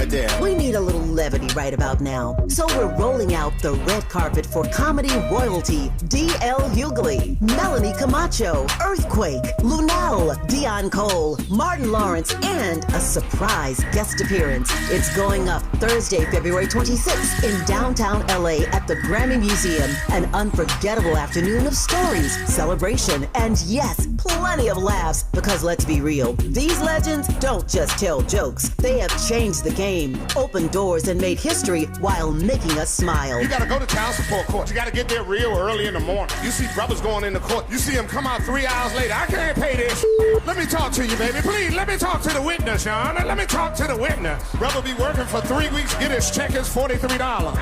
right there. We need a little levity right about now, so we're rolling out the red carpet for comedy royalty. D.L. Hughley, Melanie Camacho, Earthquake, Lunel, Dion Cole, Martin Lawrence, and a surprise guest appearance. It's going up Thursday, February 26th in downtown LA at the Grammy Museum. An unforgettable afternoon of stories, celebration, and yes, plenty of laughs, because let's be real, these legends don't just tell jokes. They have changed the game, opened doors, and made history while making us smile. You gotta go to child support court. You gotta get there real early in the morning. You see brothers going into court. You see them come out 3 hours later. I can't pay this. Let me talk to you, baby. Please, let me talk to the witness, Sean. Let me talk to the witness. Brother be working for 3 weeks, get his check is $43.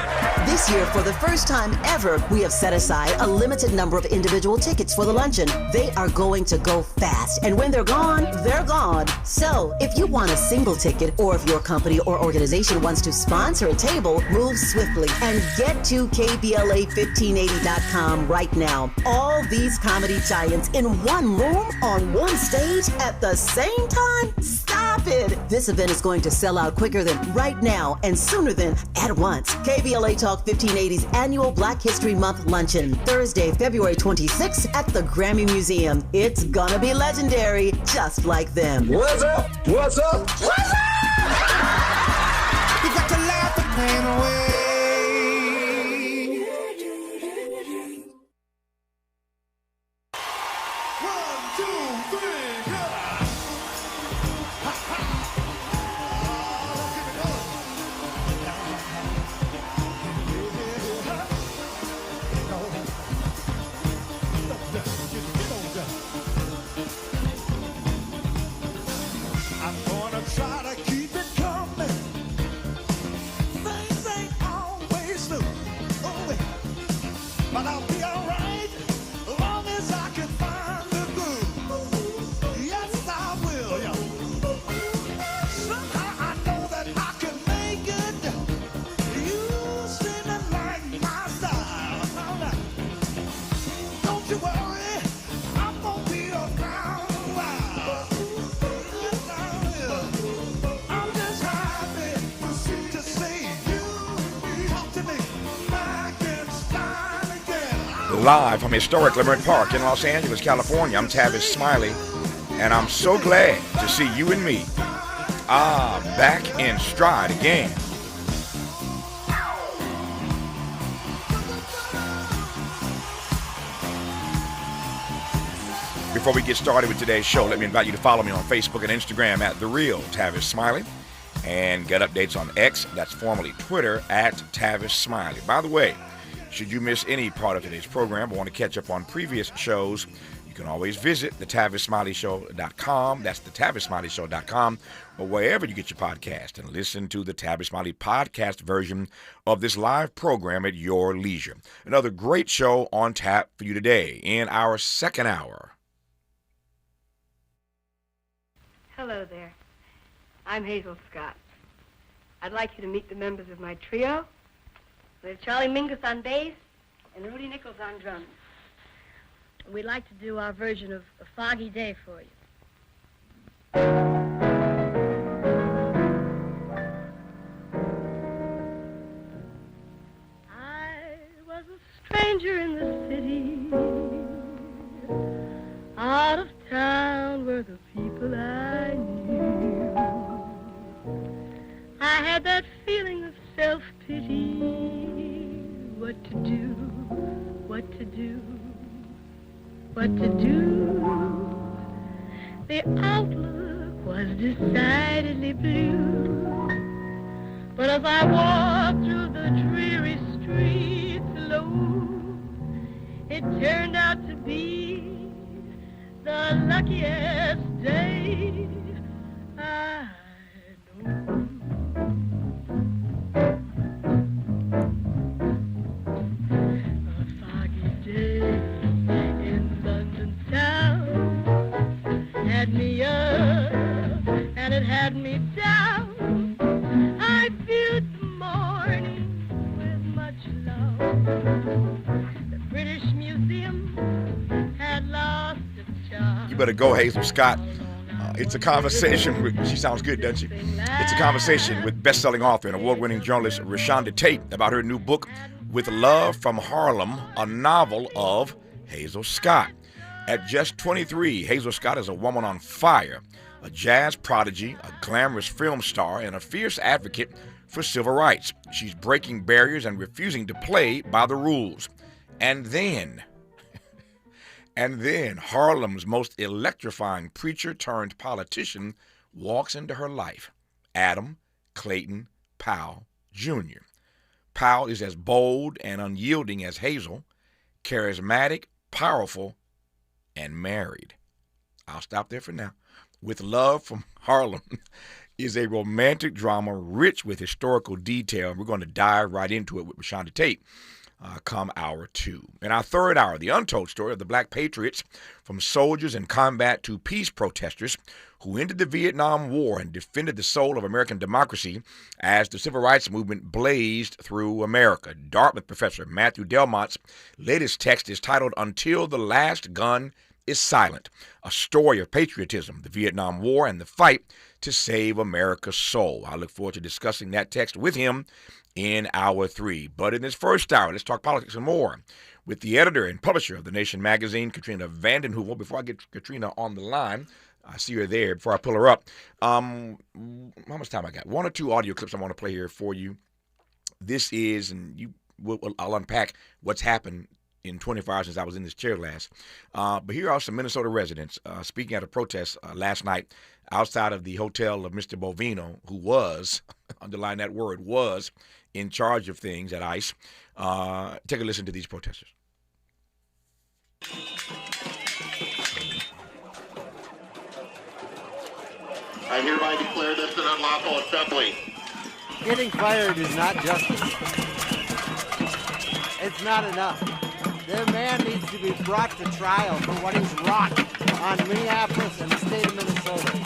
This year, for the first time ever, we have set aside a limited number of individual tickets for the luncheon. They are going to go fast, and when they're gone, they're gone. So, if you want a single ticket, or if your company or organization wants to sponsor a table, move swiftly and get to KBLA1580.com right now. All these comedy giants in one room on one stage at the same time? Stop it! This event is going to sell out quicker than right now and sooner than at once. KBLA Talk 1580's annual Black History Month luncheon, Thursday, February 26th at the Grammy Museum. It's gonna be legendary, just like them. What's up? What's up? What's up? You got to laugh the pain away. Live from historic Leimert Park in Los Angeles, California, I'm Tavis Smiley, and I'm so glad to see you and me back in stride again. Before we get started with today's show, let me invite you to follow me on Facebook and Instagram at The Real Tavis Smiley, and get updates on X, that's formerly Twitter, at Tavis Smiley. By the way, should you miss any part of today's program or want to catch up on previous shows, you can always visit thetavissmileyshow.com. That's thetavissmileyshow.com, or wherever you get your podcast, and listen to the Tavis Smiley podcast version of this live program at your leisure. Another great show on tap for you today in our second hour. Hello there. I'm Hazel Scott. I'd like you to meet the members of my trio. We have Charlie Mingus on bass and Rudy Nichols on drums. We'd like to do our version of A Foggy Day for you. I was a stranger in the city, out of town were the people I knew. I had that feeling of self-pity. What to do, what to do, what to do. The outlook was decidedly blue. But as I walked through the dreary streets alone, it turned out to be the luckiest day I know. Had me up and it had me down. I viewed the morning with much love. The British Museum had lost its charm. You better go, Hazel Scott. It's a conversation with, she sounds good, doesn't she? It's a conversation with best-selling author and award-winning journalist ReShonda Tate about her new book, With Love from Harlem, a novel of Hazel Scott. At just 23, Hazel Scott is a woman on fire, a jazz prodigy, a glamorous film star, and a fierce advocate for civil rights. She's breaking barriers and refusing to play by the rules. And then Harlem's most electrifying preacher turned politician walks into her life, Adam Clayton Powell Jr. Powell is as bold and unyielding as Hazel, charismatic, powerful, and married. I'll stop there for now. With Love from Harlem is a romantic drama rich with historical detail. We're going to dive right into it with ReShonda Tate come hour 2. In our third hour, the untold story of the black patriots, from soldiers in combat to peace protesters who ended the Vietnam War and defended the soul of American democracy as the civil rights movement blazed through America. Dartmouth professor Matthew Delmont's latest text is titled Until the Last Gun is Silent, a story of patriotism, the Vietnam War, and the fight to save America's soul. I look forward to discussing that text with him in hour 3. But in this first hour, let's talk politics and more with the editor and publisher of The Nation magazine, Katrina vanden Heuvel. Before I get Katrina on the line, I see her there. Before I pull her up, how much time I got? 1 or 2 audio clips I want to play here for you. This is, and I'll unpack what's happened in 24 hours since I was in this chair last. But here are some Minnesota residents speaking at a protest last night outside of the hotel of Mr. Bovino, who was, underline that word, was in charge of things at ICE. Take a listen to these protesters. I hereby declare this an unlawful assembly. Getting fired is not justice. It's not enough. The man needs to be brought to trial for what he's wrought on Minneapolis and the state of Minnesota.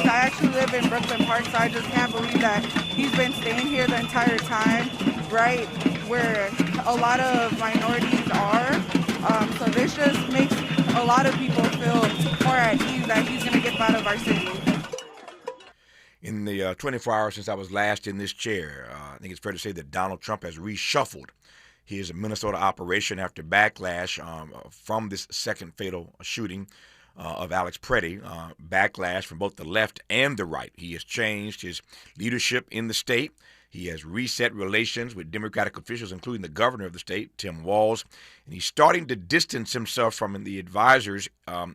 I actually live in Brooklyn Park, so I just can't believe that he's been staying here the entire time, right where a lot of minorities are. So this just makes a lot of people feel more at ease that he's going to get out of our city. In the 24 hours since I was last in this chair, I think it's fair to say that Donald Trump has reshuffled his Minnesota operation after backlash from this second fatal shooting of Alex Preddy, backlash from both the left and the right. He has changed his leadership in the state. He has reset relations with Democratic officials, including the governor of the state, Tim Walz, and he's starting to distance himself from the advisors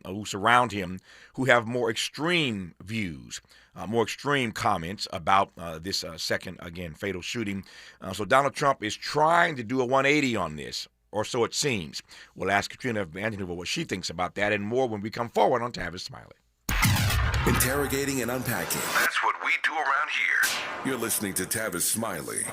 who surround him, who have more extreme views, more extreme comments about this second, again, fatal shooting. So Donald Trump is trying to do a 180 on this, or so it seems. We'll ask Katrina vanden Heuvel what she thinks about that and more when we come forward on Tavis Smiley. Interrogating and unpacking. That's what we do around here. You're listening to Tavis Smiley.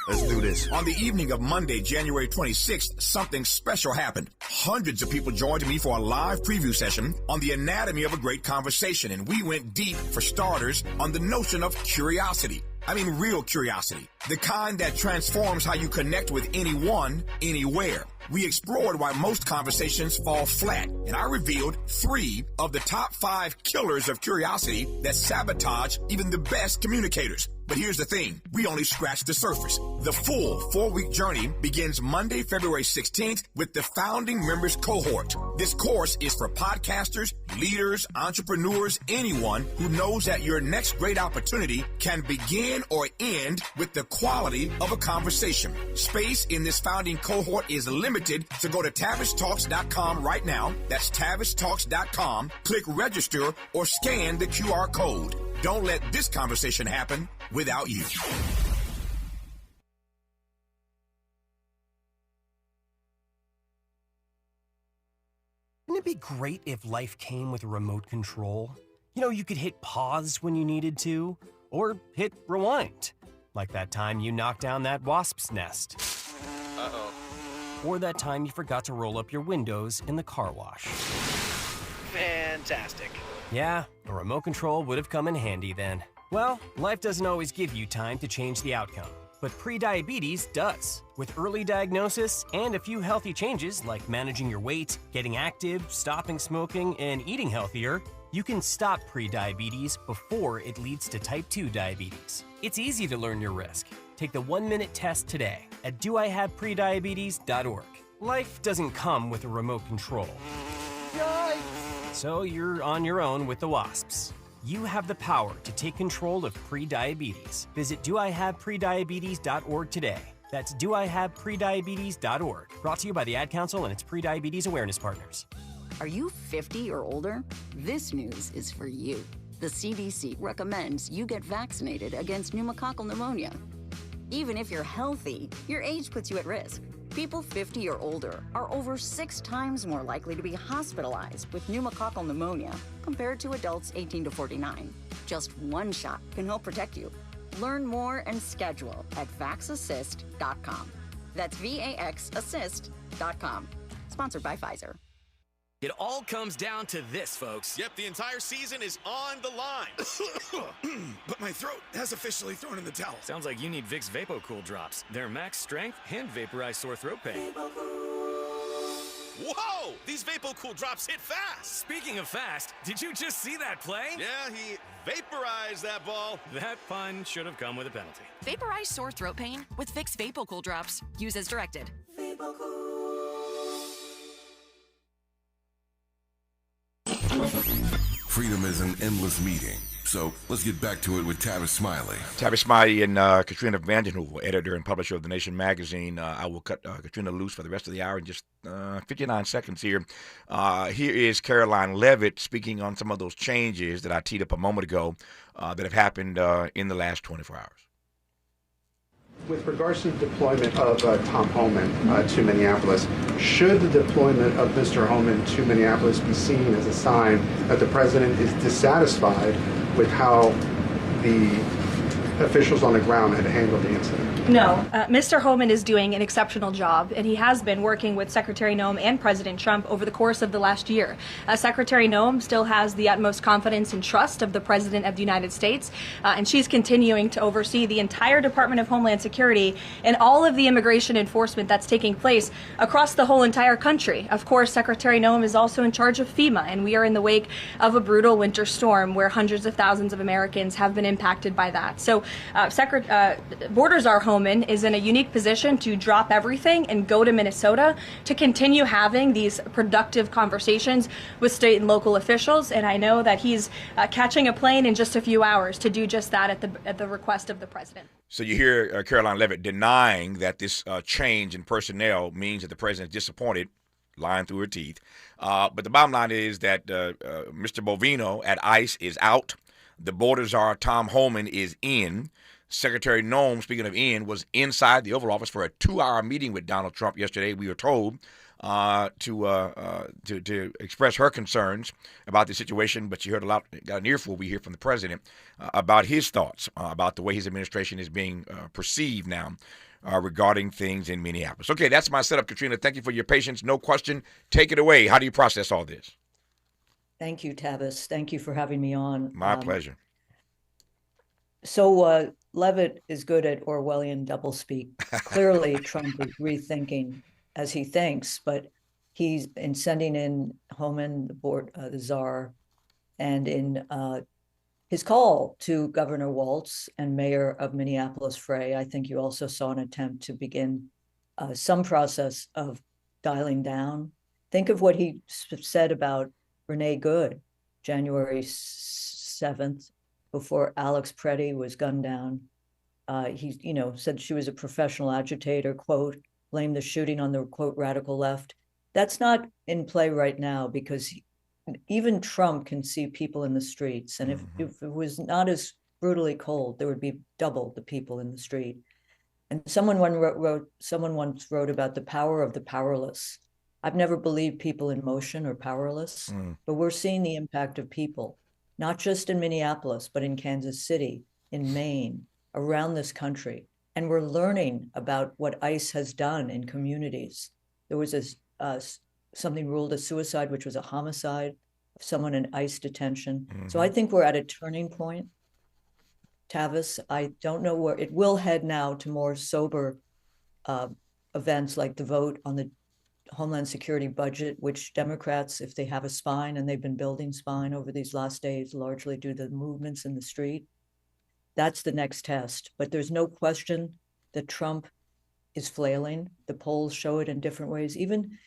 Let's do this. On the evening of Monday, January 26th, something special happened. Hundreds of people joined me for a live preview session on the anatomy of a great conversation, and we went deep, for starters, on the notion of curiosity. I mean real curiosity. The kind that transforms how you connect with anyone, anywhere. We explored why most conversations fall flat, and I revealed 3 of the top 5 killers of curiosity that sabotage even the best communicators. But here's the thing, we only scratched the surface. The full 4-week journey begins Monday, February 16th with the Founding Members Cohort. This course is for podcasters, leaders, entrepreneurs, anyone who knows that your next great opportunity can begin or end with the quality of a conversation. Space in this founding cohort is limited, so go to TavisTalks.com right now. That's TavisTalks.com. Click register or scan the QR code. Don't let this conversation happen without you. Wouldn't it be great if life came with a remote control? You know, you could hit pause when you needed to, or hit rewind. Like that time you knocked down that wasp's nest. Uh-oh. Or that time you forgot to roll up your windows in the car wash. Fantastic. Yeah, a remote control would have come in handy then. Well, life doesn't always give you time to change the outcome. but prediabetes does. With early diagnosis and a few healthy changes like managing your weight, getting active, stopping smoking, and eating healthier, you can stop prediabetes before it leads to type 2 diabetes. It's easy to learn your risk. Take the 1-minute test today at doihaveprediabetes.org. Life doesn't come with a remote control. Yikes! So you're on your own with the wasps. You have the power to take control of prediabetes. Visit doihaveprediabetes.org today. That's doihaveprediabetes.org. Brought to you by the Ad Council and its Prediabetes Awareness Partners. Are you 50 or older? This news is for you. The CDC recommends you get vaccinated against pneumococcal pneumonia. Even if you're healthy, your age puts you at risk. People 50 or older are over 6 times more likely to be hospitalized with pneumococcal pneumonia compared to adults 18 to 49. Just one shot can help protect you. Learn more and schedule at vaxassist.com. That's VAXassist.com. Sponsored by Pfizer. It all comes down to this, folks. Yep, the entire season is on the line. But my throat has officially thrown in the towel. Sounds like you need Vicks VapoCool drops. They're max strength and vaporize sore throat pain. Whoa! These VapoCool drops hit fast. Speaking of fast, did you just see that play? Yeah, he vaporized that ball. That pun should have come with a penalty. Vaporize sore throat pain with Vicks VapoCool drops. Use as directed. Freedom is an endless meeting. So let's get back to it with Tavis Smiley. Tavis Smiley and Katrina vanden Heuvel, editor and publisher of The Nation magazine. I will cut Katrina loose for the rest of the hour in just 59 seconds here. Here is Caroline Levitt speaking on some of those changes that I teed up a moment ago that have happened in the last 24 hours. With regards to the deployment of Tom Homan to Minneapolis, should the deployment of Mr. Homan to Minneapolis be seen as a sign that the president is dissatisfied with how the officials on the ground had handled the incident? No, Mr. Homan is doing an exceptional job, and he has been working with Secretary Noem and President Trump over the course of the last year. Secretary Noem still has the utmost confidence and trust of the President of the United States, and she's continuing to oversee the entire Department of Homeland Security and all of the immigration enforcement that's taking place across the whole entire country. Of course, Secretary Noem is also in charge of FEMA, and we are in the wake of a brutal winter storm where hundreds of thousands of Americans have been impacted by that. So Borders Are Homan is in a unique position to drop everything and go to Minnesota to continue having these productive conversations with state and local officials. And I know that he's catching a plane in just a few hours to do just that at the request of the president. So you hear Caroline Levitt denying that this change in personnel means that the president is disappointed, lying through her teeth. But the bottom line is that Mr. Bovino at ICE is out. The Borders Are Tom Homan is in. Secretary Noem, speaking of in, was inside the Oval Office for a 2-hour meeting with Donald Trump yesterday. We were told to express her concerns about the situation, but she heard a lot, got an earful, we hear from the president, about his thoughts about the way his administration is being perceived now regarding things in Minneapolis. Okay, that's my setup, Katrina. Thank you for your patience. No question. Take it away. How do you process all this? Thank you, Tavis. Thank you for having me on. My pleasure. So Levitt is good at Orwellian doublespeak. Clearly, Trump is rethinking as he thinks, but he's in sending in Homan, the czar, and in his call to Governor Walz and Mayor of Minneapolis Frey. I think you also saw an attempt to begin some process of dialing down. Think of what he said about Renee Good, January 7th. Before Alex Preddy was gunned down. He, said she was a professional agitator, quote, blamed the shooting on the, quote, radical left. That's not in play right now because even Trump can see people in the streets. And if it was not as brutally cold, there would be double the people in the street. And someone once wrote about the power of the powerless. I've never believed people in motion are powerless, but we're seeing the impact of people. Not just in Minneapolis, but in Kansas City, in Maine, around this country. And we're learning about what ICE has done in communities. There was something ruled a suicide, which was a homicide of someone in ICE detention. So I think we're at a turning point. Tavis. I don't know where it will head now to more sober events like the vote on the Homeland Security budget, which Democrats, if they have a spine, and they've been building spine over these last days, largely due to the movements in the street, that's the next test. But there's no question that Trump is flailing. The polls show it in different ways. Even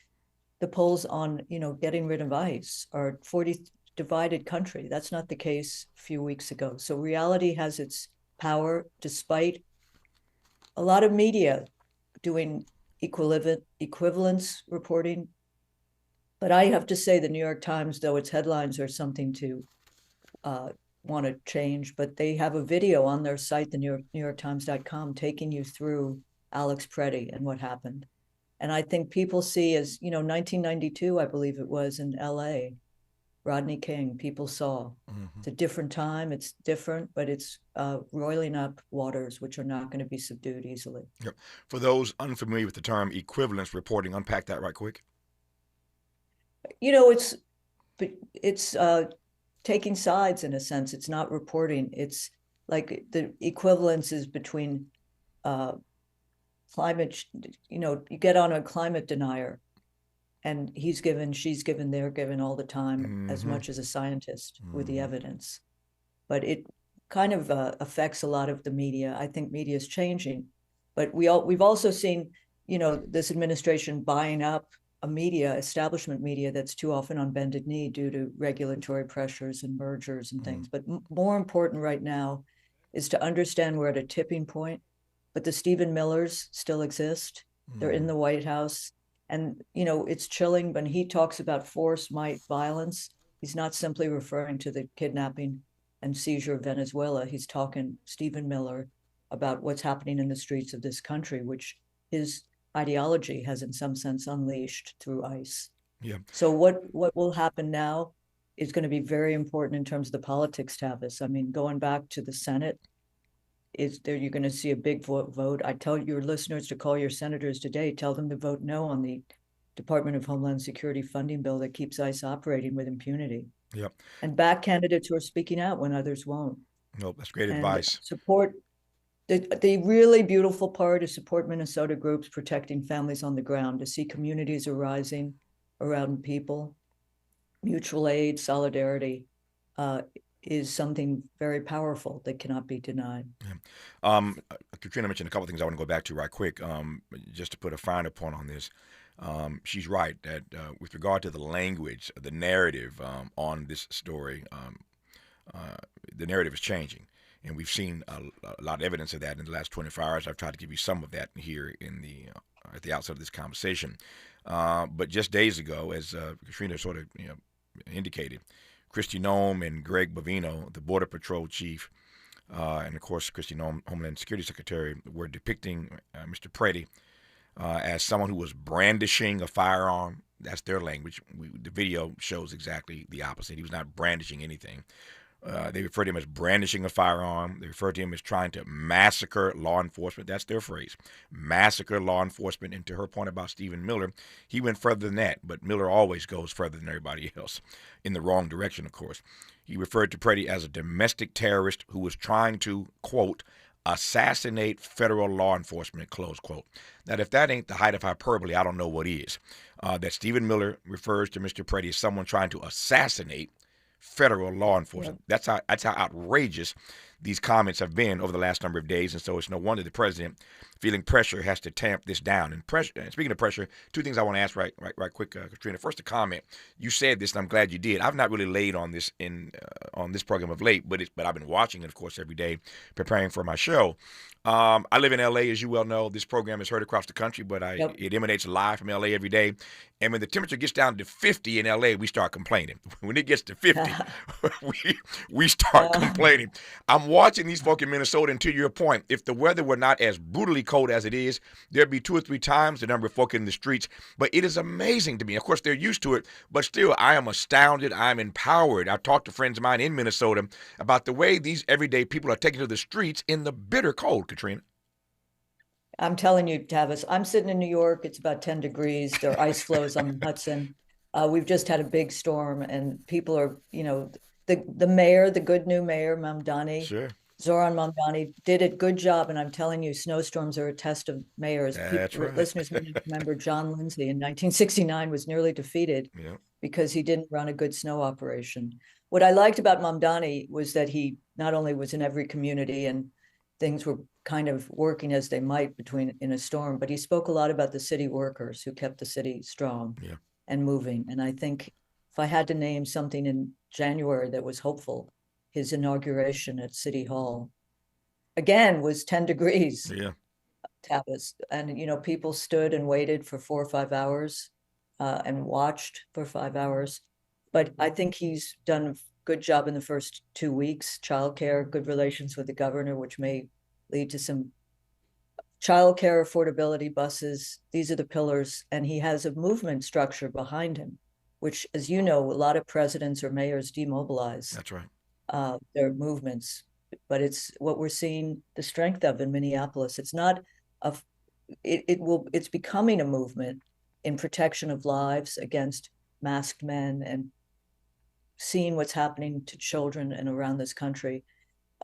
the polls on, getting rid of ICE are 40 divided country. That's not the case a few weeks ago. So reality has its power, despite a lot of media doing equivalence reporting. But I have to say the New York Times, though its headlines are something to want to change, but they have a video on their site, the NewYorkTimes.com, taking you through Alex Preddy and what happened. And I think people see as, 1992, I believe it was in LA, Rodney King, people saw. It's a different time, it's different, but it's roiling up waters which are not going to be subdued easily. Yep. For those unfamiliar with the term equivalence reporting, unpack that right quick. It's taking sides in a sense. It's not reporting. It's like the equivalence is between climate, you get on a climate denier and he's given, she's given, they're given all the time as much as a scientist with the evidence. But it kind of affects a lot of the media. I think media is changing, but we've also seen, this administration buying up a establishment media that's too often on bended knee due to regulatory pressures and mergers and things. But more important right now is to understand we're at a tipping point, but the Stephen Millers still exist. They're in the White House. And, it's chilling when he talks about force, might, violence. He's not simply referring to the kidnapping and seizure of Venezuela. He's talking, Stephen Miller, about what's happening in the streets of this country, which his ideology has in some sense unleashed through ICE. Yeah. So what will happen now is going to be very important in terms of the politics, Tavis. I mean, going back to the Senate, you're going to see a big vote. I tell your listeners to call your senators today, tell them to vote no on the Department of Homeland Security funding bill that keeps ICE operating with impunity. Yep. And back candidates who are speaking out when others won't. Nope, that's great advice. Support the really beautiful part is support Minnesota groups protecting families on the ground, to see communities arising around people. Mutual aid, solidarity is something very powerful that cannot be denied. Yeah. Katrina mentioned a couple of things I want to go back to right quick, just to put a finer point on this. She's right that with regard to the language, the narrative on this story, the narrative is changing. And we've seen a lot of evidence of that in the last 24 hours. I've tried to give you some of that here in at the outset of this conversation. But just days ago, as Katrina sort of indicated, Kristi Noem and Greg Bovino, the Border Patrol chief, and of course Kristi Noem, Homeland Security Secretary, were depicting Mr. Preddy as someone who was brandishing a firearm. That's their language. The video shows exactly the opposite. He was not brandishing anything. They refer to him as brandishing a firearm. They refer to him as trying to massacre law enforcement. That's their phrase, massacre law enforcement. And to her point about Stephen Miller, he went further than that. But Miller always goes further than everybody else, in the wrong direction, of course. He referred to Preddy as a domestic terrorist who was trying to, quote, assassinate federal law enforcement, close quote. Now, if that ain't the height of hyperbole, I don't know what is. That Stephen Miller refers to Mr. Preddy as someone trying to assassinate federal law enforcement. That's how outrageous these comments have been over the last number of days. And so it's no wonder the president, feeling pressure, has to tamp this down. And pressure. And speaking of pressure, two things I want to ask right quick, Katrina. First, a comment. You said this, and I'm glad you did. I've not really laid on this on this program of late, but I've been watching it, of course, every day, preparing for my show. I live in L.A., as you well know. This program is heard across the country, but it emanates live from L.A. every day. And when the temperature gets down to 50 in L.A., we start complaining. When it gets to 50, we start complaining. I'm watching these folk in Minnesota, and to your point, if the weather were not as brutally cold as it is, there'd be 2 or 3 times the number of folk in the streets. But it is amazing to me. Of course, they're used to it, but still, I am astounded. I'm empowered. I've talked to friends of mine in Minnesota about the way these everyday people are taken to the streets in the bitter cold, Katrina. I'm telling you, Tavis, I'm sitting in New York. It's about 10 degrees. There are ice floes on the Hudson. We've just had a big storm, and people are, the mayor, the good new mayor, Mamdani, Zoran Mamdani did a good job, and I'm telling you, snowstorms are a test of mayors. That's right. Listeners may remember John Lindsay in 1969 was nearly defeated because he didn't run a good snow operation. What I liked about Mamdani was that he not only was in every community and things were kind of working as they might in a storm, but he spoke a lot about the city workers who kept the city strong and moving. And I think if I had to name something in January that was hopeful, his inauguration at City Hall, again, was 10 degrees. Yeah. Tavis. And, people stood and waited for 4 or 5 hours and watched for 5 hours. But I think he's done a good job in the first 2 weeks. Childcare, good relations with the governor, which may lead to some childcare affordability buses. These are the pillars. And he has a movement structure behind him, which, as you know, a lot of presidents or mayors demobilize. That's right. Their movements, but it's what we're seeing the strength of in Minneapolis. It's not it's becoming a movement in protection of lives against masked men and seeing what's happening to children and around this country.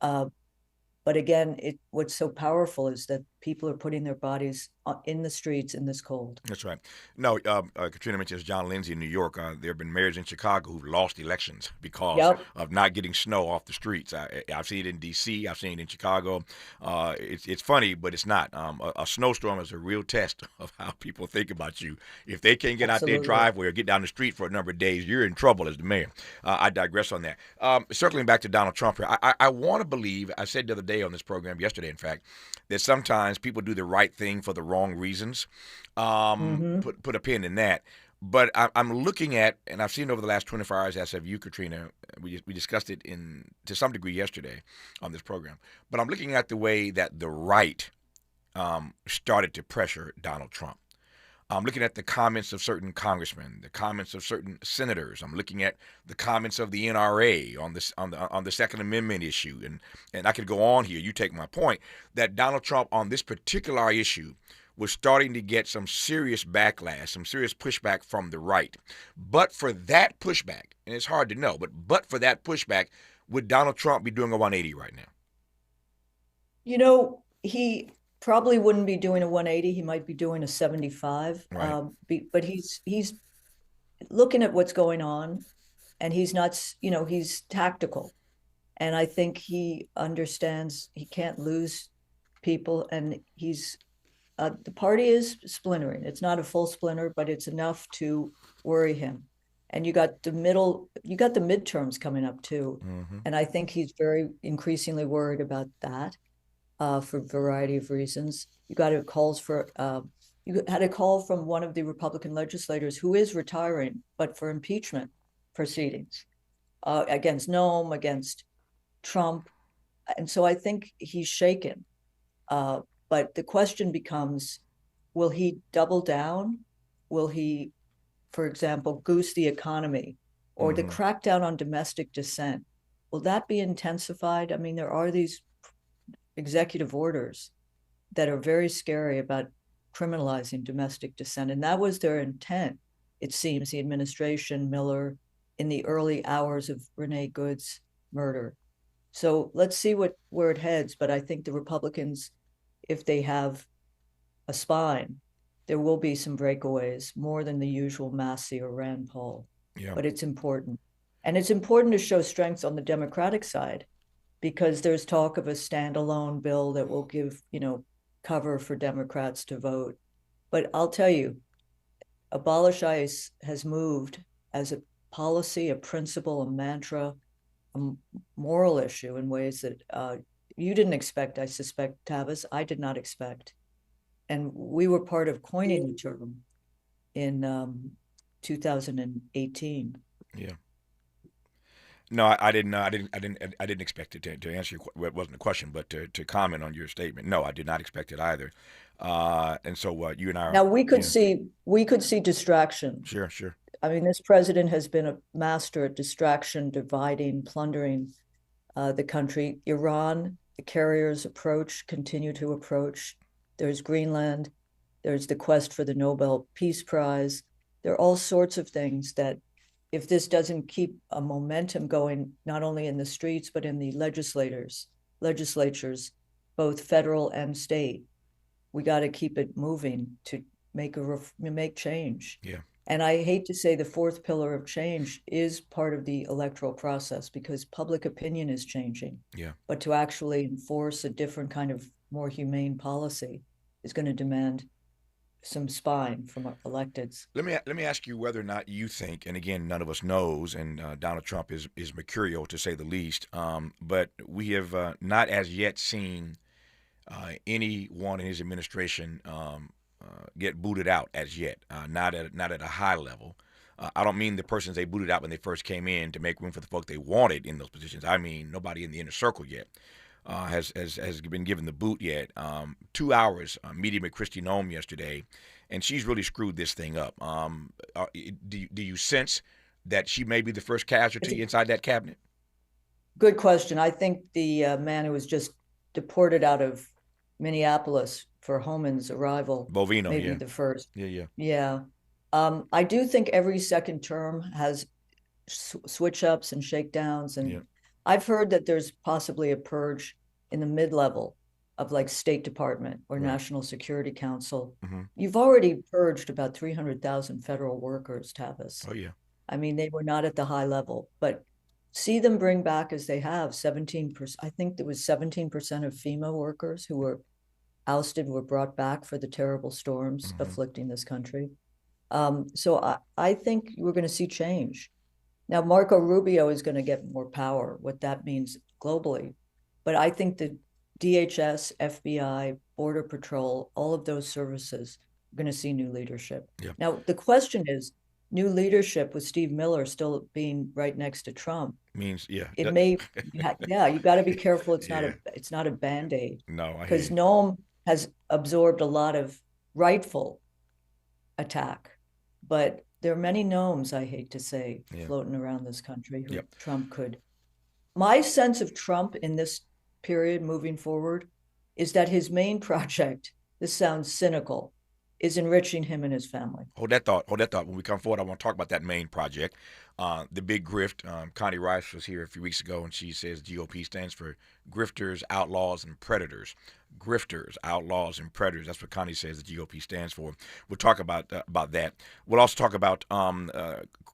But again, what's so powerful is that people are putting their bodies in the streets in this cold. That's right. No, Katrina mentions John Lindsay in New York. There have been mayors in Chicago who've lost elections because of not getting snow off the streets. I've seen it in D.C. I've seen it in Chicago. It's funny, but it's not. A snowstorm is a real test of how people think about you. If they can't get out their driveway or get down the street for a number of days, you're in trouble as the mayor. I digress on that. Circling back to Donald Trump here, I want to believe, I said the other day on this program, yesterday in fact, that sometimes people do the right thing for the wrong reasons. Put a pin in that. But I'm looking at, and I've seen over the last 24 hours, as have you, Katrina. We discussed it to some degree yesterday on this program. But I'm looking at the way that the right started to pressure Donald Trump. I'm looking at the comments of certain congressmen, the comments of certain senators. I'm looking at the comments of the NRA on the Second Amendment issue, and I could go on here. You take my point that Donald Trump on this particular issue was starting to get some serious backlash, some serious pushback from the right. But for that pushback, and it's hard to know, but for that pushback, would Donald Trump be doing a 180 right now? He probably wouldn't be doing a 180. He might be doing a 75. Right. But he's looking at what's going on, and he's not, he's tactical. And I think he understands he can't lose people, and the party is splintering. It's not a full splinter, but it's enough to worry him. And you got the midterms coming up too. And I think he's very increasingly worried about that. For a variety of reasons. You had a call from one of the Republican legislators who is retiring, but for impeachment proceedings against Noem, against Trump. And so I think he's shaken. But the question becomes, will he double down? Will he, for example, goose the economy or the crackdown on domestic dissent? Will that be intensified? I mean, there are these executive orders that are very scary about criminalizing domestic dissent. And that was their intent, it seems, the administration, Miller, in the early hours of Renee Good's murder. So let's see where it heads. But I think the Republicans, if they have a spine, there will be some breakaways, more than the usual Massey or Rand Paul. Yeah. But it's important. And it's important to show strength on the Democratic side, because there's talk of a standalone bill that will give, cover for Democrats to vote. But I'll tell you, abolish ICE has moved as a policy, a principle, a mantra, a moral issue in ways that you didn't expect, I suspect, Tavis. I did not expect. And we were part of coining the term in 2018. Yeah. No, I didn't expect it to answer your. It wasn't a question, but to comment on your statement. No, I did not expect it either. And so you and I. Now we could see distraction. Sure. I mean, this president has been a master at distraction, dividing, plundering the country. Iran, the carriers continue to approach. There's Greenland. There's the quest for the Nobel Peace Prize. There are all sorts of things that, if this doesn't keep a momentum going, not only in the streets, but in the legislators legislatures, both federal and state. We got to keep it moving to make change. Yeah. And I hate to say the fourth pillar of change is part of the electoral process because public opinion is changing. Yeah. But to actually enforce a different kind of more humane policy is going to demand some spine from our electeds. Let me ask you whether or not you think, and again, none of us knows, and Donald Trump is mercurial to say the least, but we have not as yet seen anyone in his administration get booted out as yet, not at a high level. I don't mean the persons they booted out when they first came in to make room for the folk they wanted in those positions. I mean nobody in the inner circle yet has been given the boot yet. 2 hours meeting with Kristi Noem yesterday, and she's really screwed this thing up. Do you sense that she may be the first casualty inside that cabinet? Good question. I think the man who was just deported out of Minneapolis for Homan's arrival, Bovino, maybe yeah. the first. Yeah. I do think every second term has switch ups and shakedowns, and I've heard that there's possibly a purge in the mid-level of like State Department or National Security Council. Mm-hmm. You've already purged about 300,000 federal workers, Tavis. Oh yeah. I mean, they were not at the high level, but see them bring back as they have 17%. I think there was 17% of FEMA workers who were ousted were brought back for the terrible storms afflicting this country. So I think we're going to see change. Now, Marco Rubio is going to get more power, what that means globally. But I think the DHS, FBI, Border Patrol, all of those services are going to see new leadership. Yeah. Now, the question is, new leadership with Steve Miller still being right next to Trump means, it may, you got to be careful. It's not a Band-Aid. No, because Noam has absorbed a lot of rightful attack, but there are many Noams, I hate to say, floating around this country who Trump could. My sense of Trump in this period moving forward is that his main project, this sounds cynical, is enriching him and his family. Hold that thought. When we come forward, I want to talk about that main project, the big grift. Connie Rice was here a few weeks ago, and she says GOP stands for grifters, outlaws, and predators. Grifters, outlaws, and predators. That's what Connie says the GOP stands for. We'll talk about that. We'll also talk about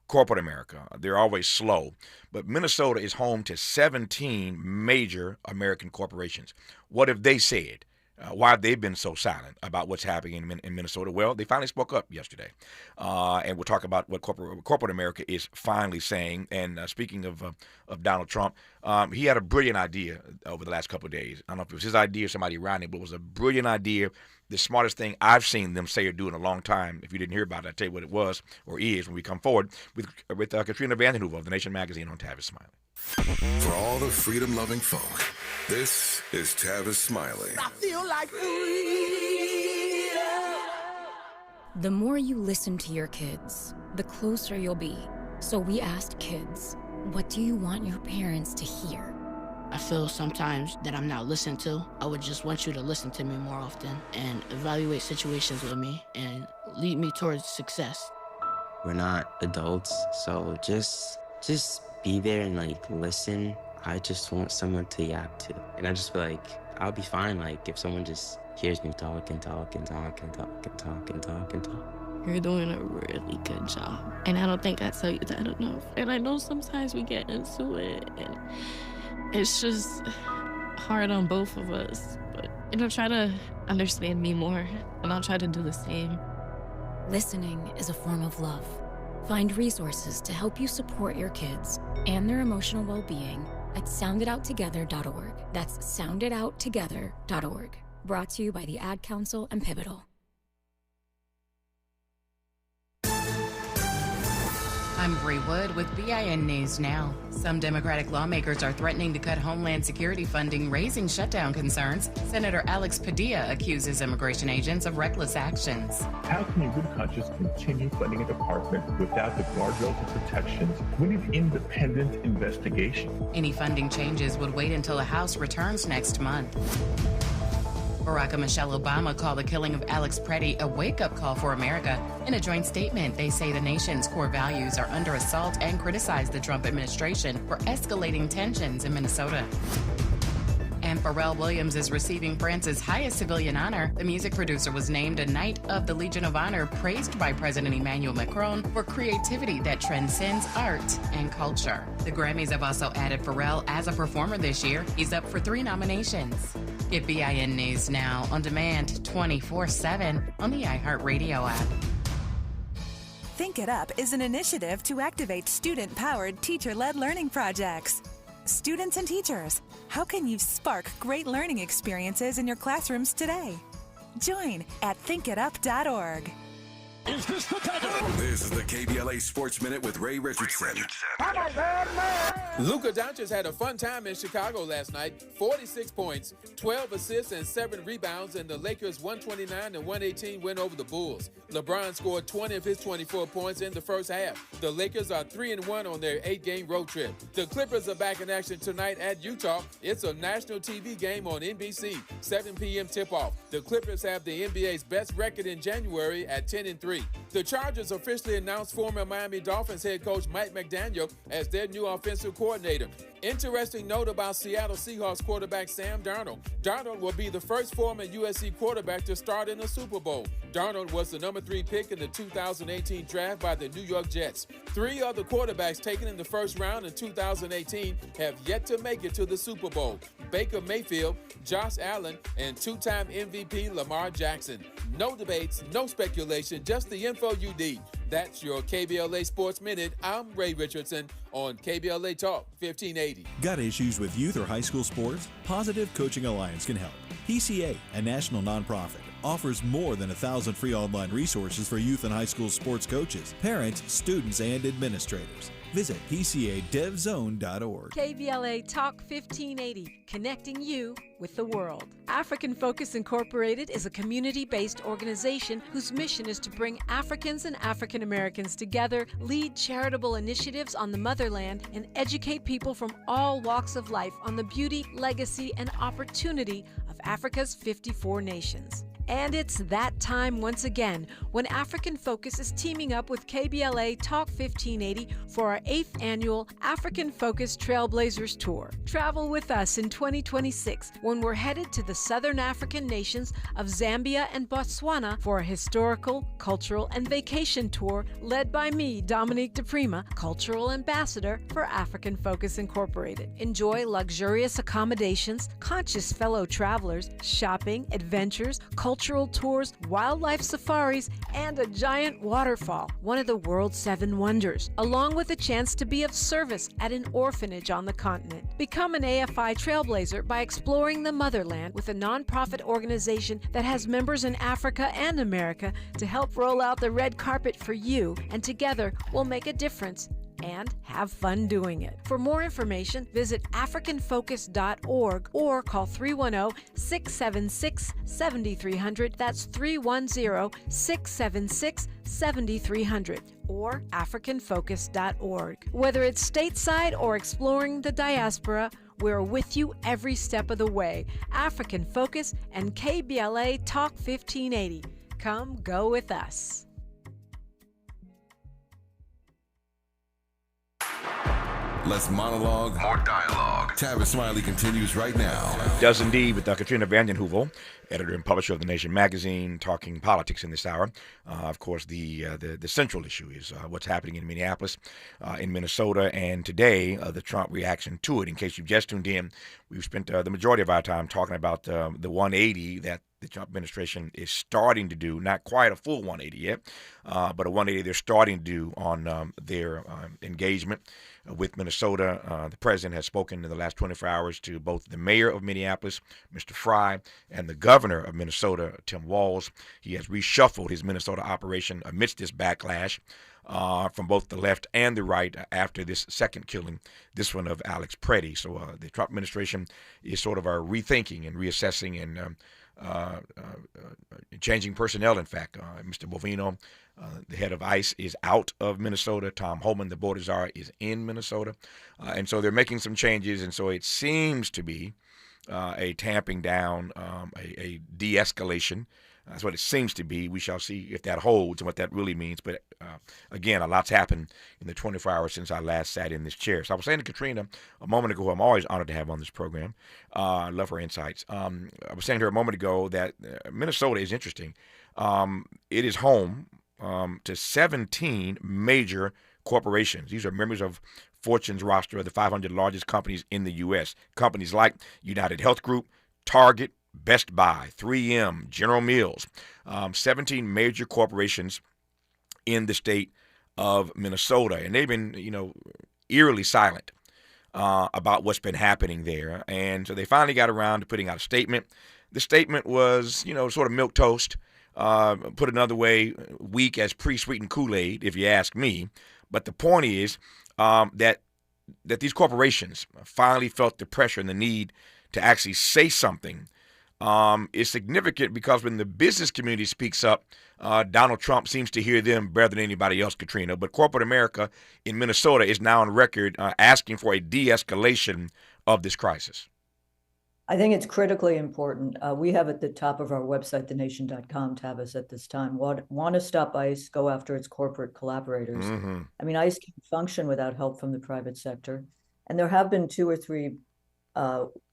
corporate America. They're always slow, but Minnesota is home to 17 major American corporations. What have they said? Why have they been so silent about what's happening in Minnesota? Well, they finally spoke up yesterday, and we'll talk about what corporate America is finally saying. And speaking of Donald Trump, he had a brilliant idea over the last couple of days. I don't know if it was his idea or somebody around him, but it was a brilliant idea. The smartest thing I've seen them say or do in a long time. If you didn't hear about it, I'll tell you what it was or is when we come forward with Katrina vanden Heuvel of The Nation magazine on Tavis Smiley. For all the freedom-loving folk, this is Tavis Smiley. I feel like freedom. The more you listen to your kids, the closer you'll be. So we asked kids, what do you want your parents to hear? I feel sometimes that I'm not listened to. I would just want you to listen to me more often and evaluate situations with me and lead me towards success. We're not adults, so just be there and listen. I just want someone to yap to. And I just feel like I'll be fine if someone just hears me talk and talk and talk and talk and talk and talk and talk. You're doing a really good job. And I don't think I tell you that enough. And I know sometimes we get into it and it's just hard on both of us. But try to understand me more and I'll try to do the same. Listening is a form of love. Find resources to help you support your kids and their emotional well-being at sounditouttogether.org. That's sounditouttogether.org. Brought to you by the Ad Council and Pivotal. I'm Bree Wood with BIN News Now. Some Democratic lawmakers are threatening to cut Homeland Security funding, raising shutdown concerns. Senator Alex Padilla accuses immigration agents of reckless actions. How can you, good conscience, continue funding a department without the guardrails and protections? We need independent investigation. Any funding changes would wait until the House returns next month. Barack and Michelle Obama call the killing of Alex Preddy a wake-up call for America. In a joint statement, they say the nation's core values are under assault and criticize the Trump administration for escalating tensions in Minnesota. And Pharrell Williams is receiving France's highest civilian honor. The music producer was named a Knight of the Legion of Honor, praised by President Emmanuel Macron for creativity that transcends art and culture. The Grammys have also added Pharrell as a performer this year. He's up for 3 nominations. Get BIN News now on demand 24/7 on the iHeartRadio app. Think It Up is an initiative to activate student-powered, teacher-led learning projects. Students and teachers, how can you spark great learning experiences in your classrooms today? Join at thinkitup.org. Is this the time? This is the KBLA Sports Minute with Ray Richardson. Luka Doncic had a fun time in Chicago last night. 46 points, 12 assists, and 7 rebounds in the Lakers' 129-118 win over the Bulls. LeBron scored 20 of his 24 points in the first half. The Lakers are 3-1 on their 8-game road trip. The Clippers are back in action tonight at Utah. It's a national TV game on NBC, 7 p.m. tip-off. The Clippers have the NBA's best record in January at 10-3. The Chargers officially announced former Miami Dolphins head coach Mike McDaniel as their new offensive coordinator. Interesting note about Seattle Seahawks quarterback Sam Darnold. Darnold will be the first former USC quarterback to start in the Super Bowl. Darnold was the number 3 pick in the 2018 draft by the New York Jets. 3 other quarterbacks taken in the first round in 2018 have yet to make it to the Super Bowl: Baker Mayfield, Josh Allen, and 2-time MVP Lamar Jackson. No debates, no speculation, just the info you need. That's your KBLA Sports Minute. I'm Ray Richardson on KBLA Talk 1580. Got issues with youth or high school sports? Positive Coaching Alliance can help. PCA, a national nonprofit, offers more than 1,000 free online resources for youth and high school sports coaches, parents, students, and administrators. Visit PCADevZone.org. KBLA Talk 1580, connecting you with the world. African Focus Incorporated is a community-based organization whose mission is to bring Africans and African Americans together, lead charitable initiatives on the motherland, and educate people from all walks of life on the beauty, legacy, and opportunity of Africa's 54 nations. And it's that time once again when African Focus is teaming up with KBLA Talk 1580 for our 8th annual African Focus Trailblazers Tour. Travel with us in 2026 when we're headed to the southern African nations of Zambia and Botswana for a historical, cultural, and vacation tour led by me, Dominique DePrima, Cultural Ambassador for African Focus Incorporated. Enjoy luxurious accommodations, conscious fellow travelers, shopping, adventures, cultural tours, wildlife safaris, and a giant waterfall, one of the world's 7 wonders, along with a chance to be of service at an orphanage on the continent. Become an AFI trailblazer by exploring the motherland with a nonprofit organization that has members in Africa and America to help roll out the red carpet for you, and together we'll make a difference and have fun doing it. For more information, visit africanfocus.org or call 310-676-7300. That's 310-676-7300 or africanfocus.org. Whether it's stateside or exploring the diaspora, we're with you every step of the way. African Focus and KBLA Talk 1580. Come go with us. Less monologue, more dialogue. Tavis Smiley continues right now. Does indeed, with Katrina vanden Heuvel, editor and publisher of The Nation magazine, talking politics in this hour. Of course, the central issue is what's happening in Minneapolis, in Minnesota, and today the Trump reaction to it. In case you've just tuned in, we've spent the majority of our time talking about the 180 that the Trump administration is starting to do, not quite a full 180 yet, but a 180 they're starting to do on their engagement with Minnesota. The president has spoken in the last 24 hours to both the mayor of Minneapolis, Mr. Fry, and the governor of Minnesota, Tim Walz. He has reshuffled his Minnesota operation amidst this backlash from both the left and the right after this second killing, this one of Alex Preddy. So the Trump administration is sort of rethinking and reassessing and changing personnel. In fact, Mr. Bovino, the head of ICE, is out of Minnesota. Tom Homan, the border czar, is in Minnesota. And so they're making some changes. And so it seems to be a tamping down, a de-escalation That's what it seems to be. We shall see if that holds and what that really means. But again, a lot's happened in the 24 hours since I last sat in this chair. So I was saying to Katrina a moment ago, who I'm always honored to have on this program. I love her insights. I was saying to her a moment ago that Minnesota is interesting. It is home to 17 major corporations. These are members of Fortune's roster of the 500 largest companies in the U.S. Companies like United Health Group, Target, Best Buy, 3M, General Mills, 17 major corporations in the state of Minnesota. And they've been, eerily silent about what's been happening there. And so they finally got around to putting out a statement. The statement was, sort of milquetoast, put another way, weak as pre-sweetened Kool-Aid, if you ask me. But the point is that these corporations finally felt the pressure and the need to actually say something is significant, because when the business community speaks up, Donald Trump seems to hear them better than anybody else, Katrina. But corporate America in Minnesota is now on record asking for a de-escalation of this crisis. I think it's critically important. We have at the top of our website, thenation.com, Tavis, at this time, want to stop ICE, go after its corporate collaborators. Mm-hmm. I mean, ICE can't function without help from the private sector. And there have been 2 or 3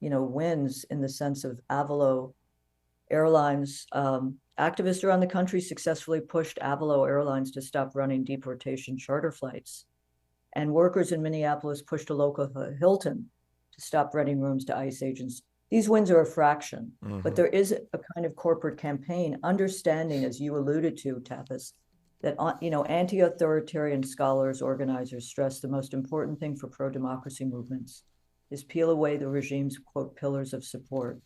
wins in the sense of Avalo Airlines. Activists around the country successfully pushed Avalo Airlines to stop running deportation charter flights. And workers in Minneapolis pushed a local Hilton to stop renting rooms to ICE agents. These wins are a fraction, but there is a kind of corporate campaign, understanding, as you alluded to, Tavis, that anti-authoritarian scholars, organizers stress the most important thing for pro-democracy movements is peel away the regime's, quote, pillars of support.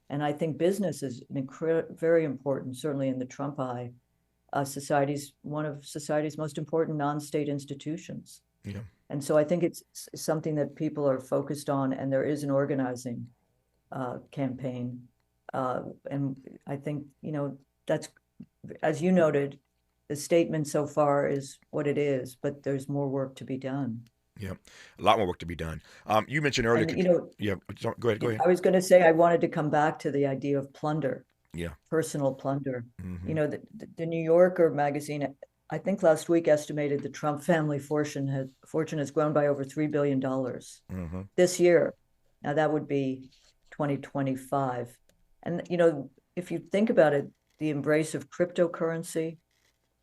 And I think business is very important, certainly in the Trump eye. One of society's most important non-state institutions. Yeah. And so I think it's something that people are focused on, and there is an organizing campaign. And I think, that's, as you noted, the statement so far is what it is, but there's more work to be done. Yeah, a lot more work to be done. You mentioned earlier. And, go ahead. I was going to say, I wanted to come back to the idea of plunder. Yeah. Personal plunder. Mm-hmm. The New Yorker magazine, I think last week, estimated the Trump family fortune has grown by over $3 billion this year. Now that would be 2025. And, if you think about it, the embrace of cryptocurrency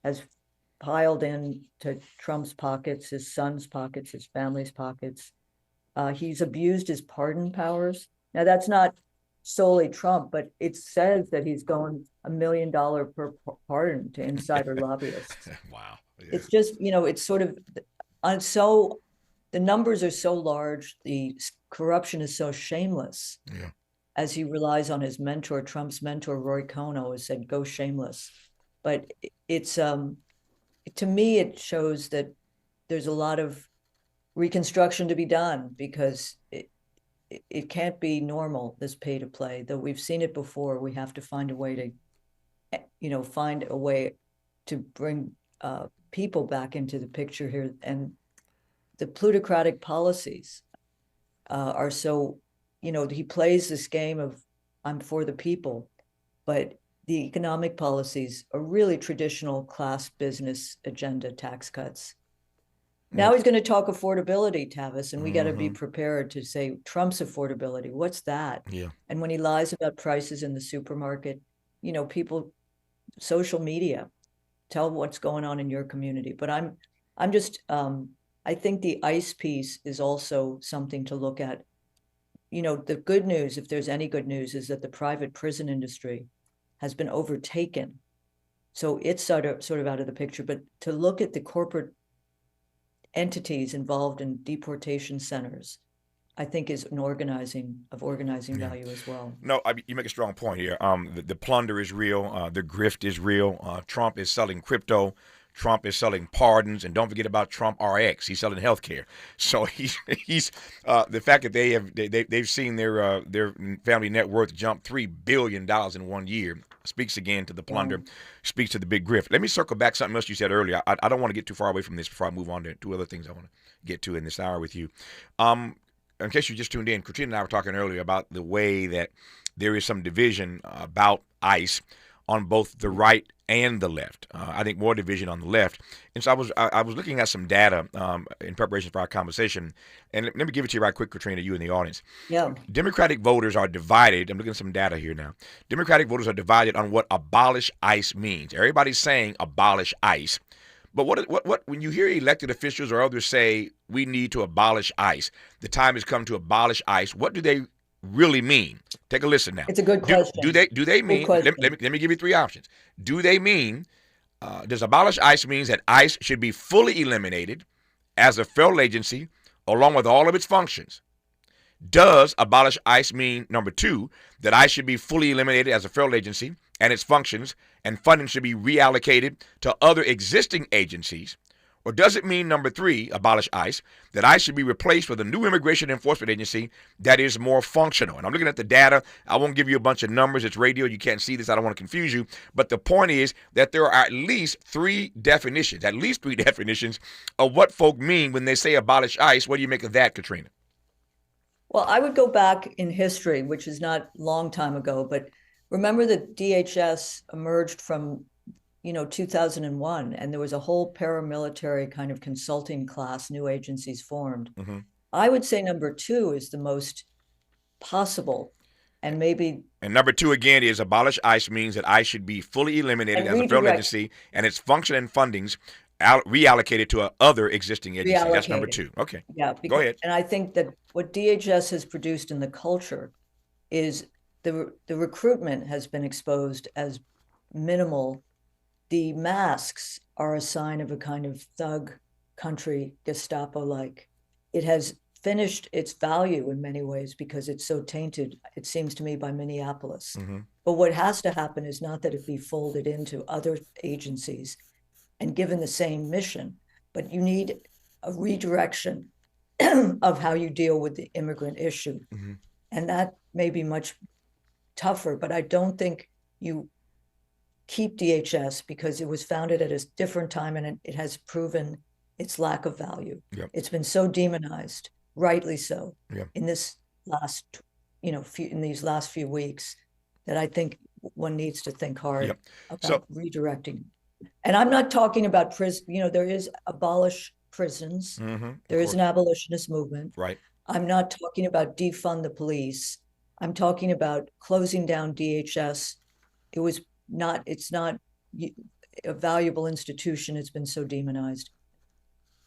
has piled into Trump's pockets, his son's pockets, his family's pockets. He's abused his pardon powers. Now, that's not solely Trump, but it says that he's going $1 million per pardon to insider lobbyists. Wow. Yeah. It's just, it's sort of, the numbers are so large, the corruption is so shameless. Yeah. As he relies on his mentor, Trump's mentor, Roy Cohn, always said, go shameless. But it's, to me, it shows that there's a lot of reconstruction to be done, because it can't be normal, this pay to play. Though we've seen it before, we have to find a way to bring people back into the picture here. And the plutocratic policies are so, he plays this game of I'm for the people, but the economic policies are really traditional class business agenda tax cuts. Now he's going to talk affordability, Tavis, and we got to be prepared to say Trump's affordability. What's that? Yeah. And when he lies about prices in the supermarket, people, social media, tell what's going on in your community. But I'm just, I think the ICE piece is also something to look at. The good news, if there's any good news, is that the private prison industry has been overtaken. So it's sort of out of the picture, but to look at the corporate entities involved in deportation centers, I think is an organizing value as well. No, you make a strong point here. The plunder is real. The grift is real. Trump is selling crypto. Trump is selling pardons, and don't forget about Trump RX. He's selling healthcare. So he's the fact that they've seen their family net worth jump $3 billion in 1 year speaks again to the plunder, speaks to the big grift. Let me circle back something else you said earlier. I don't want to get too far away from this before I move on to 2 other things I want to get to in this hour with you. In case you just tuned in, Katrina and I were talking earlier about the way that there is some division about ICE on both the right and the left. I think more division on the left. And so I was looking at some data in preparation for our conversation. And let me give it to you right quick, Katrina, you in the audience. Yeah. Democratic voters are divided. I'm looking at some data here now. Democratic voters are divided on what abolish ICE means. Everybody's saying abolish ICE. But what when you hear elected officials or others say we need to abolish ICE, the time has come to abolish ICE, what do they really mean? Take a listen now. It's a good question. Do they mean, let me give you three options. Do they mean, does abolish ICE means that ICE should be fully eliminated as a federal agency along with all of its functions? Does abolish ICE mean, number two, that ICE should be fully eliminated as a federal agency and its functions and funding should be reallocated to other existing agencies? Or does it mean, number three, abolish ICE, that ICE should be replaced with a new immigration enforcement agency that is more functional? And I'm looking at the data. I won't give you a bunch of numbers. It's radio. You can't see this. I don't want to confuse you. But the point is that there are at least three definitions of what folk mean when they say abolish ICE. What do you make of that, Katrina? Well, I would go back in history, which is not a long time ago, but remember that DHS emerged from 2001, and there was a whole paramilitary kind of consulting class, new agencies formed. Mm-hmm. I would say number two is the most possible, and maybe. And number two, again, is abolish ICE means that ICE should be fully eliminated as a federal agency and its function and fundings reallocated to other existing agency. That's number two. Okay. Yeah. Go ahead. And I think that what DHS has produced in the culture is the recruitment has been exposed as minimal. The masks are a sign of a kind of thug country, Gestapo-like. It has finished its value in many ways because it's so tainted, it seems to me, by Minneapolis. Mm-hmm. But what has to happen is not that it be folded into other agencies and given the same mission, but you need a redirection of how you deal with the immigrant issue. Mm-hmm. And that may be much tougher, but I don't think you keep DHS because it was founded at a different time and it has proven its lack of value. Yep. It's been so demonized, rightly so, Yep. in this last, in these last few weeks, that I think one needs to think hard Yep. about redirecting. And I'm not talking about prison. There is abolish prisons. Mm-hmm. There is an abolitionist movement. Right. I'm not talking about defund the police. I'm talking about closing down DHS. It's not a valuable institution. It's been so demonized.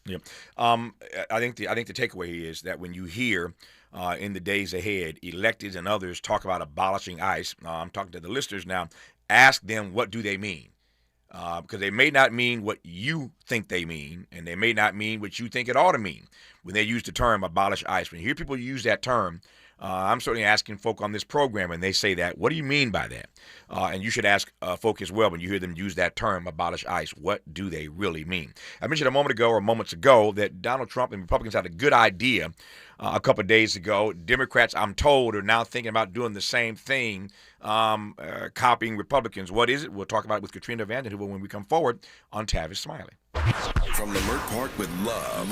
Yeah. I think the takeaway is that when you hear in the days ahead, electeds and others talk about abolishing ICE, I'm talking to the listeners now, ask them what do they mean? Because they may not mean what you think they mean, and they may not mean what you think it ought to mean when they use the term abolish ICE. When you hear people use that term, I'm certainly asking folk on this program, and they say that, what do you mean by that? And you should ask folk as well when you hear them use that term, abolish ICE, what do they really mean? I mentioned moments ago that Donald Trump and Republicans had a good idea a couple of days ago. Democrats, I'm told, are now thinking about doing the same thing, copying Republicans. What is it? We'll talk about it with Katrina vanden Heuvel when we come forward on Tavis Smiley. From Lamert Park with love,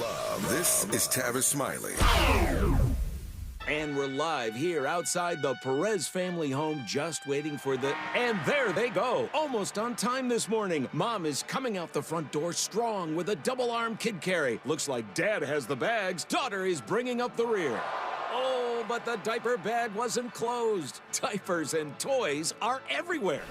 this is Tavis Smiley. And we're live here outside the Perez family home, just waiting for and there they go, almost on time this morning. Mom is coming out the front door strong with a double-arm kid carry. Looks like Dad has the bags. Daughter is bringing up the rear. Oh, but the diaper bag wasn't closed. Diapers and toys are everywhere.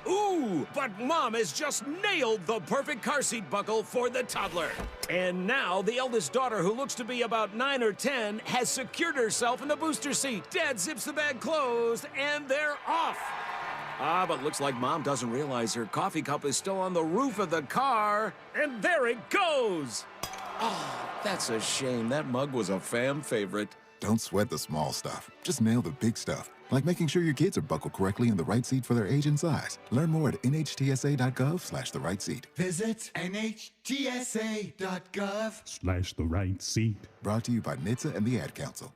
Ooh, but Mom has just nailed the perfect car seat buckle for the toddler. And now the eldest daughter, who looks to be about 9 or 10, has secured herself in the booster seat. Dad zips the bag closed, and they're off. But looks like Mom doesn't realize her coffee cup is still on the roof of the car. And there it goes. Oh, that's a shame. That mug was a fam favorite. Don't sweat the small stuff. Just nail the big stuff. Like making sure your kids are buckled correctly in the right seat for their age and size. Learn more at nhtsa.gov/the right seat. Visit nhtsa.gov/the right seat. Brought to you by NHTSA and the Ad Council.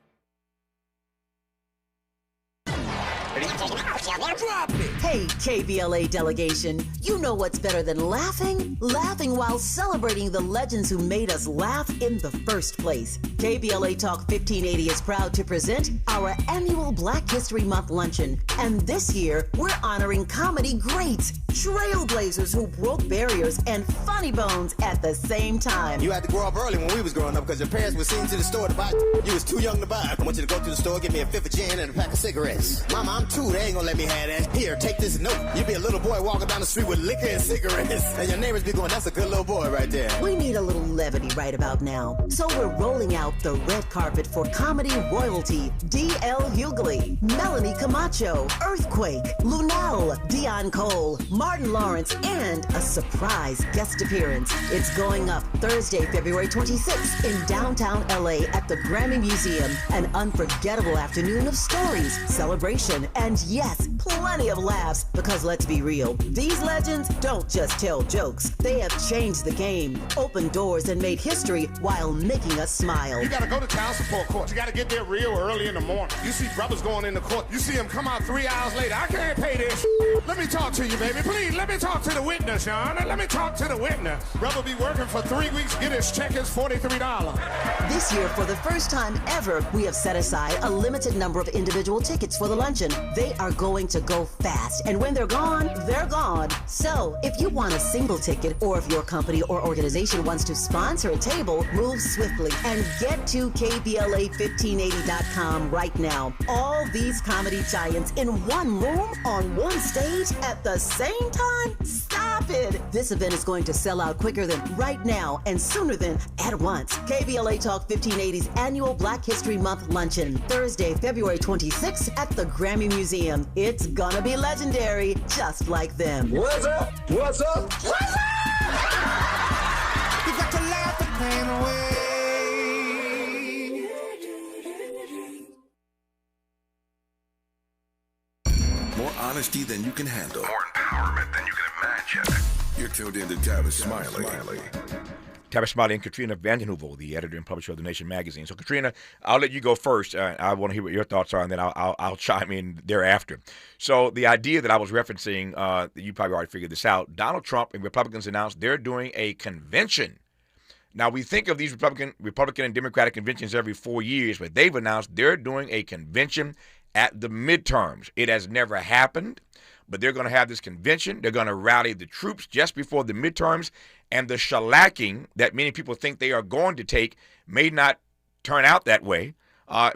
Hey, KBLA delegation, you know what's better than laughing? Laughing while celebrating the legends who made us laugh in the first place. KBLA Talk 1580 is proud to present our annual Black History Month luncheon. And this year, we're honoring comedy greats, trailblazers who broke barriers, and funny bones at the same time. You had to grow up early when we was growing up because your parents were sending you to the store to buy. You was too young to buy. I want you to go to the store, get me a fifth of gin and a pack of cigarettes. Mama, I'm 2. They ain't gonna let me have that. Here, take this note. You be a little boy walking down the street with liquor and cigarettes. And your neighbors be going, that's a good little boy right there. We need a little levity right about now. So we're rolling out the red carpet for comedy royalty. D.L. Hughley, Melanie Camacho, Earthquake, Lunel, Dion Cole, Martin Lawrence, and a surprise guest appearance. It's going up Thursday, February 26th in downtown LA at the Grammy Museum. An unforgettable afternoon of stories, celebration, and yes, plenty of laughs. Because let's be real, these legends don't just tell jokes. They have changed the game, opened doors, and made history while making us smile. You gotta go to child support court. You gotta get there real early in the morning. You see brothers going into court. You see them come out 3 hours later. I can't pay this. Let me talk to you, baby. Please, let me talk to the witness, Sean. Let me talk to the witness. Brother be working for 3 weeks, get his check is $43. This year, for the first time ever, we have set aside a limited number of individual tickets for the luncheon. They are going to go fast, and when they're gone, they're gone. So, if you want a single ticket, or if your company or organization wants to sponsor a table, move swiftly and get to KBLA1580.com right now. All these comedy giants in one room on one stage at the same time? Stop it! This event is going to sell out quicker than right now and sooner than at once. KBLA Talk 1580's annual Black History Month luncheon, Thursday, February 26th at the Grammy Museum. It's gonna be legendary, just like them. What's up? What's up? What's up? You got to laugh the pain away. More honesty than you can handle. More empowerment than you can imagine. You're tuned in to Tavis Smiley. Tavis Smiley and Katrina vanden Heuvel, the editor and publisher of The Nation magazine. So, Katrina, I'll let you go first. I want to hear what your thoughts are, and then I'll chime in thereafter. So, the idea that I was referencing, you probably already figured this out. Donald Trump and Republicans announced they're doing a convention. Now, we think of these Republican and Democratic conventions every 4 years, but they've announced they're doing a convention at the midterms. It has never happened, but they're going to have this convention. They're going to rally the troops just before the midterms, and the shellacking that many people think they are going to take may not turn out that way,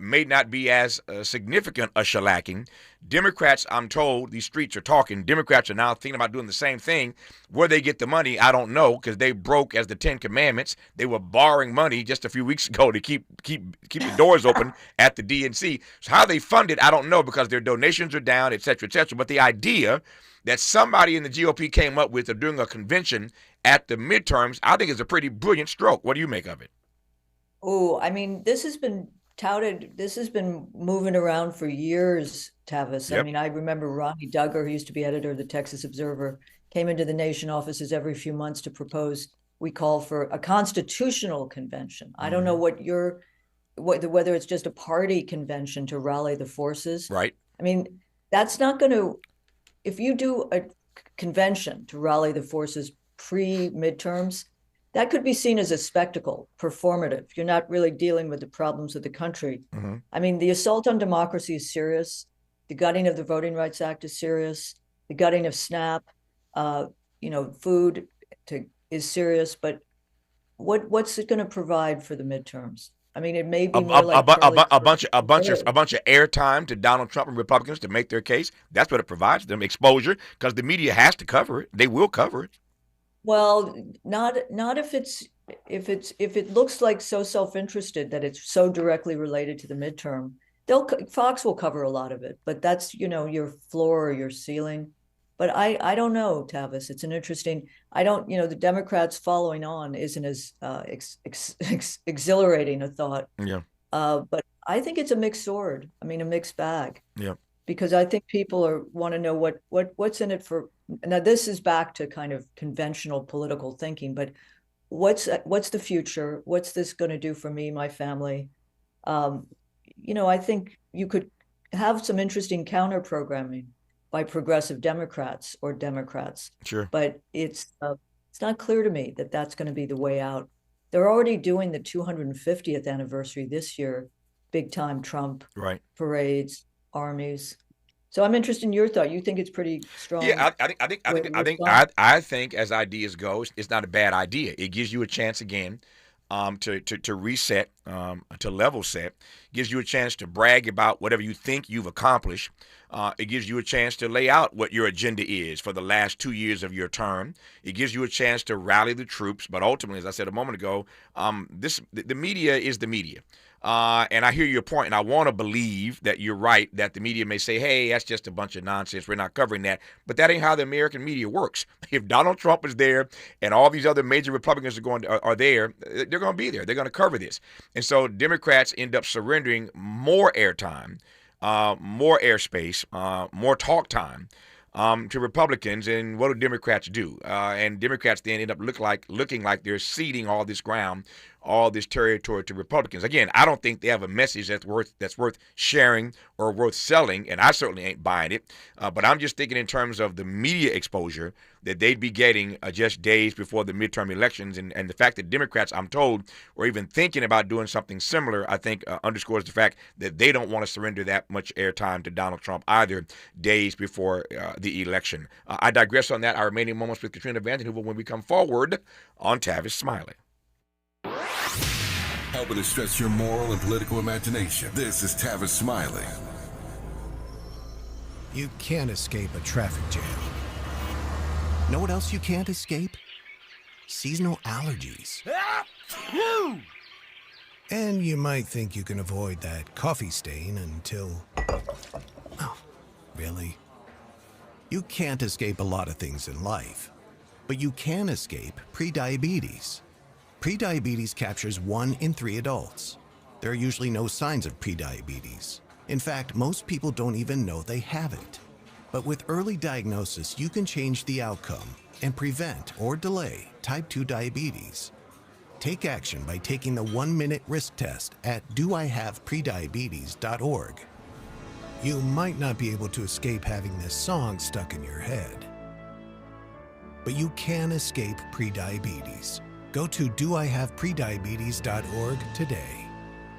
may not be as significant a shellacking. Democrats, I'm told, these streets are talking. Democrats are now thinking about doing the same thing. Where they get the money, I don't know, because they broke as the 10 Commandments. They were borrowing money just a few weeks ago to keep the doors open at the DNC. So how they fund it, I don't know, because their donations are down, et cetera, et cetera. But the idea that somebody in the GOP came up with of doing a convention at the midterms, I think is a pretty brilliant stroke. What do you make of it? Oh, I mean, this has been touted. This has been moving around for years, Tavis. Yep. I mean, I remember Ronnie Duggar, who used to be editor of the Texas Observer, came into the Nation offices every few months to propose we call for a constitutional convention. I don't know whether it's just a party convention to rally the forces. Right. I mean, that's not going to, if you do a convention to rally the forces pre-midterms, that could be seen as a spectacle, performative. You're not really dealing with the problems of the country. Mm-hmm. I mean, the assault on democracy is serious. The gutting of the Voting Rights Act is serious. The gutting of SNAP, food is serious. But what's it going to provide for the midterms? I mean, it may be more like a bunch of airtime to Donald Trump and Republicans to make their case. That's what it provides them, exposure, because the media has to cover it. They will cover it. Well, not if it looks like so self-interested that it's so directly related to the midterm. Fox will cover a lot of it, but that's your floor or your ceiling. But I don't know, Tavis. It's an interesting. The Democrats following on isn't as exhilarating a thought. Yeah. But I think it's a mixed sword. I mean, a mixed bag. Yeah. Because I think people want to know what's in it for. Now, this is back to kind of conventional political thinking, but what's the future? What's this going to do for me, my family? I think you could have some interesting counter programming by progressive Democrats or Democrats. Sure. But it's not clear to me that that's going to be the way out. They're already doing the 250th anniversary this year, big time Trump parades, armies. So I'm interested in your thought. You think it's pretty strong? Yeah, I think as ideas go, it's not a bad idea. It gives you a chance again to reset, to level set. Gives you a chance to brag about whatever you think you've accomplished. It gives you a chance to lay out what your agenda is for the last 2 years of your term. It gives you a chance to rally the troops. But ultimately, as I said a moment ago, the media is the media. And I hear your point, and I want to believe that you're right, that the media may say, hey, that's just a bunch of nonsense. We're not covering that. But that ain't how the American media works. If Donald Trump is there and all these other major Republicans are there, they're going to be there. They're going to cover this. And so Democrats end up surrendering more airtime, more airspace, more talk time to Republicans. And what do Democrats do? And Democrats then end up looking like they're ceding all this ground, all this territory to Republicans. Again, I don't think they have a message that's worth sharing or worth selling, and I certainly ain't buying it. But I'm just thinking in terms of the media exposure that they'd be getting just days before the midterm elections, and the fact that Democrats, I'm told, were even thinking about doing something similar, I think underscores the fact that they don't want to surrender that much airtime to Donald Trump either days before the election. I digress on that. Our remaining moments with Katrina vanden Heuvel when we come forward on Tavis Smiley. Helping to stretch your moral and political imagination. This is Tavis Smiley. You can't escape a traffic jam. Know what else you can't escape? Seasonal allergies. And you might think you can avoid that coffee stain until... Oh, really? You can't escape a lot of things in life, but you can escape prediabetes. Prediabetes captures 1 in 3 adults. There are usually no signs of prediabetes. In fact, most people don't even know they have it. But with early diagnosis, you can change the outcome and prevent or delay type 2 diabetes. Take action by taking the 1-minute risk test at doihaveprediabetes.org. You might not be able to escape having this song stuck in your head, but you can escape prediabetes. Go to doihaveprediabetes.org today.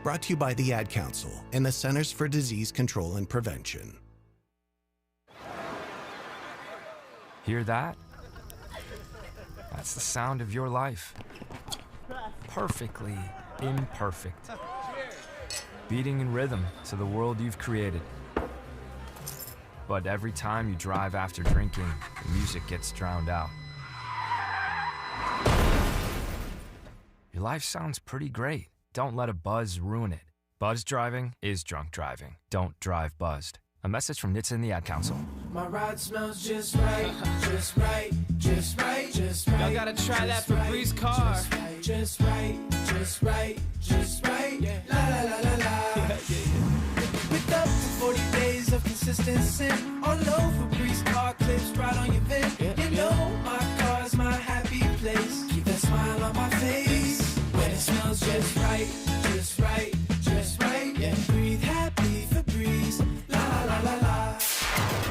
Brought to you by the Ad Council and the Centers for Disease Control and Prevention. Hear that? That's the sound of your life. Perfectly imperfect. Beating in rhythm to the world you've created. But every time you drive after drinking, the music gets drowned out. Your life sounds pretty great. Don't let a buzz ruin it. Buzz driving is drunk driving. Don't drive buzzed. A message from NHTSA and the Ad Council. My ride smells just right, just right, just right, just right. Y'all gotta try that Febreze car. Just right, just right, just right. Yeah. La la la la la. With up to 40 days of consistency. All over Febreze car clips right on your vid. Yeah. You know my car's my happy place. Keep that smile on my face. When it smells just right, just right, just right. Yeah. Breathe happy Febreze. La la la la la.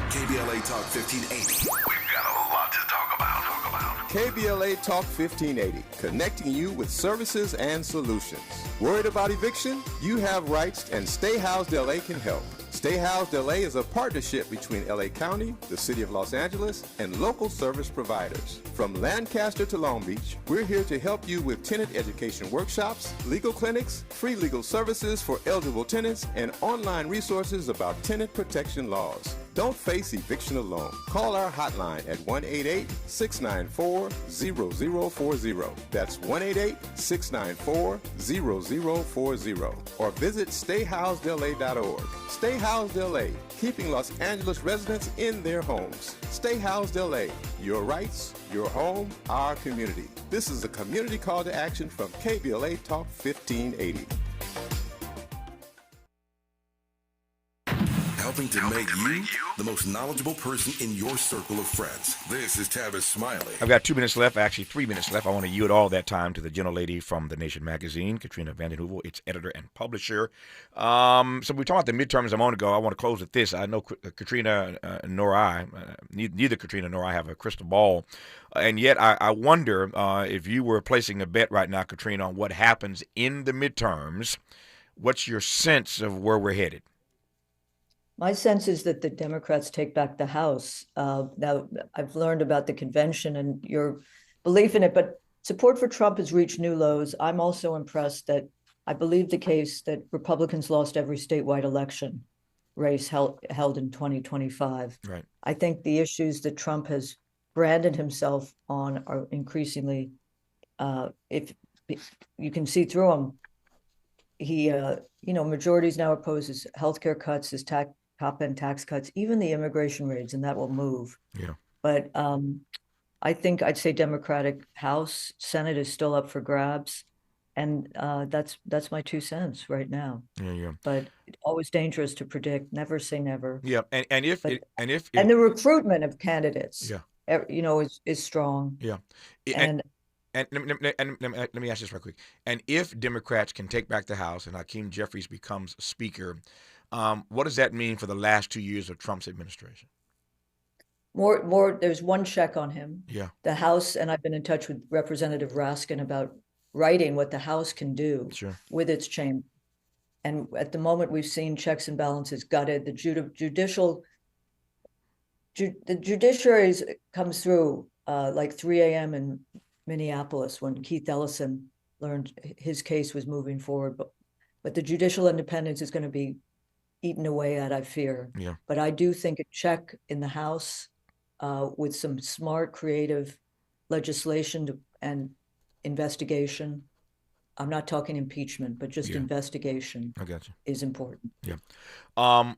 KBLA Talk 1580. We've got a lot to talk about. KBLA Talk 1580, connecting you with services and solutions. Worried about eviction? You have rights, and Stay Housed LA can help. Stay Housed LA is a partnership between LA County, the City of Los Angeles, and local service providers. From Lancaster to Long Beach, we're here to help you with tenant education workshops, legal clinics, free legal services for eligible tenants, and online resources about tenant protection laws. Don't face eviction alone. Call our hotline at 1-888-694-0040. That's 1-888-694-0040. Or visit stayhousedla.org. Stay Housed LA, keeping Los Angeles residents in their homes. Stay Housed LA, your rights, your home, our community. This is a community call to action from KBLA Talk 1580. helping to make you the most knowledgeable person in your circle of friends. This is Tavis Smiley. I've got 2 minutes left, actually 3 minutes left. I want to yield all that time to the gentlelady from The Nation magazine, Katrina vanden Heuvel, its editor and publisher. So we talked about the midterms a moment ago. I want to close with this. I know Katrina nor I, neither Katrina nor I have a crystal ball. And yet I wonder if you were placing a bet right now, Katrina, on what happens in the midterms, what's your sense of where we're headed? My sense is that the Democrats take back the House. Now, I've learned about the convention and your belief in it, but support for Trump has reached new lows. I'm also impressed that I believe the case that Republicans lost every statewide election race held in 2025. Right. I think the issues that Trump has branded himself on are increasingly, if you can see through them, he, majorities now oppose his healthcare cuts, his top-end tax cuts, even the immigration raids, and that will move. Yeah. But I think I'd say Democratic House, Senate is still up for grabs, and that's my 2 cents right now. Yeah. But always dangerous to predict. Never say never. Yeah, and if the recruitment of candidates, yeah, is strong. Yeah, and let me ask this real quick. And if Democrats can take back the House and Hakeem Jeffries becomes Speaker, what does that mean for the last 2 years of Trump's administration? More. There's one check on him. Yeah. The House, and I've been in touch with Representative Raskin about writing what the House can do with its chamber. And at the moment, we've seen checks and balances gutted. The judiciary comes through like 3 a.m. in Minneapolis when Keith Ellison learned his case was moving forward. But the judicial independence is going to be eaten away at, I fear. Yeah. But I do think a check in the House with some smart, creative legislation and investigation. I'm not talking impeachment, but just investigation. I got you. Is important. Yeah.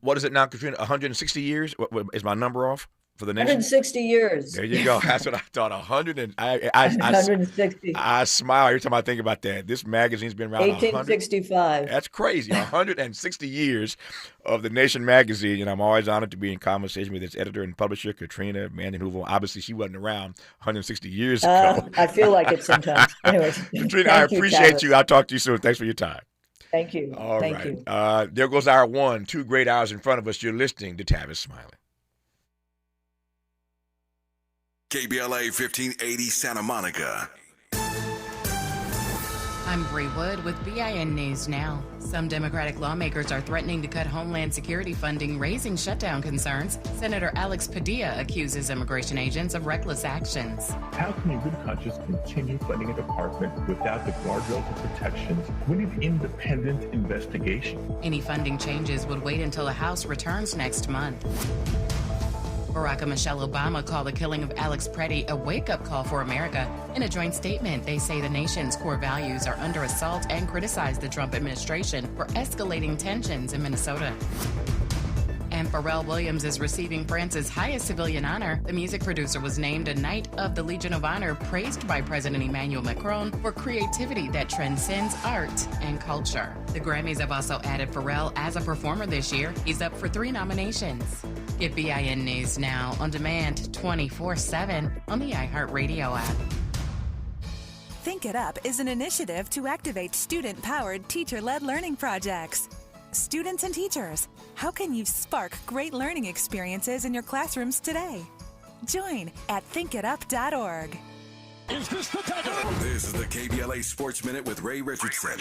What is it now, Katrina? 160 years? What is my number off for the nation? 160 years. There you go. That's what I thought. 160. I smile every time I think about that. This magazine's been around 1865. That's crazy. 160 years of the Nation magazine, and I'm always honored to be in conversation with its editor and publisher, Katrina vanden Heuvel. Obviously, she wasn't around 160 years ago. I feel like it sometimes. Anyways, Katrina, I appreciate you. I'll talk to you soon. Thanks for your time. Thank you. All Thank right. you. There goes hour one. 2 great hours in front of us. You're listening to Tavis Smiley. KBLA 1580 Santa Monica. I'm Bree Wood with BIN News Now. Some Democratic lawmakers are threatening to cut Homeland Security funding, raising shutdown concerns. Senator Alex Padilla accuses immigration agents of reckless actions. How can a good conscience continue funding a department without the guardrails and protections? We need independent investigation. Any funding changes would wait until the House returns next month. Barack and Michelle Obama call the killing of Alex Preddy a wake-up call for America. In a joint statement, they say the nation's core values are under assault and criticize the Trump administration for escalating tensions in Minnesota. And Pharrell Williams is receiving France's highest civilian honor. The music producer was named a Knight of the Legion of Honor, praised by President Emmanuel Macron for creativity that transcends art and culture. The Grammys have also added Pharrell as a performer this year. He's up for 3 nominations. Get BIN News Now on demand 24/7 on the iHeartRadio app. Think It Up is an initiative to activate student-powered, teacher-led learning projects. Students and teachers, how can you spark great learning experiences in your classrooms today? Join at thinkitup.org. Is this the time? This is the KBLA Sports Minute with Ray Richardson.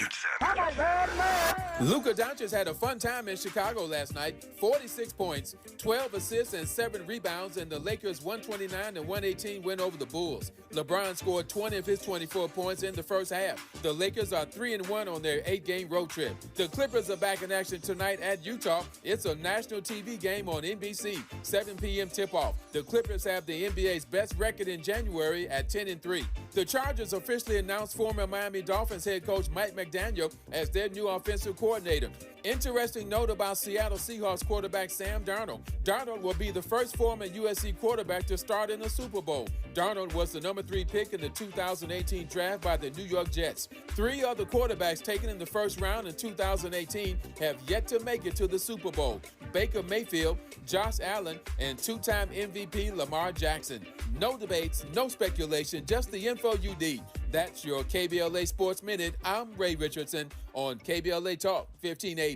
Luka Doncic had a fun time in Chicago last night. 46 points, 12 assists, and 7 rebounds in the Lakers' 129-118 win over the Bulls. LeBron scored 20 of his 24 points in the first half. The Lakers are 3-1 on their 8-game road trip. The Clippers are back in action tonight at Utah. It's a national TV game on NBC, 7 p.m. tip-off. The Clippers have the NBA's best record in January at 10-3. The Chargers officially announced former Miami Dolphins head coach Mike McDaniel as their new offensive coordinator. coordinator. Interesting note about Seattle Seahawks quarterback Sam Darnold. Darnold will be the first former USC quarterback to start in the Super Bowl. Darnold was the number 3 pick in the 2018 draft by the New York Jets. 3 other quarterbacks taken in the first round in 2018 have yet to make it to the Super Bowl. Baker Mayfield, Josh Allen, and 2-time MVP Lamar Jackson. No debates, no speculation, just the info you need. That's your KBLA Sports Minute. I'm Ray Richardson on KBLA Talk 1580.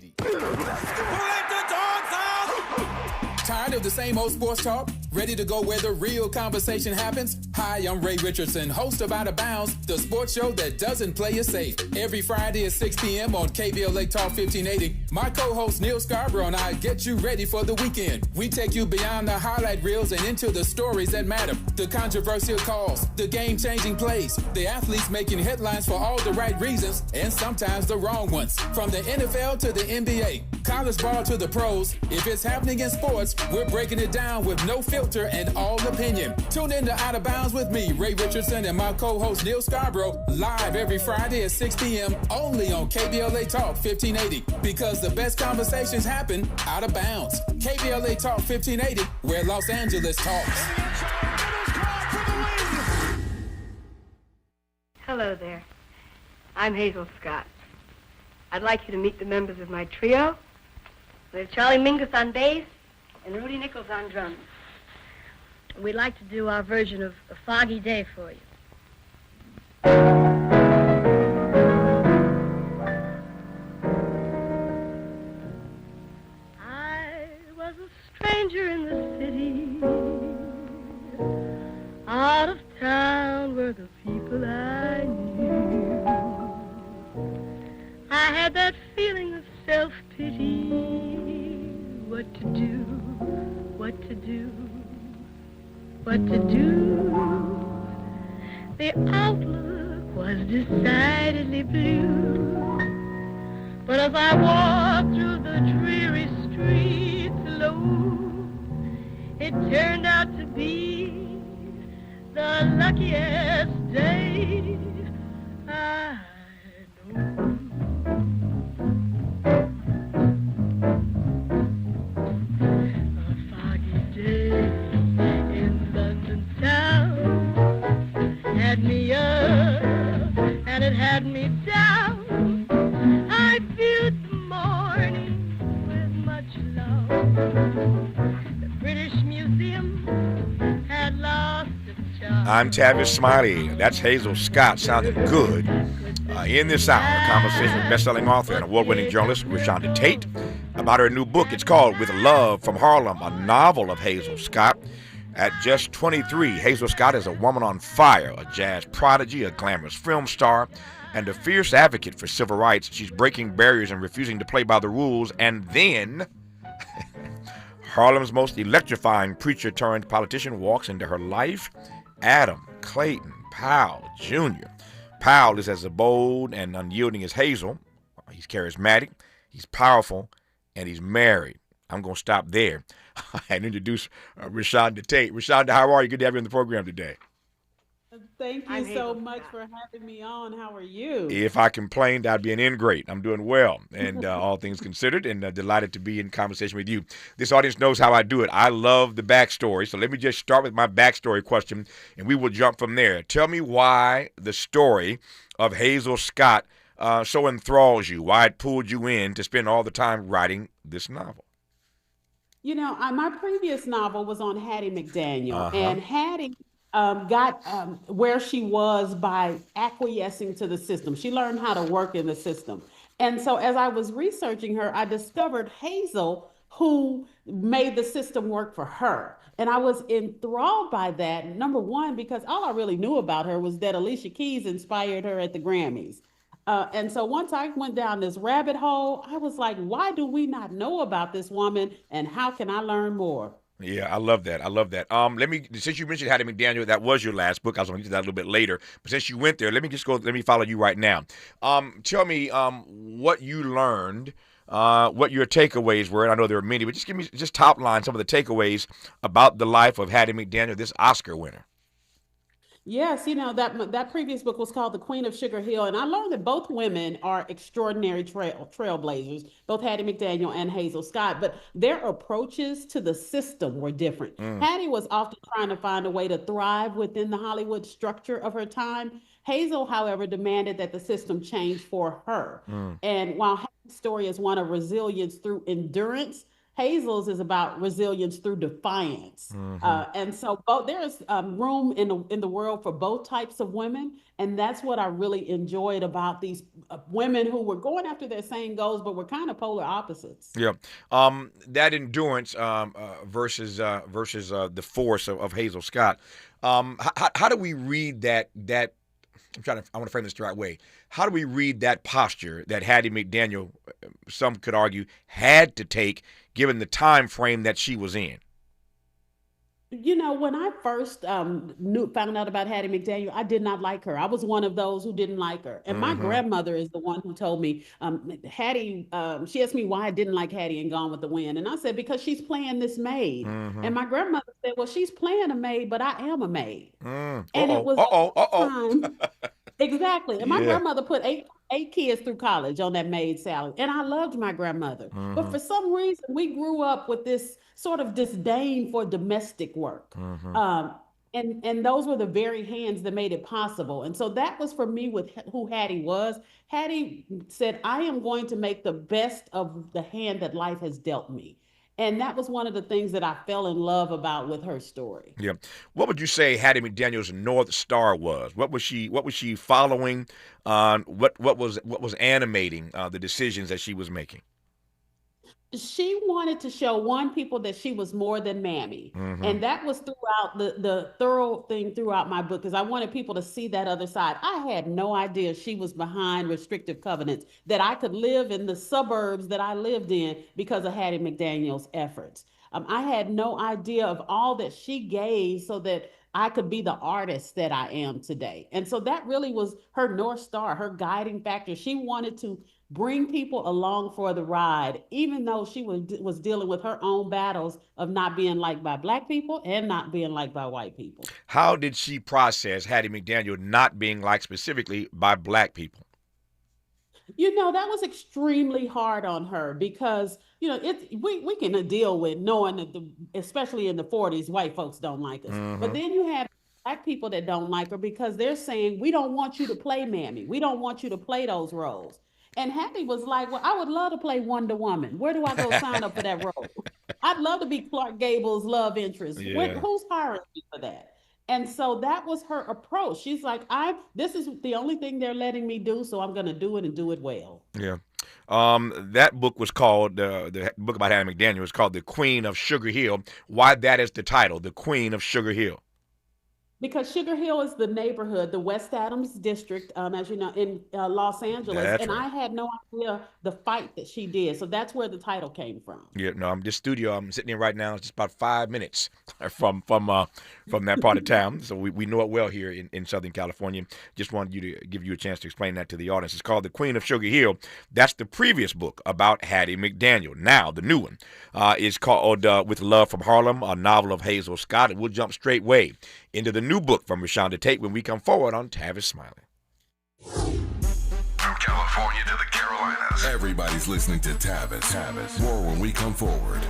Tired of the same old sports talk? Ready to go where the real conversation happens? Hi, I'm Ray Richardson, host of Out of Bounds, the sports show that doesn't play it safe. Every Friday at 6 p.m. on KBLA Talk 1580, my co-host Neil Scarborough and I get you ready for the weekend. We take you beyond the highlight reels and into the stories that matter. The controversial calls, the game-changing plays, the athletes making headlines for all the right reasons and sometimes the wrong ones. From the NFL to the NBA, college ball to the pros, if it's happening in sports, we're breaking it down with no filter and all opinion. Tune in to Out of Bounds with me, Ray Richardson, and my co-host Neil Scarborough, live every Friday at 6 p.m. only on KBLA Talk 1580, because the best conversations happen out of bounds. KBLA Talk 1580, where Los Angeles talks. Hello there. I'm Hazel Scott. I'd like you to meet the members of my trio. We have Charlie Mingus on bass and Rudy Nichols on drums. We'd like to do our version of A Foggy Day for you. I was a stranger in the city. Out of town were the people I knew. I had that feeling of self-pity. What to do, what to do, what to do. The outlook was decidedly blue. But as I walked through the dreary streets alone, it turned out to be the luckiest day I know. Had me up and it had me down. I viewed the morning with much love. The British Museum had lost its charm. I'm Tavis Smiley. That's Hazel Scott sounding good. In this hour, a conversation with best-selling author and award-winning journalist ReShonda Tate about her new book. It's called With Love from Harlem, a novel of Hazel Scott. At just 23, Hazel Scott is a woman on fire, a jazz prodigy, a glamorous film star, and a fierce advocate for civil rights. She's breaking barriers and refusing to play by the rules. And then Harlem's most electrifying preacher-turned-politician walks into her life, Adam Clayton Powell, Jr. Powell is as bold and unyielding as Hazel. He's charismatic, he's powerful, and he's married. I'm going to stop there and introduce ReShonda Tate. ReShonda, how are you? Good to have you on the program today. Thank you so much for having me on. How are you? If I complained, I'd be an ingrate. I'm doing well, and all things considered, and delighted to be in conversation with you. This audience knows how I do it. I love the backstory, so let me just start with my backstory question, and we will jump from there. Tell me why the story of Hazel Scott so enthralls you, why it pulled you in to spend all the time writing this novel. You know, my previous novel was on Hattie McDaniel, and Hattie got where she was by acquiescing to the system. She learned how to work in the system. And so as I was researching her, I discovered Hazel, who made the system work for her. And I was enthralled by that, number one, because all I really knew about her was that Alicia Keys inspired her at the Grammys. And so once I went down this rabbit hole, I was like, why do we not know about this woman, and how can I learn more? Yeah, I love that. I love that. Since you mentioned Hattie McDaniel, that was your last book. I was going to get to that a little bit later. But since you went there, let me follow you right now. Tell me what you learned, what your takeaways were. And I know there are many, but just give me just top line some of the takeaways about the life of Hattie McDaniel, this Oscar winner. Yes, that previous book was called The Queen of Sugar Hill, and I learned that both women are extraordinary trailblazers, both Hattie McDaniel and Hazel Scott, but their approaches to the system were different. Hattie was often trying to find a way to thrive within the Hollywood structure of her time. Hazel, however, demanded that the system change for her. And while Hattie's story is one of resilience through endurance, Hazel's is about resilience through defiance. And so there's room in the world for both types of women. And that's what I really enjoyed about these women who were going after their same goals, but were kind of polar opposites. Yeah. That endurance versus the force of Hazel Scott. How do we read that I want to frame this the right way. How do we read that posture that Hattie McDaniel, some could argue, had to take given the time frame that she was in? When I first found out about Hattie McDaniel, I did not like her. I was one of those who didn't like her. And my grandmother is the one who told me, Hattie, she asked me why I didn't like Hattie in Gone with the Wind. And I said, because she's playing this maid. And my grandmother said, well, she's playing a maid, but I am a maid. And it was time. Exactly. And my grandmother put eight kids through college on that maid salary. And I loved my grandmother. But for some reason, we grew up with this sort of disdain for domestic work. And those were the very hands that made it possible. And so that was for me with who Hattie was. Hattie said, I am going to make the best of the hand that life has dealt me. And that was one of the things that I fell in love about with her story. Yeah. What would you say Hattie McDaniel's North Star was? What was she following? What was animating the decisions that she was making? She wanted to show people that she was more than Mammy. And that was throughout the thorough thing throughout my book, because I wanted people to see that other side. I had no idea she was behind restrictive covenants, that I could live in the suburbs that I lived in because of Hattie McDaniel's efforts. I had no idea of all that she gave so that I could be the artist that I am today. And so that really was her North Star, her guiding factor. She wanted to bring people along for the ride, even though she was dealing with her own battles of not being liked by Black people and not being liked by white people. How did she process Hattie McDaniel not being liked specifically by Black people? That was extremely hard on her because, we can deal with knowing that, especially in the 40s, white folks don't like us. But then you have Black people that don't like her because they're saying, we don't want you to play Mammy. We don't want you to play those roles. And Hattie was like, well, I would love to play Wonder Woman. Where do I go sign up for that role? I'd love to be Clark Gable's love interest. Yeah. Who's hiring me for that? And so that was her approach. She's like, this is the only thing they're letting me do, so I'm going to do it and do it well. Yeah. That book was called, the book about Hattie McDaniel was called The Queen of Sugar Hill. Why that is the title, The Queen of Sugar Hill? Because Sugar Hill is the neighborhood, the West Adams district, as you know, in Los Angeles. That's and right. I had no idea the fight that she did. So that's where the title came from. Yeah, no, I'm sitting in right now. It's just about 5 minutes from that part of town. So we know it well here in Southern California. Just wanted to give you a chance to explain that to the audience. It's called The Queen of Sugar Hill. That's the previous book about Hattie McDaniel. Now, the new one is called With Love from Harlem, a novel of Hazel Scott. And we'll jump straightway into the new book from ReShonda Tate when we come forward on Tavis Smiley. From California to the Carolinas, everybody's listening to Tavis. More when we come forward.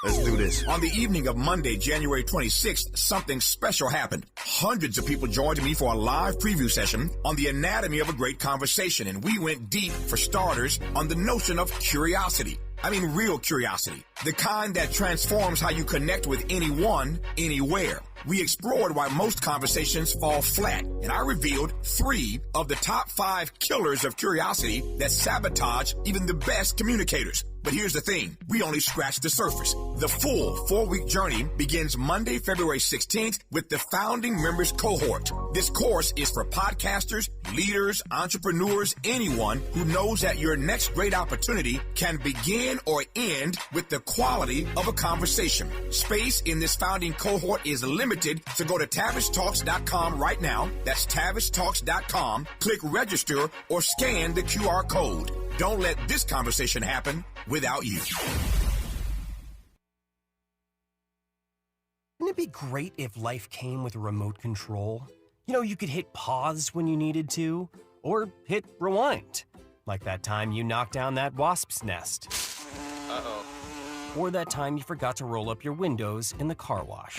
Let's do this. On the evening of Monday, January 26th, something special happened. Hundreds of people joined me for a live preview session on the anatomy of a great conversation, and we went deep, for starters, on the notion of curiosity. I mean, real curiosity. The kind that transforms how you connect with anyone, anywhere. We explored why most conversations fall flat, and I revealed 3 of the top 5 killers of curiosity that sabotage even the best communicators. But here's the thing, we only scratched the surface. The full 4-week journey begins Monday, February 16th with the Founding Members Cohort. This course is for podcasters, leaders, entrepreneurs, anyone who knows that your next great opportunity can begin or end with the quality of a conversation. Space in this Founding Cohort is limited, so go to TavisTalks.com right now. That's TavisTalks.com. Click register or scan the QR code. Don't let this conversation happen without you. Wouldn't it be great if life came with a remote control? You know, you could hit pause when you needed to, or hit rewind, like that time you knocked down that wasp's nest. Uh-oh. Or that time you forgot to roll up your windows in the car wash.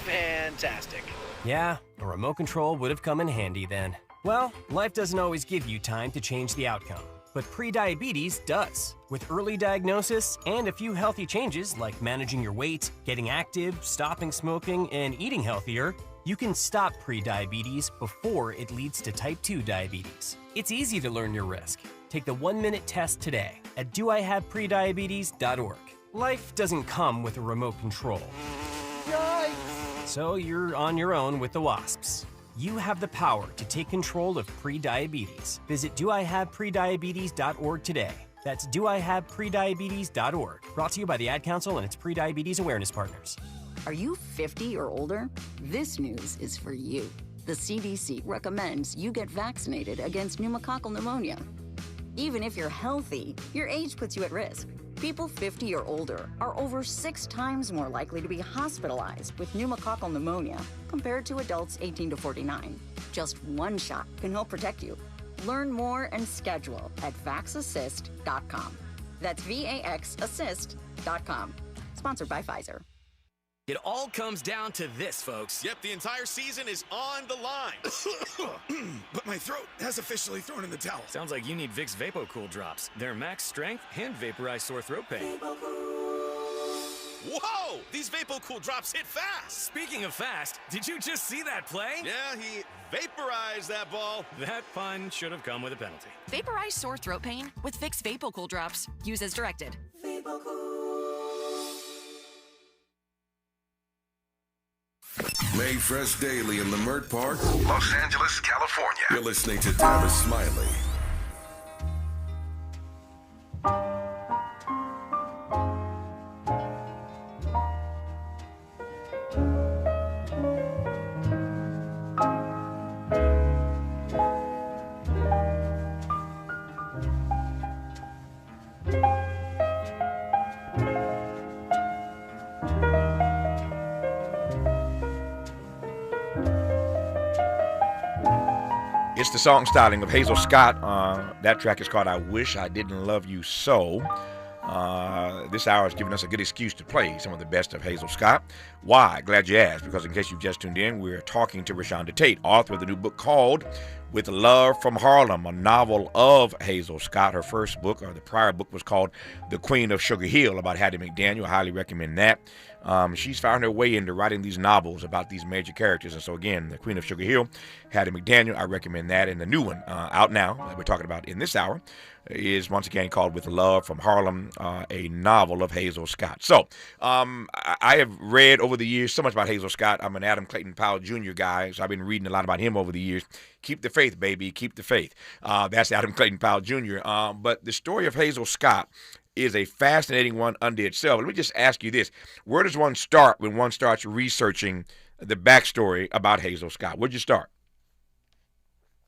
Fantastic. Yeah, a remote control would have come in handy then. Well, life doesn't always give you time to change the outcome, but prediabetes does. With early diagnosis and a few healthy changes like managing your weight, getting active, stopping smoking, and eating healthier, you can stop prediabetes before it leads to type 2 diabetes. It's easy to learn your risk. Take the 1-minute test today at doihaveprediabetes.org. Life doesn't come with a remote control. Yikes! So you're on your own with the wasps. You have the power to take control of prediabetes. Visit doihaveprediabetes.org today. That's doihaveprediabetes.org. Brought to you by the Ad Council and its prediabetes awareness partners. Are you 50 or older? This news is for you. The CDC recommends you get vaccinated against pneumococcal pneumonia. Even if you're healthy, your age puts you at risk. People 50 or older are over 6 times more likely to be hospitalized with pneumococcal pneumonia compared to adults 18 to 49. Just one shot can help protect you. Learn more and schedule at vaxassist.com. That's VAXassist.com. Sponsored by Pfizer. It all comes down to this, folks. Yep, the entire season is on the line. But my throat has officially thrown in the towel. Sounds like you need Vicks VapoCool drops. They're max strength and vaporize sore throat pain. Whoa! These VapoCool drops hit fast. Speaking of fast, did you just see that play? Yeah, he vaporized that ball. That pun should have come with a penalty. Vaporize sore throat pain with Vicks VapoCool drops. Use as directed. Made fresh daily in Leimert Park, Los Angeles, California. You're listening to Tavis Smiley. It's the song styling of Hazel Scott. That track is called I Wish I Didn't Love You So. This hour has given us a good excuse to play some of the best of Hazel Scott. Why? Glad you asked, because in case you've just tuned in, we're talking to ReShonda Tate, author of the new book called With Love from Harlem, a novel of Hazel Scott. Her first book, or the prior book, was called The Queen of Sugar Hill, about Hattie McDaniel. I highly recommend that. She's found her way into writing these novels about these major characters. And so, again, The Queen of Sugar Hill, Hattie McDaniel, I recommend that. And the new one, out now, that we're talking about in this hour, is once again called With Love from Harlem, a novel of Hazel Scott. So, I have read over the years so much about Hazel Scott. I'm an Adam Clayton Powell Jr. guy, so I've been reading a lot about him over the years. Keep the faith, baby. Keep the faith. That's Adam Clayton Powell Jr. But the story of Hazel Scott is a fascinating one unto itself. Let me just ask you this. Where does one start when one starts researching the backstory about Hazel Scott? Where'd you start?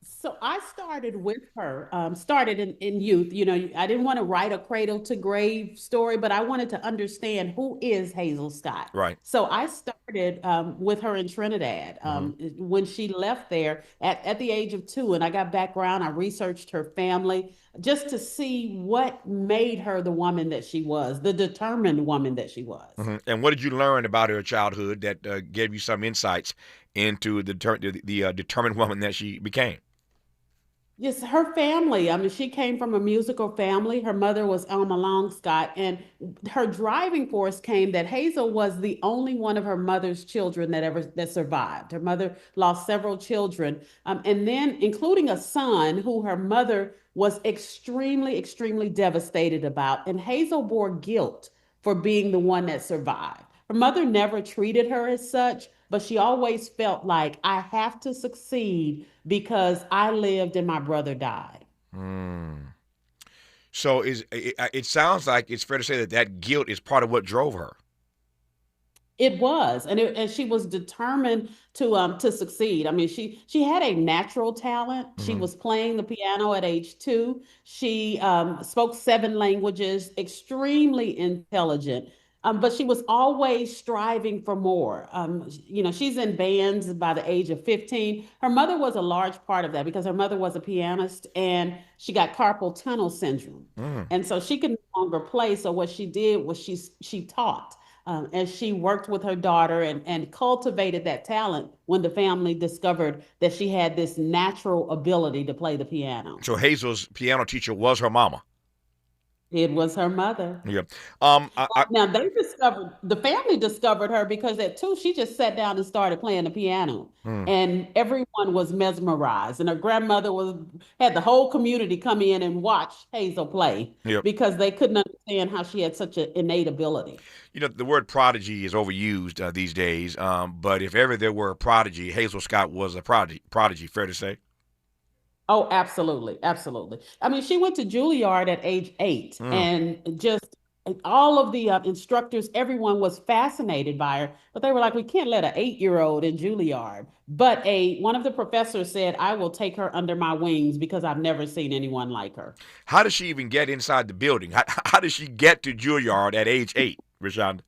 So I started with her, started in youth. You know, I didn't want to write a cradle to grave story, but I wanted to understand who is Hazel Scott. Right. So I started with her in Trinidad when she left there at the age of 2. And I got background. I researched her family just to see what made her the woman that she was, the determined woman that she was. And what did you learn about her childhood that gave you some insights into the determined woman that she became? Yes, her family. I mean, she came from a musical family. Her mother was Elma Long Scott, and her driving force came that Hazel was the only one of her mother's children that survived. Her mother lost several children, and then including a son who her mother was extremely, extremely devastated about. And Hazel bore guilt for being the one that survived. Her mother never treated her as such, but she always felt like, I have to succeed because I lived and my brother died. So it sounds like it's fair to say that guilt is part of what drove her. It was, and she was determined to succeed. I mean, she had a natural talent. She was playing the piano at age 2. She spoke 7 languages, extremely intelligent. But she was always striving for more. She's in bands by the age of 15. Her mother was a large part of that because her mother was a pianist and she got carpal tunnel syndrome. And so she could no longer play. So what she did was she taught. And she worked with her daughter and cultivated that talent when the family discovered that she had this natural ability to play the piano. So Hazel's piano teacher was her mama. It was her mother. Yeah. Now the family discovered her because at 2, she just sat down and started playing the piano. And everyone was mesmerized. And her grandmother had the whole community come in and watch Hazel play because they couldn't understand how she had such an innate ability. The word prodigy is overused these days. But if ever there were a prodigy, Hazel Scott was a prodigy, fair to say? Oh, absolutely. Absolutely. I mean, she went to Juilliard at age 8 and just all of the instructors, everyone was fascinated by her, but they were like, we can't let an 8-year-old in Juilliard. But one of the professors said, I will take her under my wings because I've never seen anyone like her. How does she even get inside the building? How does she get to Juilliard at age 8, ReShonda?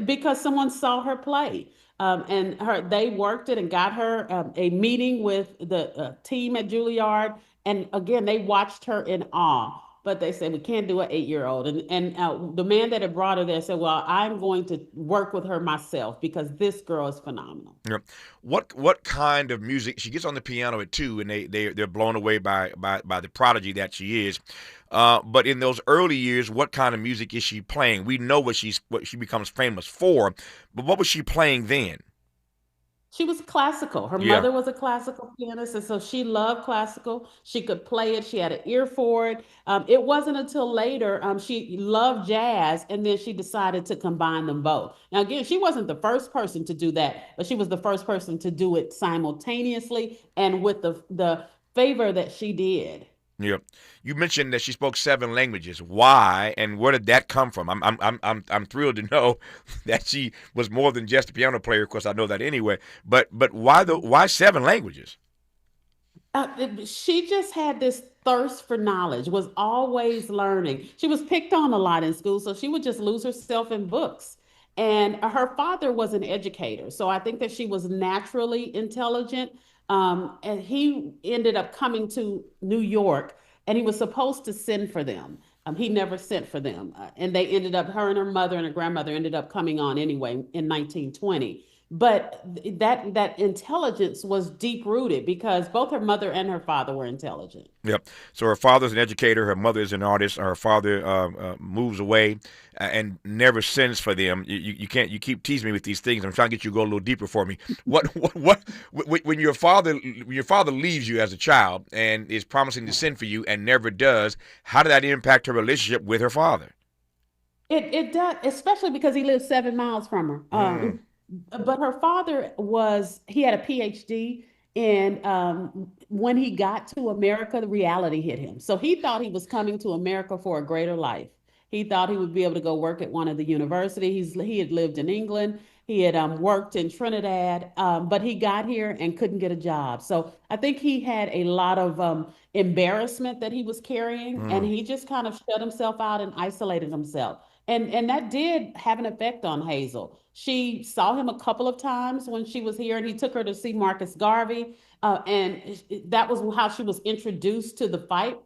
Because someone saw her play. And they worked it and got her a meeting with the team at Juilliard. And again, they watched her in awe. But they said, we can't do an 8-year-old. And the man that had brought her there said, well, I'm going to work with her myself because this girl is phenomenal. Yeah. What kind of music? She gets on the piano at 2, and they're blown away by the prodigy that she is. But in those early years, what kind of music is she playing? We know what she becomes famous for, but what was she playing then? She was classical. Her mother was a classical pianist, and so she loved classical. She could play it. She had an ear for it. It wasn't until later she loved jazz, and then she decided to combine them both. Now, again, she wasn't the first person to do that, but she was the first person to do it simultaneously and with the favor that she did. Yeah, you mentioned that she spoke 7 languages. Why and where did that come from? I'm thrilled to know that she was more than just a piano player. Of course, I know that anyway. But why 7 languages? She just had this thirst for knowledge. Was always learning. She was picked on a lot in school, so she would just lose herself in books. And her father was an educator, so I think that she was naturally intelligent. And he ended up coming to New York, and he was supposed to send for them. He never sent for them. And they ended up, her and her mother and her grandmother ended up coming on anyway in 1920. But that intelligence was deep rooted because both her mother and her father were intelligent. Yep. So her father's an educator, her mother is an artist. Her father moves away and never sends for them. You can't. You keep teasing me with these things. I'm trying to get you to go a little deeper for me. What when your father leaves you as a child and is promising to send for you and never does? How did that impact her relationship with her father? It does, especially because he lives 7 miles from her. But her father he had a PhD, and when he got to America, the reality hit him. So he thought he was coming to America for a greater life. He thought he would be able to go work at one of the universities. He had lived in England. He had worked in Trinidad, but he got here and couldn't get a job. So I think he had a lot of embarrassment that he was carrying, and he just kind of shut himself out and isolated himself. And that did have an effect on Hazel. She saw him a couple of times when she was here, and he took her to see Marcus Garvey. And that was how she was introduced to the fight,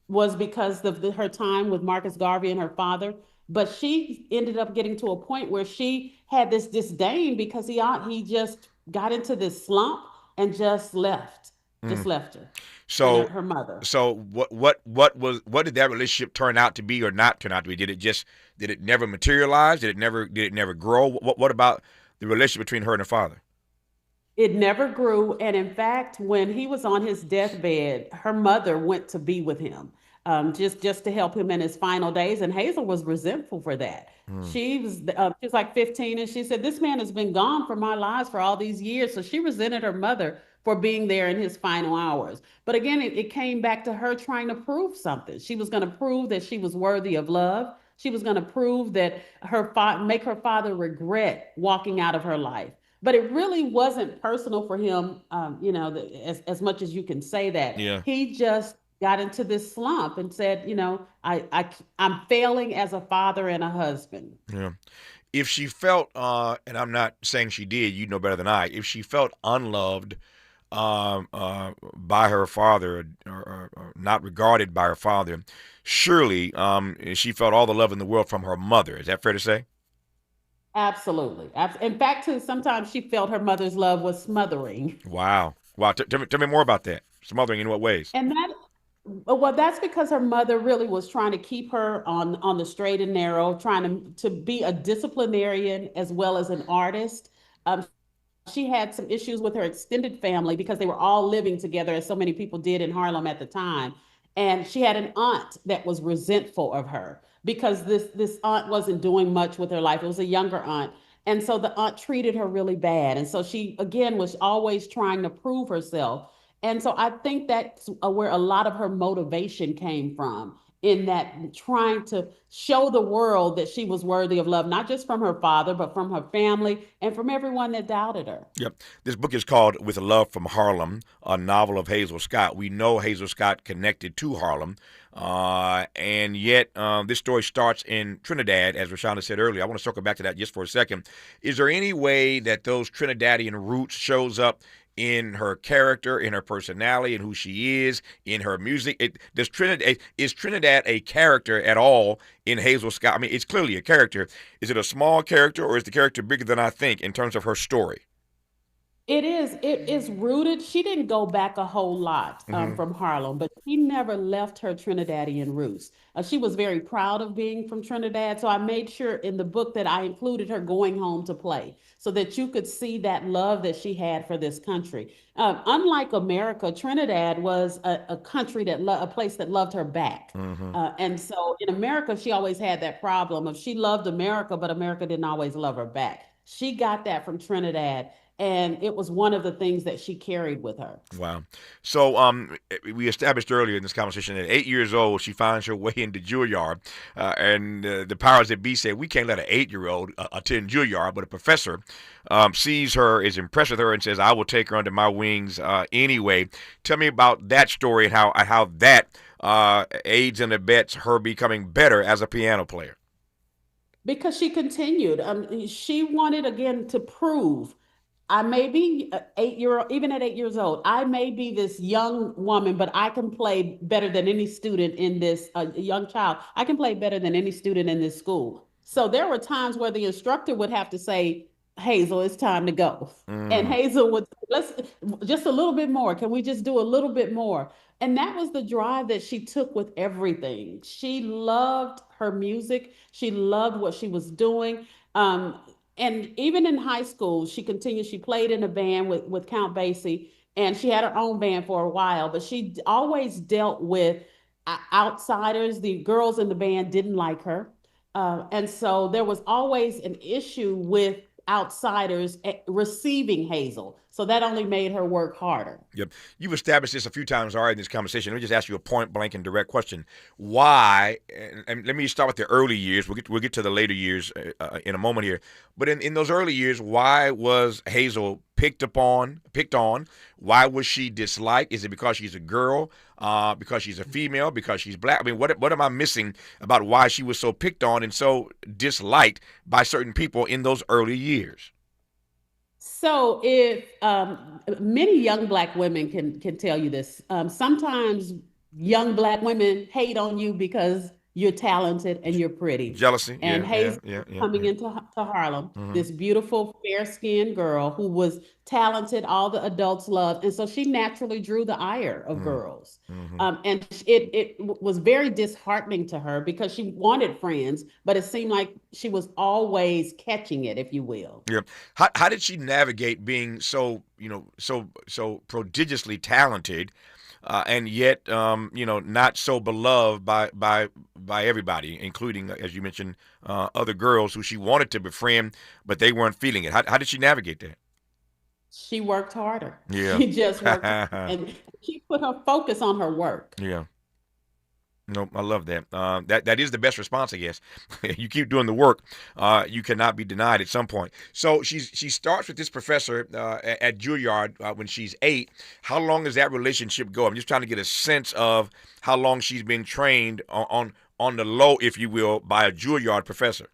was because of her time with Marcus Garvey and her father. But she ended up getting to a point where she had this disdain because he just got into this slump and just left her. So her mother. So what did that relationship turn out to be or not turn out to be? Did it never materialize? Did it never grow? What about the relationship between her and her father? It never grew. And in fact, when he was on his deathbed, her mother went to be with him, just to help him in his final days. And Hazel was resentful for that. She was like 15, and she said, this man has been gone from our lives for all these years. So she resented her mother for being there in his final hours. But again, it came back to her trying to prove something. She was going to prove that she was worthy of love. She was going to prove that make her father regret walking out of her life. But it really wasn't personal for him, as much as you can say that. Yeah. He just got into this slump and said, I'm failing as a father and a husband. Yeah. If she felt, and I'm not saying she did, you know better than I, if she felt unloved by her father, or not regarded by her father, surely she felt all the love in the world from her mother. Is that fair to say? Absolutely. In fact, too, sometimes she felt her mother's love was smothering. Wow. Wow. Tell me more about that. Smothering in what ways? And that's because her mother really was trying to keep her on the straight and narrow, trying to be a disciplinarian as well as an artist. She had some issues with her extended family because they were all living together, as so many people did in Harlem at the time. And she had an aunt that was resentful of her because this aunt wasn't doing much with her life. It was a younger aunt. And so the aunt treated her really bad. And so she, again, was always trying to prove herself. And so I think that's where a lot of her motivation came from, in that trying to show the world that she was worthy of love, not just from her father, but from her family and from everyone that doubted her. Yep. This book is called With Love from Harlem, a novel of Hazel Scott. We know Hazel Scott connected to Harlem, and yet this story starts in Trinidad, as ReShonda said earlier. I want to circle back to that just for a second. Is there any way that those Trinidadian roots shows up in her character, in her personality, and who she is, in her music? Is Trinidad a character at all in Hazel Scott? I mean, it's clearly a character. Is it a small character, or is the character bigger than I think in terms of her story? It is rooted. She didn't go back a whole lot from Harlem, but she never left her Trinidadian roots. She was very proud of being from Trinidad. So I made sure in the book that I included her going home to play so that you could see that love that she had for this country. Unlike America, Trinidad was a country a place that loved her back. And so in America, she always had that problem of she loved America, but America didn't always love her back. She got that from Trinidad. And it was one of the things that she carried with her. Wow. So we established earlier in this conversation that at 8 years old, she finds her way into Juilliard. And the powers that be said, we can't let an 8-year-old attend Juilliard. But a professor sees her, is impressed with her, and says, I will take her under my wings anyway. Tell me about that story and how that aids and abets her becoming better as a piano player. Because she continued. She wanted, again, to prove I may be even at 8 years old, I may be this young woman, but I can play better than any student in this young child. I can play better than any student in this school. So there were times where the instructor would have to say, Hazel, it's time to go. And Hazel would, let's just a little bit more. Can we just do a little bit more? And that was the drive that she took with everything. She loved her music. She loved what she was doing. And even in high school, she continued. She played in a band with Count Basie, and she had her own band for a while, but she always dealt with outsiders. The girls in the band didn't like her. And so there was always an issue with outsiders receiving Hazel. So that only made her work harder. Yep. You've established this a few times already in this conversation. Let me just ask you a point blank and direct question. Why, and let me start with the early years. We'll get to the later years in a moment here. But in those early years, why was Hazel picked on? Why was she disliked? Is it because she's a girl? Because she's a female? Because she's black? I mean, what am I missing about why she was so picked on and so disliked by certain people in those early years? So if many young Black women can tell you this, sometimes young Black women hate on you because you're talented and you're pretty. Jealousy. And Hazel coming into Harlem, this beautiful fair-skinned girl who was talented, all the adults loved. And so she naturally drew the ire of girls. And it was very disheartening to her because she wanted friends, but it seemed like she was always catching it, if you will. Yeah. How did she navigate being so prodigiously talented, and yet, not so beloved by everybody, including, as you mentioned, other girls who she wanted to befriend, but they weren't feeling it? How did she navigate that? She worked harder. Yeah. She just worked harder. And she put her focus on her work. Yeah. No, I love that. That is the best response, I guess. You keep doing the work, you cannot be denied at some point. So she starts with this professor at Juilliard when she's 8. How long does that relationship go? I'm just trying to get a sense of how long she's been trained on the low, if you will, by a Juilliard professor.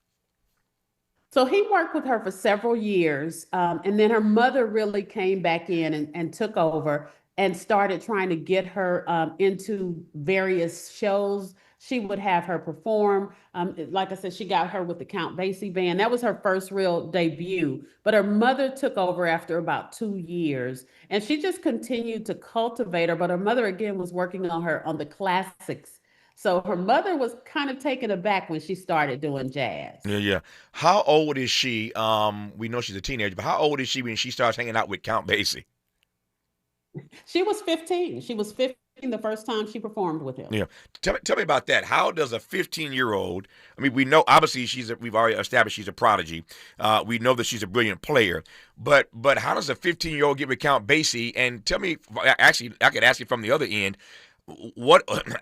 So he worked with her for several years, and then her mother really came back in and took over and started trying to get her into various shows. She would have her perform. Like I said, she got her with the Count Basie band. That was her first real debut. But her mother took over after about 2 years, and she just continued to cultivate her. But her mother, again, was working on her on the classics. So her mother was kind of taken aback when she started doing jazz. Yeah. How old is she? We know she's a teenager, but how old is she when she starts hanging out with Count Basie? She was 15. She was 15 the first time she performed with him. Yeah. Tell me about that. How does a 15-year-old, I mean, we know obviously we've already established she's a prodigy. We know that she's a brilliant player, but how does a 15-year-old get with Count Basie? And tell me, actually, I could ask you from the other end,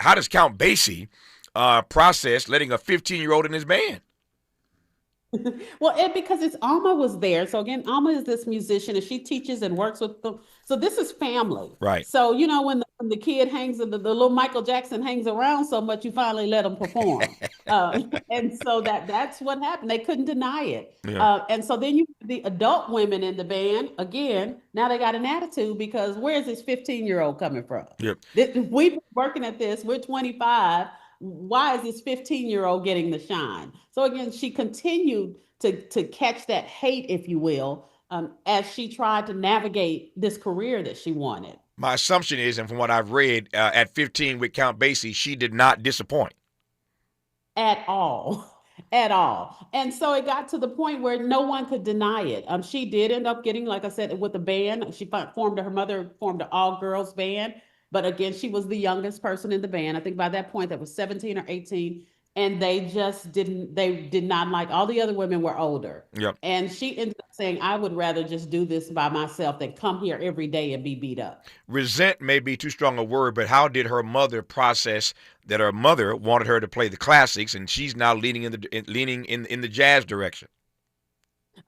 how does Count Basie process letting a 15-year-old in his band? Well, because it's Alma was there. So again, Alma is this musician and she teaches and works with them. So this is family. Right. So, you know, when the kid hangs, the little Michael Jackson hangs around so much, you finally let him perform. And so that's what happened. They couldn't deny it. Yeah. And so then you the adult women in the band, again, now they got an attitude because where's this 15-year-old coming from? Yep. We've been working at this. We're 25. Why is this 15-year-old getting the shine? So again, she continued to catch that hate, if you will, as she tried to navigate this career that she wanted. My assumption is, and from what I've read, at 15 with Count Basie, she did not disappoint. At all. At all. And so it got to the point where no one could deny it. She did end up getting, like I said, with the band. Her mother formed an all-girls band. But again, she was the youngest person in the band. I think by that point, that was 17 or 18. And they did not like, all the other women were older. Yep. And she ended up saying, I would rather just do this by myself than come here every day and be beat up. Resent may be too strong a word, but how did her mother process that her mother wanted her to play the classics and she's now leaning in the jazz direction?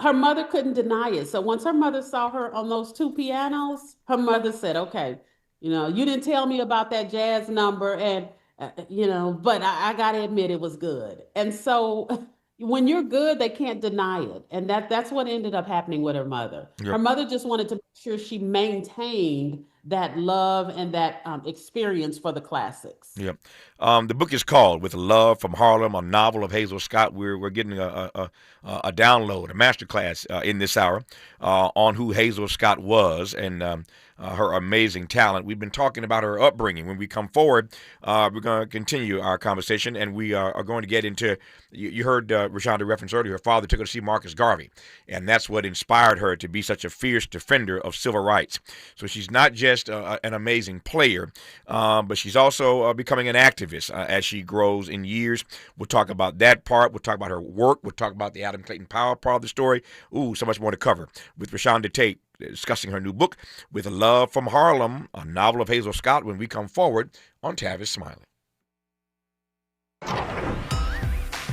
Her mother couldn't deny it. So once her mother saw her on those 2 pianos, her mother said, okay, you know, you didn't tell me about that jazz number and but I got to admit it was good. And so when you're good, they can't deny it. And that's what ended up happening with her mother. Yep. Her mother just wanted to make sure she maintained that love and that experience for the classics. Yep. The book is called With Love from Harlem, a novel of Hazel Scott. We're getting a download, a masterclass in this hour on who Hazel Scott was and her amazing talent. We've been talking about her upbringing. When we come forward, we're going to continue our conversation, and we are going to get into, you heard ReShonda reference earlier, her father took her to see Marcus Garvey, and that's what inspired her to be such a fierce defender of civil rights. So she's not just an amazing player, but she's also becoming an activist as she grows in years. We'll talk about that part. We'll talk about her work. We'll talk about the Adam Clayton Powell part of the story. Ooh, so much more to cover with ReShonda Tate, discussing her new book, With Love from Harlem, a novel of Hazel Scott, when we come forward on Tavis Smiley.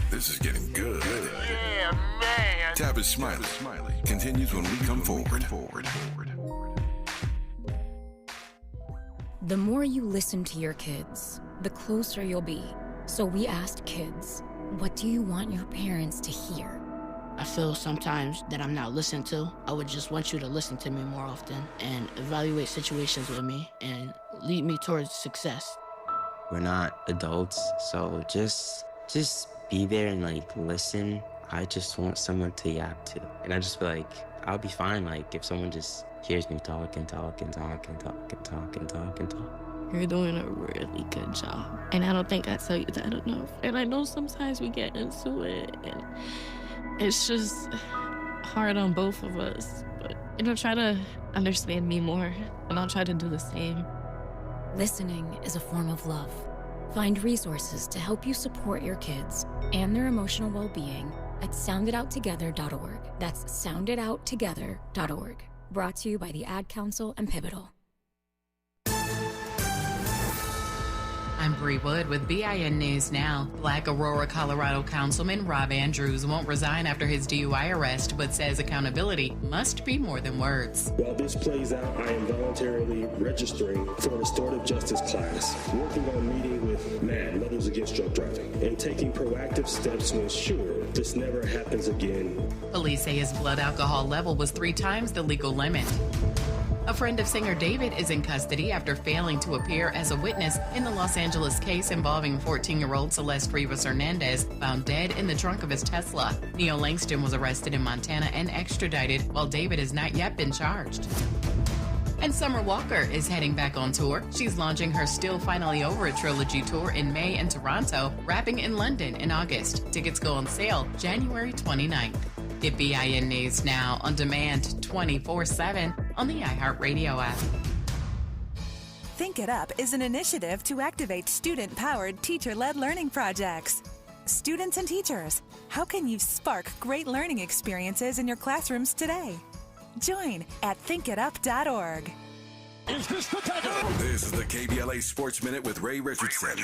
This is getting good. Yeah, man. Tavis Smiley continues when we come forward. The more you listen to your kids, the closer you'll be. So we asked kids, what do you want your parents to hear? I feel sometimes that I'm not listened to. I would just want you to listen to me more often and evaluate situations with me and lead me towards success. We're not adults, so just be there and listen. I just want someone to yap to. And I just feel like I'll be fine if someone just hears me talk. You're doing a really good job. And I don't think I tell you that enough. And I know sometimes we get into it and it's just hard on both of us, but try to understand me more, and I'll try to do the same. Listening is a form of love. Find resources to help you support your kids and their emotional well-being at sounditouttogether.org. That's sounditouttogether.org. Brought to you by the Ad Council and Pivotal. I I'm Bree Wood with BIN News Now. Black Aurora, Colorado Councilman Rob Andrews won't resign after his DUI arrest, but says accountability must be more than words. While this plays out, I am voluntarily registering for a restorative justice class, working on meeting with MAD, Mothers Against Drug Trafficking, and taking proactive steps to ensure this never happens again. Police say his blood alcohol level was 3 times the legal limit. A friend of singer David is in custody after failing to appear as a witness in the Los Angeles case involving 14-year-old Celeste Rivas Hernandez found dead in the trunk of his Tesla. Neil Langston was arrested in Montana and extradited, while David has not yet been charged. And Summer Walker is heading back on tour. She's launching her Still Finally Over It trilogy tour in May in Toronto, wrapping in London in August. Tickets go on sale January 29th. Get BIN News Now on demand 24/7 on the iHeartRadio app. Think It Up is an initiative to activate student-powered, teacher-led learning projects. Students and teachers, how can you spark great learning experiences in your classrooms today? Join at thinkitup.org. Is this the title? This is the KBLA Sports Minute with Ray Richardson.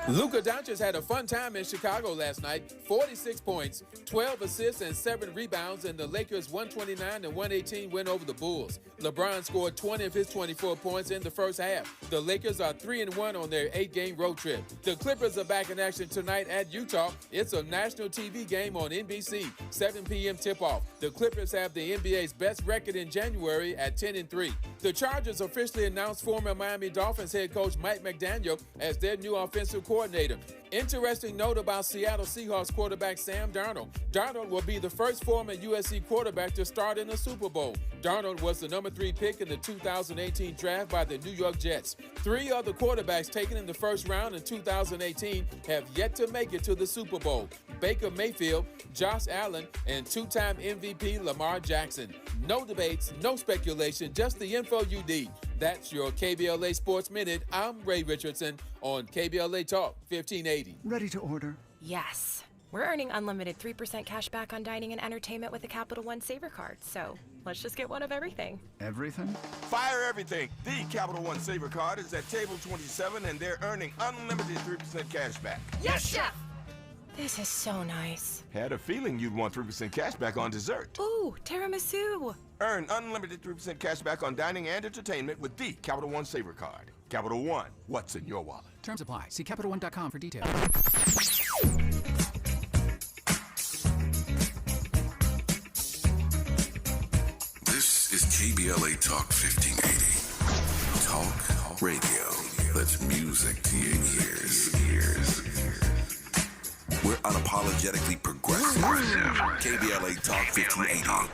Luka Doncic had a fun time in Chicago last night. 46 points, 12 assists, and 7 rebounds in the Lakers' 129-118 win over the Bulls. LeBron scored 20 of his 24 points in the first half. The Lakers are 3-1 on their 8-game road trip. The Clippers are back in action tonight at Utah. It's a national TV game on NBC, 7 p.m. tip-off. The Clippers have the NBA's best record in January at 10-3. The Chargers officially announced former Miami Dolphins head coach Mike McDaniel as their new offensive coordinator. Interesting note about Seattle Seahawks quarterback Sam Darnold. Darnold will be the first former USC quarterback to start in the Super Bowl. Darnold was the number 3 pick in the 2018 draft by the New York Jets. 3 other quarterbacks taken in the first round in 2018 have yet to make it to the Super Bowl. Baker Mayfield, Josh Allen, and 2-time MVP Lamar Jackson. No debates, no speculation, just the info you need. That's your KBLA Sports Minute. I'm Ray Richardson on KBLA Talk 1580. Ready to order? Yes. We're earning unlimited 3% cash back on dining and entertainment with a Capital One Saver card, so let's just get one of everything. Everything? Fire everything. The Capital One Saver card is at table 27, and they're earning unlimited 3% cash back. Yes, Chef! This is so nice. Had a feeling you'd want 3% cash back on dessert. Ooh, tiramisu. Earn unlimited 3% cash back on dining and entertainment with the Capital One Saver card. Capital One, what's in your wallet? Terms apply. See CapitalOne.com for details. This is KBLA Talk 1580. Talk radio. That's music to your ears. We're unapologetically progressive. KBLA Talk 1580.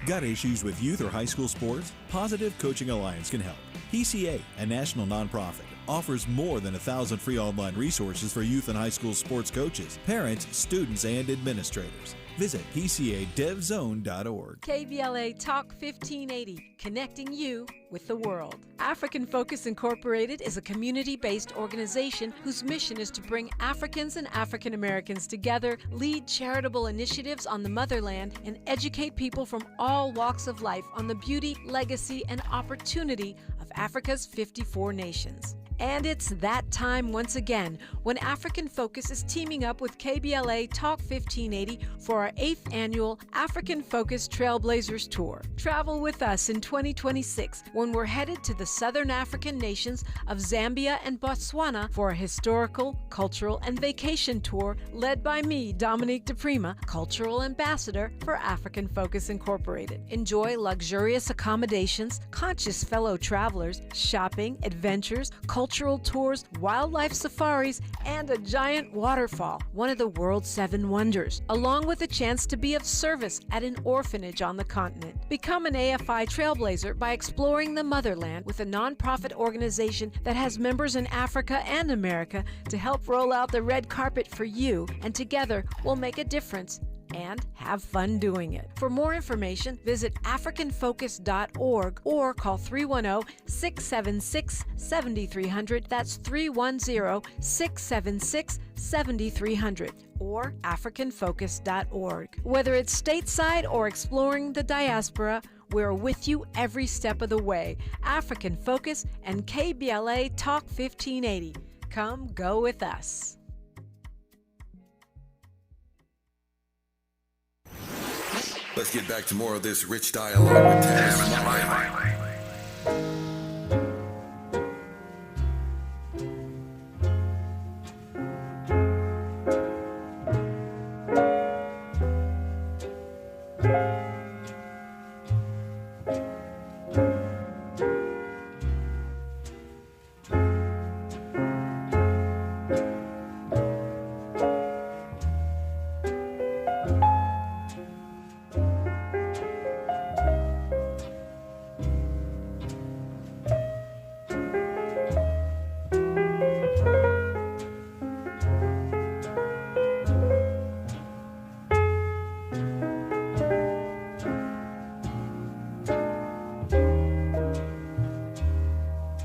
Got issues with youth or high school sports? Positive Coaching Alliance can help. PCA, a national nonprofit, offers more than 1,000 free online resources for youth and high school sports coaches, parents, students, and administrators. Visit PCADevZone.org. KBLA Talk 1580, connecting you with the world. African Focus Incorporated is a community-based organization whose mission is to bring Africans and African Americans together, lead charitable initiatives on the motherland, and educate people from all walks of life on the beauty, legacy, and opportunity of Africa's 54 nations. And it's that time once again when African Focus is teaming up with KBLA Talk 1580 for our 8th annual African Focus Trailblazers Tour. Travel with us in 2026 when we're headed to the southern African nations of Zambia and Botswana for a historical, cultural, and vacation tour led by me, Dominique DePrima, Cultural Ambassador for African Focus Incorporated. Enjoy luxurious accommodations, conscious fellow travelers, shopping, adventures, cultural tours, wildlife safaris, and a giant waterfall, one of the world's 7 wonders, along with a chance to be of service at an orphanage on the continent. Become an AFI Trailblazer by exploring the motherland with a nonprofit organization that has members in Africa and America to help roll out the red carpet for you, and together we'll make a difference and have fun doing it. For more information, visit africanfocus.org or call 310-676-7300. That's 310-676-7300 or africanfocus.org. Whether it's stateside or exploring the diaspora, We're with you every step of the way. African Focus and KBLA Talk 1580. Come go with us. Let's get back to more of this rich dialogue with Tavis Smiley.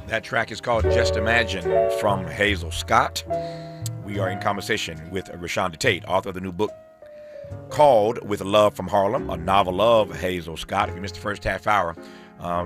That track is called Just Imagine from Hazel Scott. We are in conversation with ReShonda Tate, author of the new book called With Love from Harlem, a novel of Hazel Scott. If you missed the first half hour,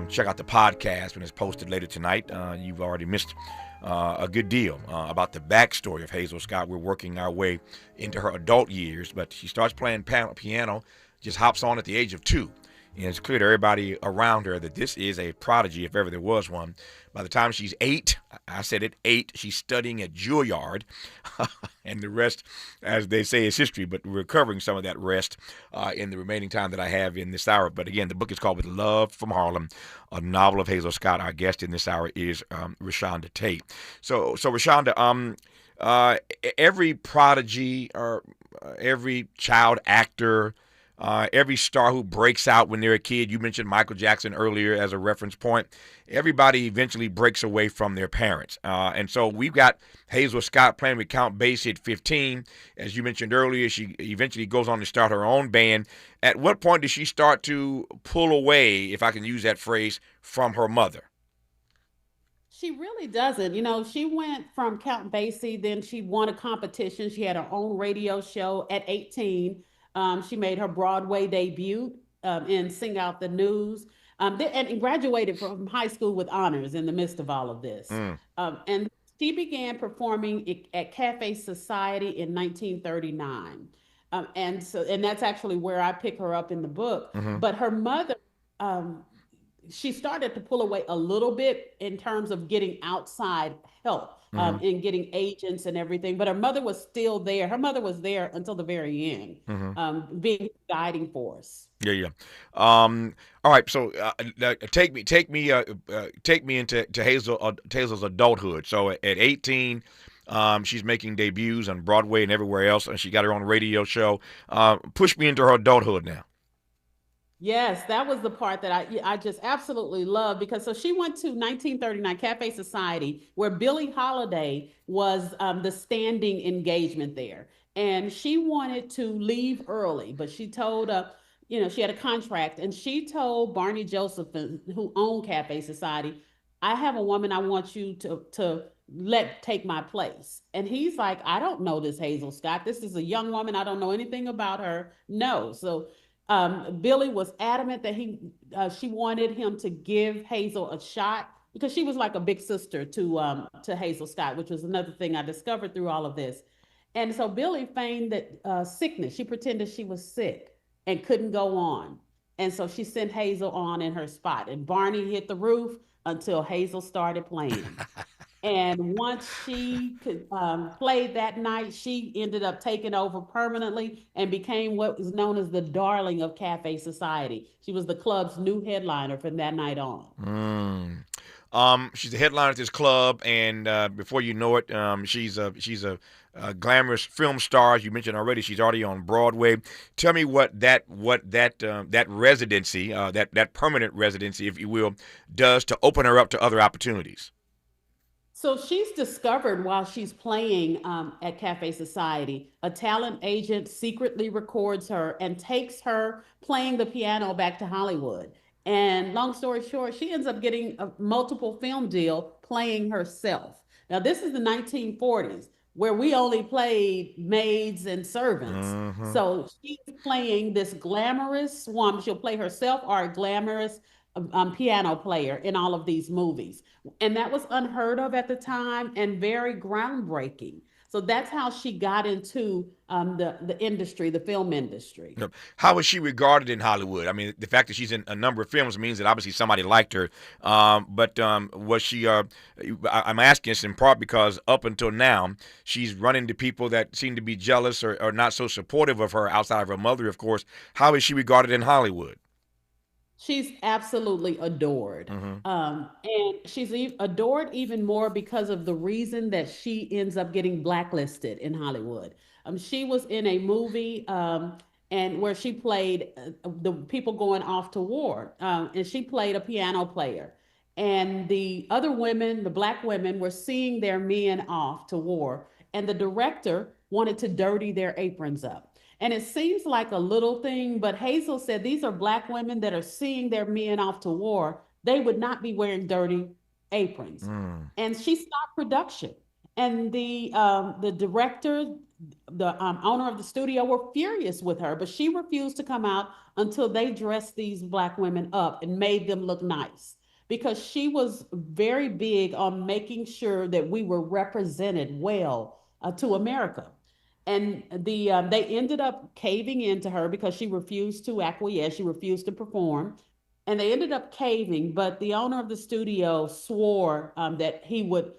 check out the podcast when it's posted later tonight. You've already missed a good deal about the backstory of Hazel Scott. We're working our way into her adult years, but she starts playing piano, just hops on at the age of 2. And it's clear to everybody around her that this is a prodigy, if ever there was one. By the time she's 8, I said it, 8, she's studying at Juilliard. And the rest, as they say, is history. But we're covering some of that rest in the remaining time that I have in this hour. But again, the book is called With Love from Harlem, a novel of Hazel Scott. Our guest in this hour is ReShonda Tate. So ReShonda, every prodigy or every child actor, every star who breaks out when they're a kid, you mentioned Michael Jackson earlier as a reference point, everybody eventually breaks away from their parents. And so we've got Hazel Scott playing with Count Basie at 15. As you mentioned earlier, she eventually goes on to start her own band. At what point does she start to pull away, if I can use that phrase, from her mother? She really doesn't. You know, she went from Count Basie, then she won a competition. She had her own radio show at 18. She made her Broadway debut in Sing Out the News, and graduated from high school with honors in the midst of all of this. And she began performing at Cafe Society in 1939. And that's actually where I pick her up in the book. But her mother, she started to pull away a little bit in terms of getting outside help and getting agents and everything. But her mother was still there. Her mother was there until the very end, being a guiding force. Yeah. All right. So take me into Hazel's adulthood. So at 18, she's making debuts on Broadway and everywhere else, and she got her own radio show. Push me into her adulthood now. Yes, that was the part that I just absolutely love, because so she went to 1939 Cafe Society, where Billie Holiday was the standing engagement there. And she wanted to leave early, but she told, she had a contract, and she told Barney Josephson, who owned Cafe Society, I have a woman I want you to let take my place. And he's like, I don't know this Hazel Scott. This is a young woman. I don't know anything about her. No. So Billie was adamant that she wanted him to give Hazel a shot, because she was like a big sister to Hazel Scott, which was another thing I discovered through all of this. And so Billie feigned that sickness. She pretended she was sick and couldn't go on. And so she sent Hazel on in her spot. And Barney hit the roof until Hazel started playing. And once she could play that night, she ended up taking over permanently and became what is known as the darling of Cafe Society. She was the club's new headliner from that night on. She's the headliner at this club, and before you know it, she's a glamorous film star. As you mentioned already, she's already on Broadway. Tell me what that residency, that permanent residency, if you will, does to open her up to other opportunities. So she's discovered while she's playing at Cafe Society, a talent agent secretly records her and takes her playing the piano back to Hollywood. And long story short, she ends up getting a multiple film deal playing herself. Now, this is the 1940s. where we only played maids and servants. Mm-hmm. So she's playing this glamorous woman. She'll play herself or a glamorous piano player in all of these movies. And that was unheard of at the time and very groundbreaking. So that's how she got into the industry, the film industry. Yep. How is she regarded in Hollywood? I mean, the fact that she's in a number of films means that obviously somebody liked her. But was she? I'm asking this in part because up until now, she's run into people that seem to be jealous or not so supportive of her outside of her mother, of course. How is she regarded in Hollywood? She's absolutely adored. And she's adored even more because of the reason that she ends up getting blacklisted in Hollywood. She was in a movie and where she played the people going off to war, and she played a piano player. And the other women, the black women, were seeing their men off to war, and the director wanted to dirty their aprons up. And it seems like a little thing, but Hazel said these are black women that are seeing their men off to war. They would not be wearing dirty aprons. And she stopped production. And the director, the owner of the studio were furious with her, but she refused to come out until they dressed these black women up and made them look nice. Because she was very big on making sure that we were represented well to America. And they ended up caving into her because she refused to acquiesce. She refused to perform, and they ended up caving. But the owner of the studio swore that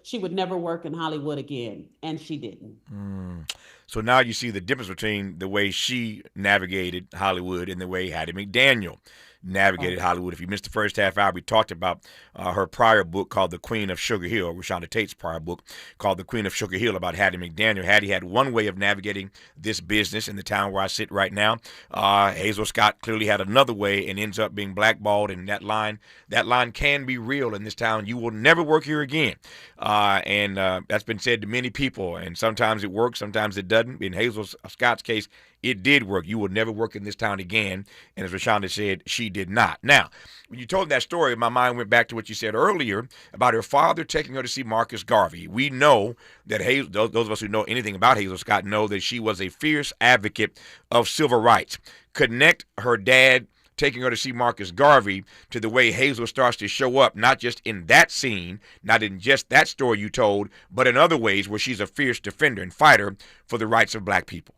she would never work in Hollywood again, and she didn't. So now you see the difference between the way she navigated Hollywood and the way Hattie McDaniel navigated Hollywood. If you missed the first half hour, we talked about her prior book called The Queen of Sugar Hill, ReShonda Tate's prior book called The Queen of Sugar Hill about Hattie McDaniel. Hattie had one way of navigating this business in the town where I sit right now. Hazel Scott clearly had another way and ends up being blackballed, and that line can be real in this town. You will never work here again. And that's been said to many people, and sometimes it works, sometimes it doesn't. In Hazel Scott's case, it did work. You will never work in this town again. And as ReShonda said, she did not. Now, when you told that story, my mind went back to what you said earlier about her father taking her to see Marcus Garvey. We know that those of us who know anything about Hazel Scott know that she was a fierce advocate of civil rights. Connect her dad taking her to see Marcus Garvey to the way Hazel starts to show up, not just in that scene, not in just that story you told, but in other ways where she's a fierce defender and fighter for the rights of black people.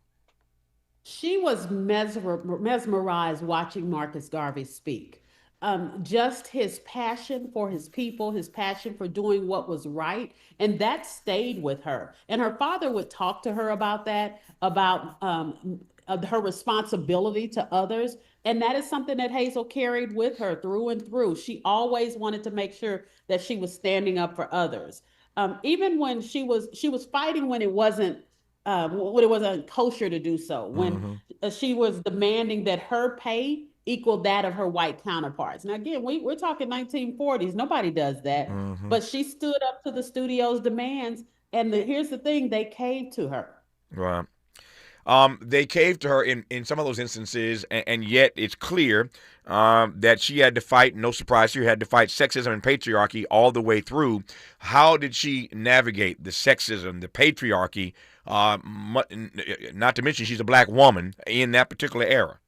She was mesmerized watching Marcus Garvey speak. Just his passion for his people, his passion for doing what was right, and that stayed with her. And her father would talk to her about that, about her responsibility to others. And that is something that Hazel carried with her through and through. She always wanted to make sure that she was standing up for others. Even when she was fighting when it wasn't kosher to do so, when she was demanding that her pay equal that of her white counterparts. Now, again, we're talking 1940s. Nobody does that. But she stood up to the studio's demands. And here's the thing, they caved to her. Right. They caved to her in some of those instances, and yet it's clear that she had to fight, no surprise here, had to fight sexism and patriarchy all the way through. How did she navigate the sexism, the patriarchy, not to mention she's a black woman in that particular era?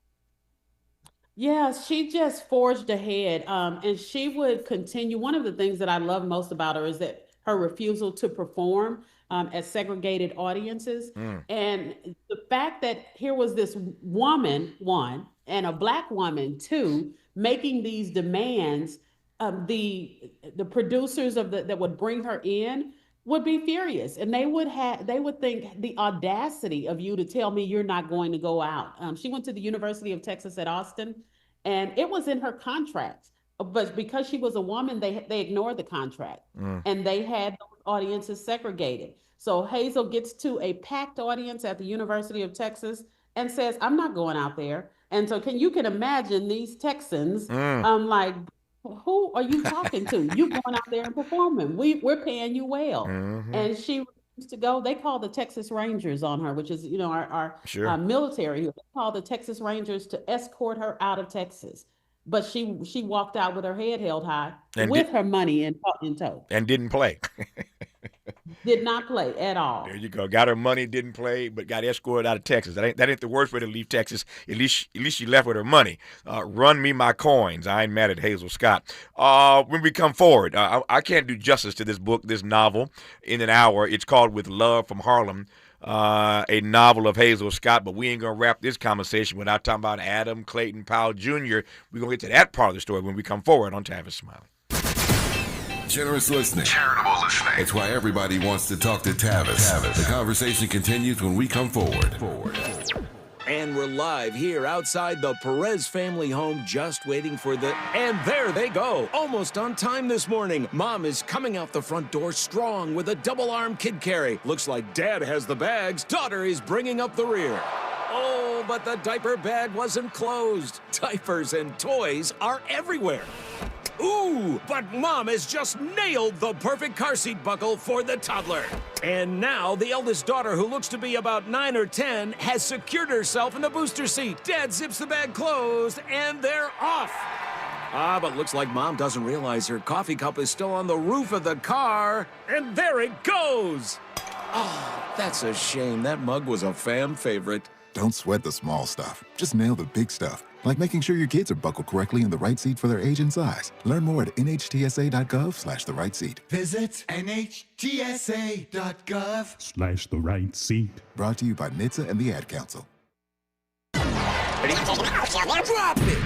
Yeah, she just forged ahead, and she would continue. One of the things that I love most about her is that her refusal to perform at segregated audiences. And the fact that here was this woman, one, and a black woman, two, making these demands, the producers that would bring her in would be furious, and they would think the audacity of you to tell me you're not going to go out. She went to the University of Texas at Austin, and it was in her contract, but because she was a woman, they ignored the contract, and they had those audiences segregated. So Hazel gets to a packed audience at the University of Texas and says, "I'm not going out there." And so you can imagine these Texans, like, who are you talking to? You going out there and performing? We're paying you well. And she refused to go. They called the Texas Rangers on her, which is our military. They called the Texas Rangers to escort her out of Texas. But she walked out with her head held high and with her money in tow. And didn't play. Did not play at all. There you go. Got her money, didn't play, but got escorted out of Texas. That ain't the worst way to leave Texas. At least she left with her money. Run me my coins. I ain't mad at Hazel Scott. When we come forward, I can't do justice to this book, this novel, in an hour. It's called With Love from Harlem, a novel of Hazel Scott, but we ain't going to wrap this conversation without talking about Adam Clayton Powell Jr. We're going to get to that part of the story when we come forward on Tavis Smiley. Generous listening. Charitable listening. It's why everybody wants to talk to Tavis. The conversation continues when we come forward. And we're live here outside the Perez family home, just waiting for the... And there they go. Almost on time this morning. Mom is coming out the front door strong with a double-arm kid carry. Looks like Dad has the bags. Daughter is bringing up the rear. Oh, but the diaper bag wasn't closed. Diapers and toys are everywhere. Ooh, but Mom has just nailed the perfect car seat buckle for the toddler. And now the eldest daughter, who looks to be about 9 or 10, has secured herself in the booster seat. Dad zips the bag closed, and they're off. But looks like Mom doesn't realize her coffee cup is still on the roof of the car. And there it goes. Oh, that's a shame. That mug was a fam favorite. Don't sweat the small stuff. Just nail the big stuff, like making sure your kids are buckled correctly in the right seat for their age and size. Learn more at nhtsa.gov/the right seat. Visit nhtsa.gov/the right seat. Brought to you by NHTSA and the Ad Council.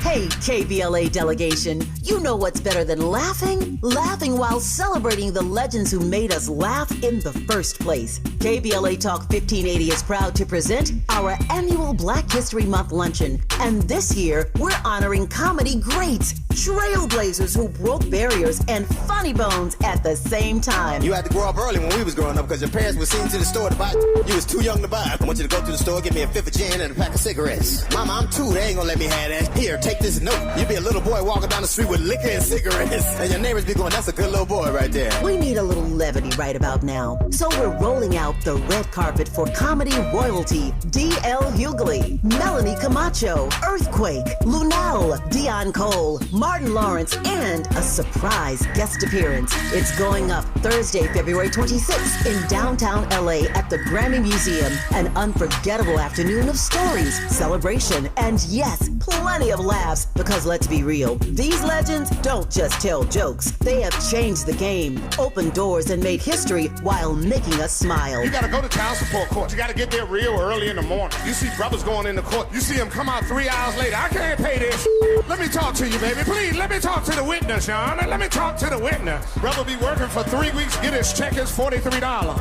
Hey, KBLA delegation, you know what's better than laughing? Laughing while celebrating the legends who made us laugh in the first place. KBLA Talk 1580 is proud to present our annual Black History Month luncheon. And this year, we're honoring comedy greats, trailblazers who broke barriers, and funny bones at the same time. You had to grow up early when we was growing up because your parents were seen to the store to buy. You was too young to buy. I want you to go to the store, get me a fifth of gin and a pack of cigarettes. Mama, I'm 2. They ain't gonna let me have that. Here, take this note. You be a little boy walking down the street with liquor and cigarettes. And your neighbors be going, that's a good little boy right there. We need a little levity right about now. So we're rolling out the red carpet for comedy royalty. D.L. Hughley, Melanie Camacho, Earthquake, Lunel, Dion Cole, Martin Lawrence, and a surprise guest appearance. It's going up Thursday, February 26th in downtown LA at the Grammy Museum. An unforgettable afternoon of stories, celebration, and yes, plenty of laughs, because let's be real, these legends don't just tell jokes. They have changed the game, opened doors, and made history while making us smile. You gotta go to child support court. You gotta get there real early in the morning. You see brothers going into court. You see them come out 3 hours later. I can't pay this. Let me talk to you, baby. Please, let me talk to the witness, Sean. Let me talk to the witness. Brother be working for 3 weeks, get his check is $43.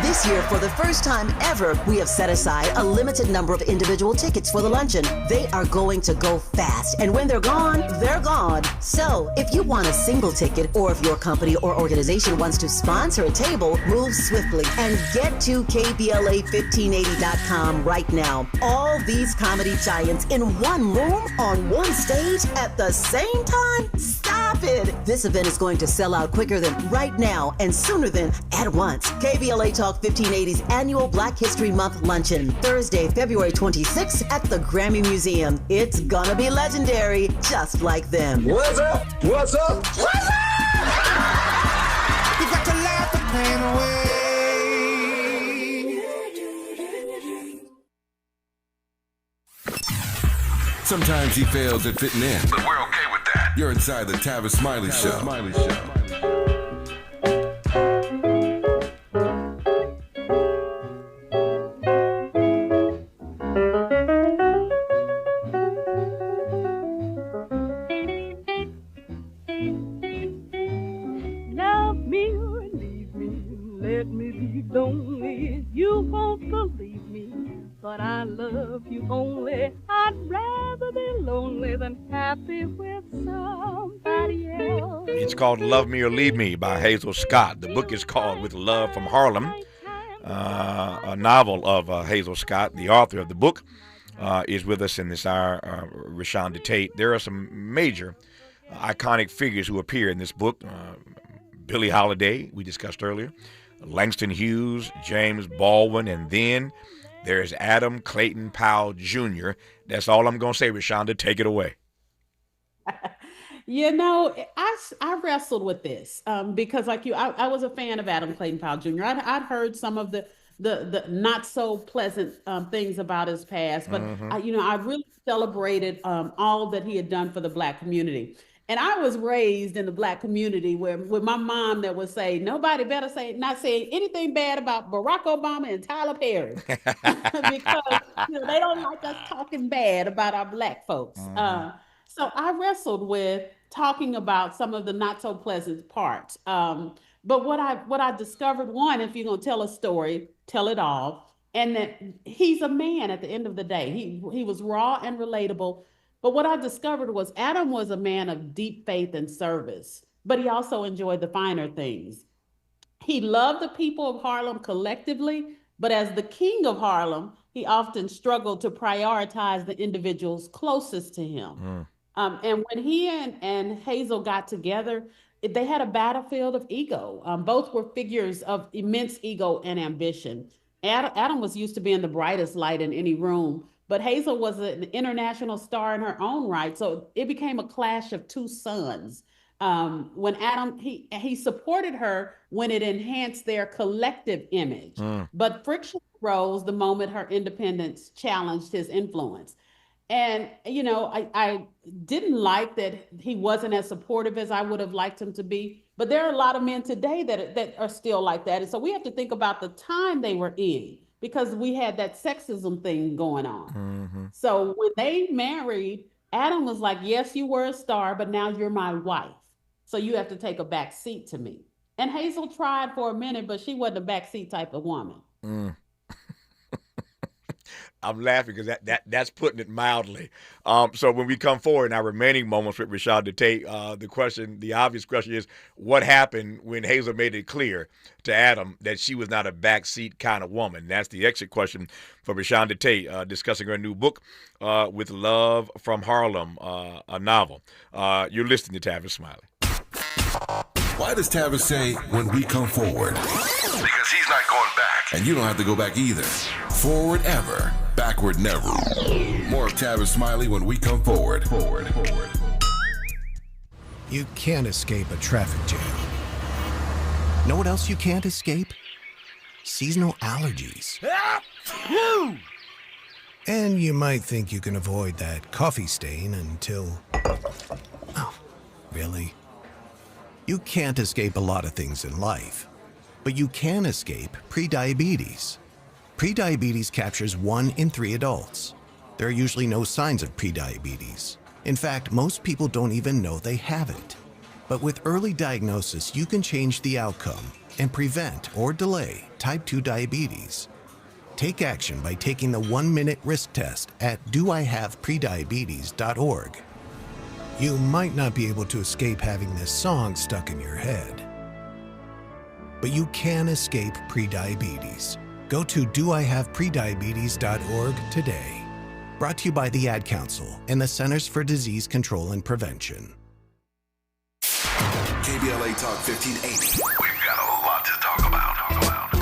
This year, for the first time ever, we have set aside a limited number of individual tickets for the luncheon. They are going to go fast, and when they're gone, they're gone. So, if you want a single ticket, or if your company or organization wants to sponsor a table, move swiftly and get to KBLA1580.com right now. All these comedy giants in one room, on one stage, at the same time? Stop it! This event is going to sell out quicker than right now, and sooner than at once. KBLA Talk 1580's annual Black History Month luncheon, Thursday, February 26th at the Grammy Museum. It's gonna be legendary, just like them. What's up? What's up? What's up? You got to laugh the pain away. Sometimes he fails at fitting in, but we're okay with that. You're inside the Tavis Smiley Show. Love me or leave me, let me be lonely. You won't believe me, but I love you only. I'd rather be lonely than happy with somebody else. It's called Love Me or Leave Me by Hazel Scott. The book is called With Love from Harlem, a novel of Hazel Scott. The author of the book is with us in this hour, ReShonda Tate. There are some major iconic figures who appear in this book. Billie Holiday, we discussed earlier, Langston Hughes, James Baldwin, and then there's Adam Clayton Powell Jr. That's all I'm going to say, ReShonda. Take it away. I wrestled with this because, like you, I was a fan of Adam Clayton Powell Jr. I'd heard some of the not so pleasant things about his past, but I really celebrated all that he had done for the Black community. And I was raised in the Black community with my mom that would say, nobody better not saying anything bad about Barack Obama and Tyler Perry because they don't like us talking bad about our Black folks. So I wrestled with talking about some of the not so pleasant parts. But what I discovered, one, if you're gonna tell a story, tell it all, and that he's a man at the end of the day. He was raw and relatable. But what I discovered was Adam was a man of deep faith and service, but he also enjoyed the finer things. He loved the people of Harlem collectively, but as the king of Harlem, he often struggled to prioritize the individuals closest to him. And when he and Hazel got together, they had a battlefield of ego. Both were figures of immense ego and ambition. Adam was used to being the brightest light in any room, but Hazel was an international star in her own right. So it became a clash of two suns. When Adam, he supported her when it enhanced their collective image, but friction rose the moment her independence challenged his influence. And, I didn't like that he wasn't as supportive as I would have liked him to be. But there are a lot of men today that are still like that. And so we have to think about the time they were in, because we had that sexism thing going on. So when they married, Adam was like, yes, you were a star, but now you're my wife. So you have to take a back seat to me. And Hazel tried for a minute, but she wasn't a backseat type of woman. I'm laughing because that's putting it mildly. So when we come forward in our remaining moments with ReShonda Tate, the obvious question is, what happened when Hazel made it clear to Adam that she was not a backseat kind of woman? That's the exit question for ReShonda Tate, discussing her new book, With Love from Harlem, a novel. You're listening to Tavis Smiley. Why does Tavis say, when we come forward? Because he's not going back. And you don't have to go back either. Forward ever, backward never. More of Tavis Smiley when we come forward. You can't escape a traffic jam. Know what else you can't escape? Seasonal allergies. And you might think you can avoid that coffee stain until... Oh, really? You can't escape a lot of things in life, but you can escape prediabetes. Prediabetes captures 1 in 3 adults. There are usually no signs of prediabetes. In fact, most people don't even know they have it. But with early diagnosis, you can change the outcome and prevent or delay type 2 diabetes. Take action by taking the 1-minute risk test at doihaveprediabetes.org. You might not be able to escape having this song stuck in your head, but you can escape prediabetes. Go to doihaveprediabetes.org today. Brought to you by the Ad Council and the Centers for Disease Control and Prevention. KBLA Talk 1580. We've got a lot to talk about.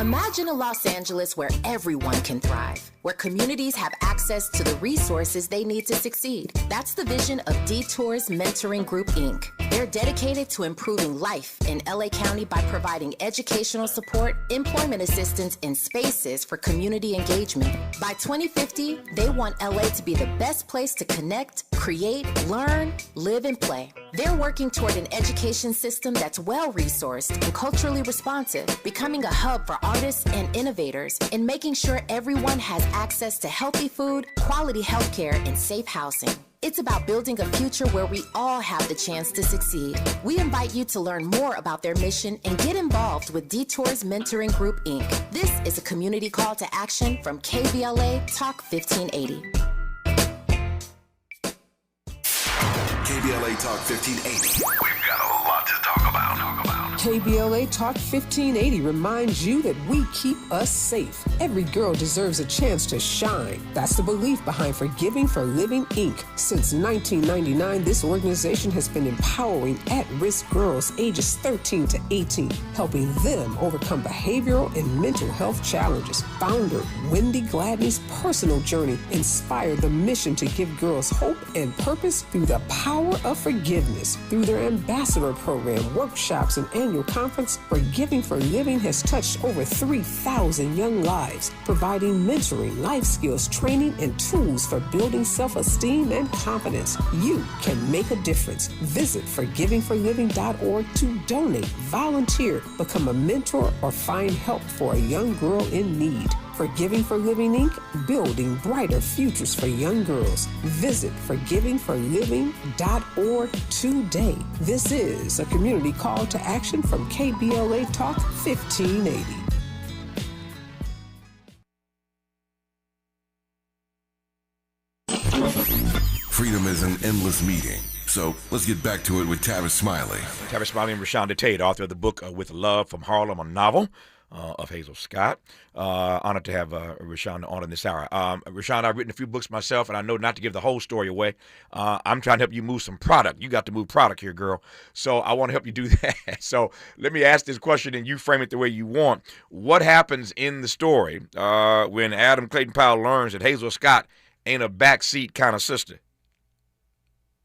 Imagine a Los Angeles where everyone can thrive, where communities have access to the resources they need to succeed. That's the vision of Detours Mentoring Group, Inc. They're dedicated to improving life in LA County by providing educational support, employment assistance, and spaces for community engagement. By 2050, they want LA to be the best place to connect, create, learn, live, and play. They're working toward an education system that's well-resourced and culturally responsive, becoming a hub for artists and innovators, and making sure everyone has access to healthy food, quality healthcare, and safe housing. It's about building a future where we all have the chance to succeed. We invite you to learn more about their mission and get involved with Detours Mentoring Group, Inc. This is a community call to action from KBLA Talk 1580. KBLA Talk 1580. We've got a lot to talk about. KBLA Talk 1580 reminds you that we keep us safe. Every girl deserves a chance to shine. That's the belief behind Forgiving for Living, Inc. Since 1999, this organization has been empowering at-risk girls ages 13 to 18, helping them overcome behavioral and mental health challenges. Founder Wendy Gladney's personal journey inspired the mission to give girls hope and purpose through the power of forgiveness. Through their ambassador program, workshops, and annual conference, Forgiving for Living has touched over 3,000 young lives, providing mentoring, life skills, training, and tools for building self-esteem and confidence. You can make a difference. Visit forgivingforliving.org to donate, volunteer, become a mentor, or find help for a young girl in need. Forgiving for Living, Inc., building brighter futures for young girls. Visit forgivingforliving.org today. This is a community call to action from KBLA Talk 1580. Freedom is an endless meeting. So let's get back to it with Tavis Smiley. Tavis Smiley and ReShonda Tate, author of the book With Love from Harlem, a novel of Hazel Scott. Honored to have ReShonda on in this hour. ReShonda, I've written a few books myself, and I know not to give the whole story away. I'm trying to help you move some product. You got to move product here, girl. So I want to help you do that. So let me ask this question, and you frame it the way you want. What happens in the story when Adam Clayton Powell learns that Hazel Scott ain't a backseat kind of sister?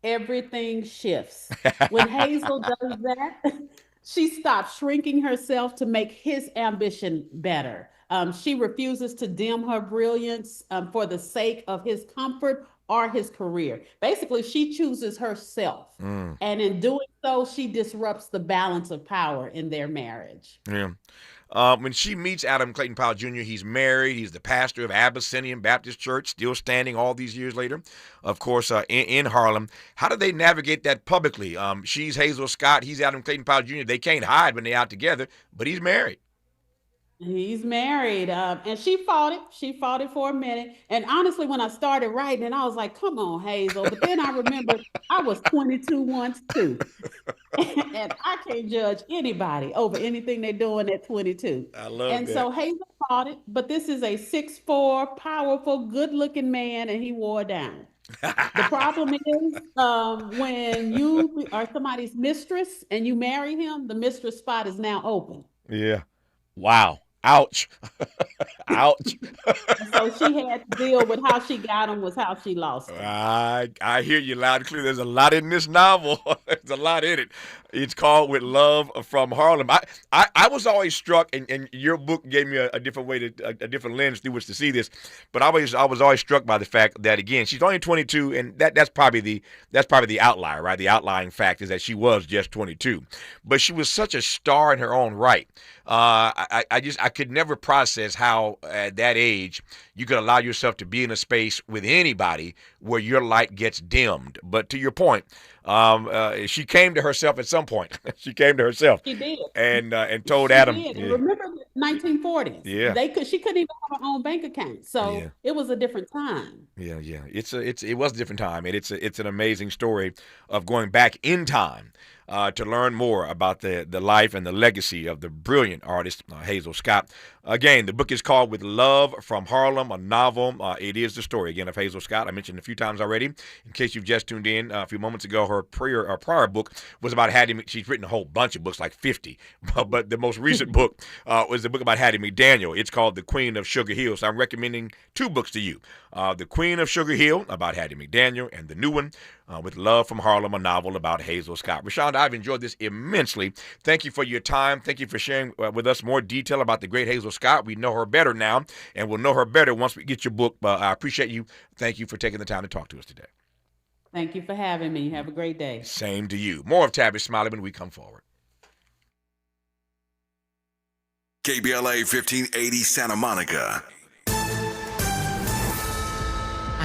Everything shifts. When Hazel does that, she stops shrinking herself to make his ambition better. She refuses to dim her brilliance for the sake of his comfort or his career. Basically, she chooses herself. And in doing so, she disrupts the balance of power in their marriage. Yeah. When she meets Adam Clayton Powell Jr., he's married. He's the pastor of Abyssinian Baptist Church, still standing all these years later, of course, in Harlem. How do they navigate that publicly? She's Hazel Scott. He's Adam Clayton Powell Jr. They can't hide when they're out together, but he's married. He's married, and she fought it. She fought it for a minute. And honestly, when I started writing, and I was like, come on, Hazel. But then I remembered I was 22 once too. And I can't judge anybody over anything they're doing at 22. I love and that. so Hazel fought it, but this is a 6'4", powerful, good-looking man, and he wore down. The problem is when you are somebody's mistress and you marry him, the mistress spot is now open. Yeah. Wow. Ouch. Ouch. So she had to deal with how she got him was how she lost him. I hear you loud and clear. There's a lot in this novel. There's a lot in it. It's called With Love from Harlem. I was always struck, and your book gave me a different way a different lens through which to see this. But I was always struck by the fact that, again, she's only 22, and that's probably the outlier, right? The outlying fact is that she was just 22, but she was such a star in her own right. I could never process how at that age you could allow yourself to be in a space with anybody where your light gets dimmed. But to your point, she came to herself at some point. She came to herself. She did. And told Adam. Did. Yeah. Remember the 1940s? Yeah. She couldn't even have her own bank account. So it was a different time. Yeah. It was a different time, and it's an amazing story of going back in time. To learn more about the life and the legacy of the brilliant artist, Hazel Scott. Again, the book is called With Love from Harlem, a novel. It is the story, again, of Hazel Scott. I mentioned a few times already. In case you've just tuned in a few moments ago, her prior book was about Hattie. She's written a whole bunch of books, like 50. But the most recent book was the book about Hattie McDaniel. It's called The Queen of Sugar Hill. So I'm recommending two books to you. The Queen of Sugar Hill, about Hattie McDaniel, and the new one, With Love from Harlem, a novel about Hazel Scott. ReShonda, I've enjoyed this immensely. Thank you for your time. Thank you for sharing with us more detail about the great Hazel Scott. We know her better now, and we'll know her better once we get your book. I appreciate you. Thank you for taking the time to talk to us today. Thank you for having me. Have a great day. Same to you. More of Tavis Smiley when we come forward. KBLA 1580 Santa Monica.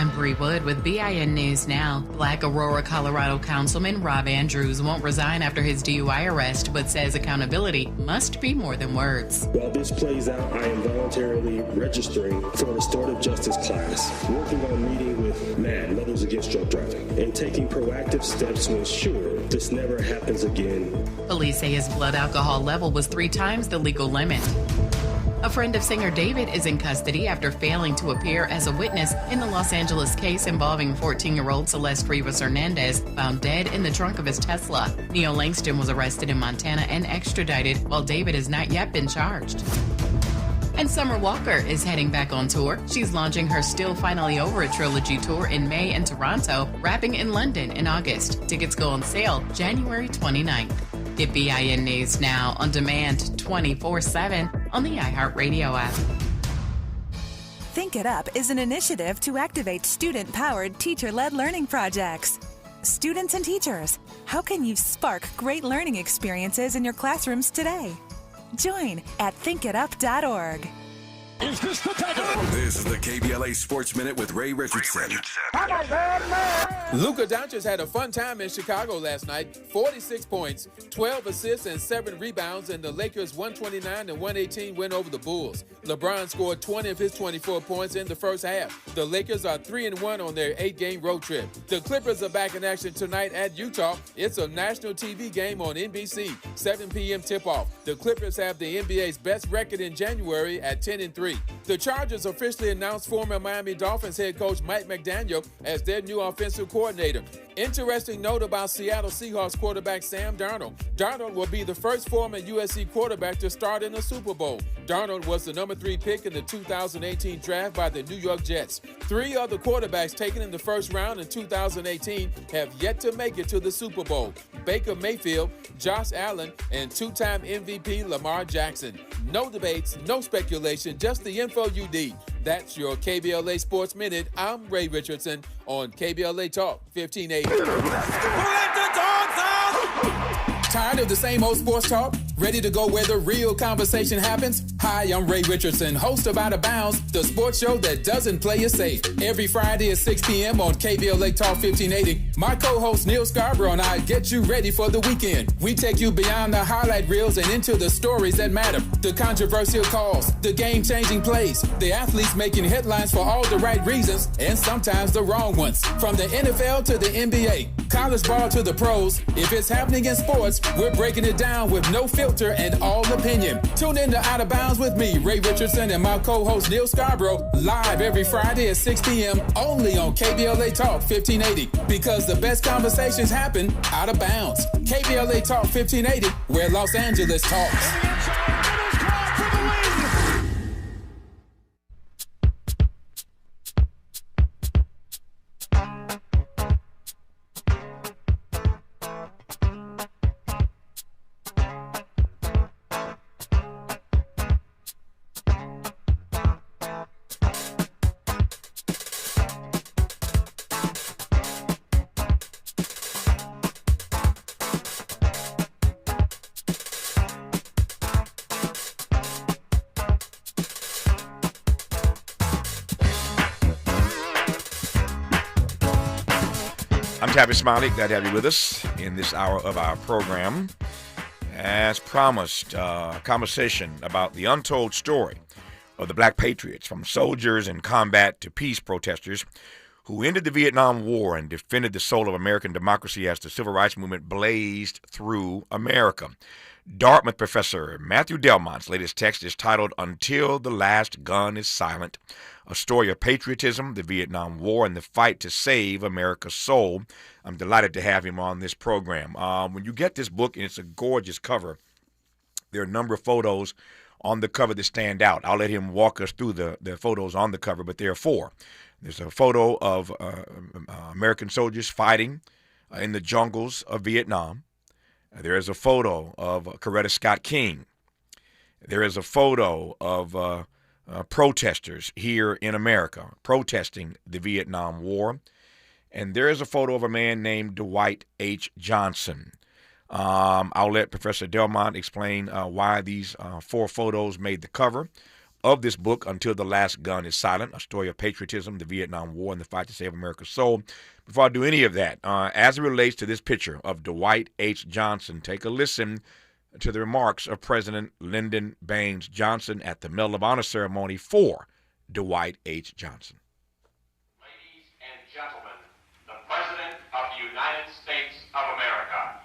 I'm Bree Wood with BIN News Now. Black Aurora, Colorado Councilman Rob Andrews won't resign after his DUI arrest, but says accountability must be more than words. While this plays out, I am voluntarily registering for a restorative justice class, working on meeting with MAD, Mothers Against Drug Trafficking, and taking proactive steps to ensure this never happens again. Police say his blood alcohol level was 3 times the legal limit. A friend of singer David is in custody after failing to appear as a witness in the Los Angeles case involving 14-year-old Celeste Rivas Hernandez found dead in the trunk of his Tesla. Neo Langston was arrested in Montana and extradited, while David has not yet been charged. And Summer Walker is heading back on tour. She's launching her Still Finally Over It trilogy tour in May in Toronto, wrapping in London in August. Tickets go on sale January 29th. Get BIN News Now on demand 24/7 on the iHeartRadio app. Think It Up is an initiative to activate student-powered, teacher-led learning projects. Students and teachers, how can you spark great learning experiences in your classrooms today? Join at thinkitup.org. Is this the time? This is the KBLA Sports Minute with Ray Richardson. Luka Doncic had a fun time in Chicago last night. 46 points, 12 assists, and 7 rebounds in the Lakers' 129-118 win over the Bulls. LeBron scored 20 of his 24 points in the first half. The Lakers are 3-1 on their 8-game road trip. The Clippers are back in action tonight at Utah. It's a national TV game on NBC, 7 p.m. tip-off. The Clippers have the NBA's best record in January at 10-3. The Chargers officially announced former Miami Dolphins head coach Mike McDaniel as their new offensive coordinator. Interesting note about Seattle Seahawks quarterback Sam Darnold. Darnold will be the first former USC quarterback to start in the Super Bowl. Darnold was the number 3 pick in the 2018 draft by the New York Jets. 3 other quarterbacks taken in the first round in 2018 have yet to make it to the Super Bowl. Baker Mayfield, Josh Allen, and 2-time MVP Lamar Jackson. No debates, no speculation, just the info you need. That's your KBLA Sports Minute. I'm Ray Richardson on KBLA Talk 1580. Tired of the same old sports talk? Ready to go where the real conversation happens? Hi, I'm Ray Richardson, host of Out of Bounds, the sports show that doesn't play it safe. Every Friday at 6 p.m. on KBLA Talk 1580, my co-host Neil Scarborough and I get you ready for the weekend. We take you beyond the highlight reels and into the stories that matter. The controversial calls, the game-changing plays, the athletes making headlines for all the right reasons and sometimes the wrong ones. From the NFL to the NBA, college ball to the pros, if it's happening in sports, we're breaking it down with no filter and all opinion. Tune in to Out of Bounds with me, Ray Richardson, and my co-host Neil Scarborough, live every Friday at 6 p.m. only on KBLA Talk 1580, because the best conversations happen out of bounds. KBLA Talk 1580, where Los Angeles talks. I'm Tavis, Smiley. Glad to have you with us in this hour of our program. As promised, a conversation about the untold story of the black patriots, from soldiers in combat to peace protesters who ended the Vietnam War and defended the soul of American democracy as the civil rights movement blazed through America. Dartmouth professor Matthew Delmont's latest text is titled Until the Last Gun is Silent, A Story of Patriotism, the Vietnam War, and the Fight to Save America's Soul. I'm delighted to have him on this program. When you get this book, and it's a gorgeous cover, there are a number of photos on the cover that stand out. I'll let him walk us through the photos on the cover, but there are 4. There's a photo of American soldiers fighting in the jungles of Vietnam. There is a photo of Coretta Scott King. There is a photo of protesters here in America protesting the Vietnam War. And there is a photo of a man named Dwight H. Johnson. I'll let Professor Delmont explain why these 4 photos made the cover of this book, Until the Last Gun is Silent, A Story of Patriotism, the Vietnam War, and the Fight to Save America's Soul. Before I do any of that, as it relates to this picture of Dwight H. Johnson, take a listen to the remarks of President Lyndon Baines Johnson at the Medal of Honor ceremony for Dwight H. Johnson. Ladies and gentlemen, the President of the United States of America.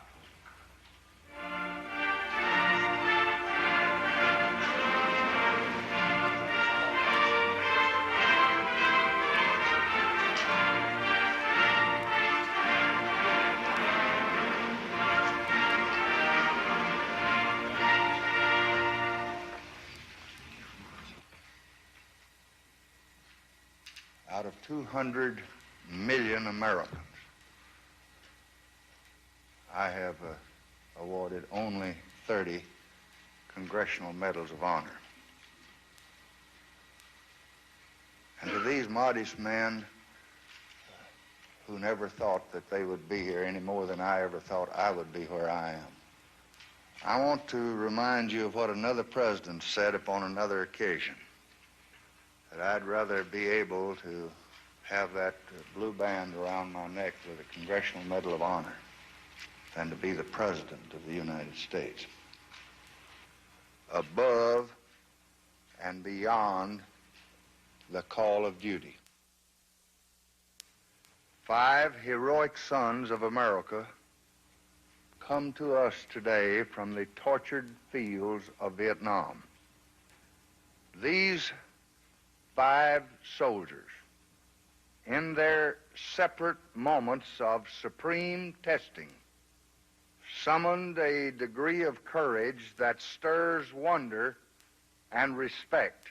Out of 200 million Americans, I have awarded only 30 Congressional Medals of Honor. And to these modest men who never thought that they would be here any more than I ever thought I would be where I am, I want to remind you of what another president said upon another occasion, that I'd rather be able to have that blue band around my neck with a Congressional Medal of Honor than to be the President of the United States. Above and beyond the call of duty. 5 heroic sons of America come to us today from the tortured fields of Vietnam. These 5 soldiers, in their separate moments of supreme testing, summoned a degree of courage that stirs wonder and respect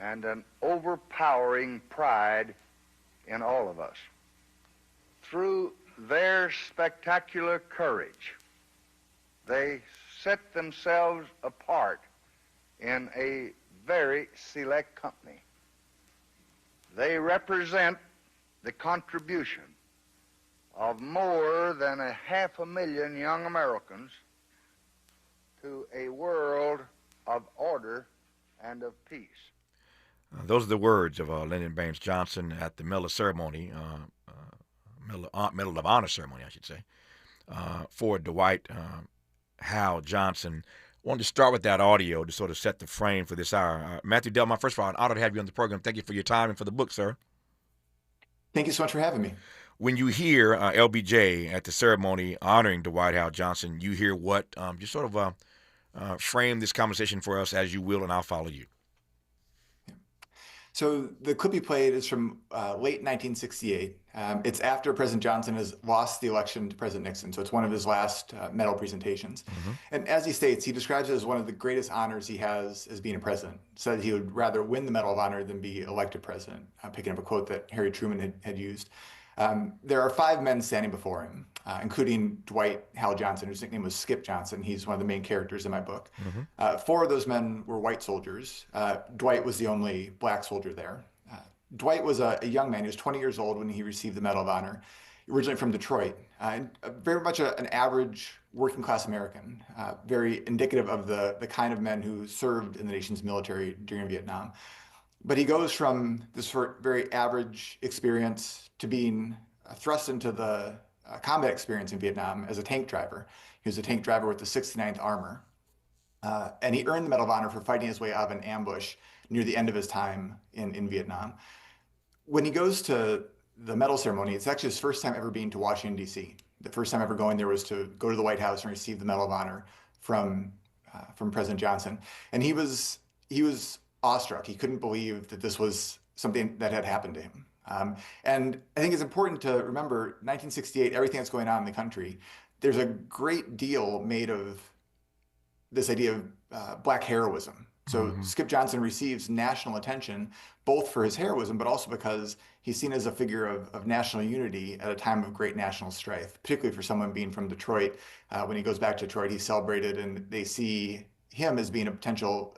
and an overpowering pride in all of us. Through their spectacular courage, they set themselves apart in a very select company. They represent the contribution of more than 500,000 young Americans to a world of order and of peace. Those are the words of Lyndon Baines Johnson at the Medal ceremony, Medal of Honor ceremony, I should say, for Dwight Hal Johnson. I wanted to start with that audio to sort of set the frame for this hour. Matthew Delmont, first of all, an honor to have you on the program. Thank you for your time and for the book, sir. Thank you so much for having me. When you hear LBJ at the ceremony honoring Dwight Hal Johnson, you hear what? Just sort of frame this conversation for us as you will, and I'll follow you. So the clip you played is from late 1968. It's after President Johnson has lost the election to President Nixon. So it's one of his last medal presentations. Mm-hmm. And as he states, he describes it as one of the greatest honors he has as being a president. Said he would rather win the Medal of Honor than be elected president, picking up a quote that Harry Truman had used. There are 5 men standing before him, including Dwight Hal Johnson, whose nickname was Skip Johnson. He's one of the main characters in my book. Mm-hmm. 4 of those men were white soldiers. Dwight was the only black soldier there. Dwight was a young man. He was 20 years old when he received the Medal of Honor, originally from Detroit. Very much an average working class American, very indicative of the kind of men who served in the nation's military during Vietnam. But he goes from this very average experience to being thrust into the combat experience in Vietnam as a tank driver. He was a tank driver with the 69th Armor. And he earned the Medal of Honor for fighting his way out of an ambush near the end of his time in Vietnam. When he goes to the medal ceremony, it's actually his first time ever being to Washington, D.C. The first time ever going there was to go to the White House and receive the Medal of Honor from President Johnson. And he was awestruck. He couldn't believe that this was something that had happened to him. And I think it's important to remember 1968, everything that's going on in the country, there's a great deal made of this idea of black heroism. So mm-hmm. Skip Johnson receives national attention, both for his heroism, but also because he's seen as a figure of national unity at a time of great national strife, particularly for someone being from Detroit. When he goes back to Detroit, he's celebrated, and they see him as being a potential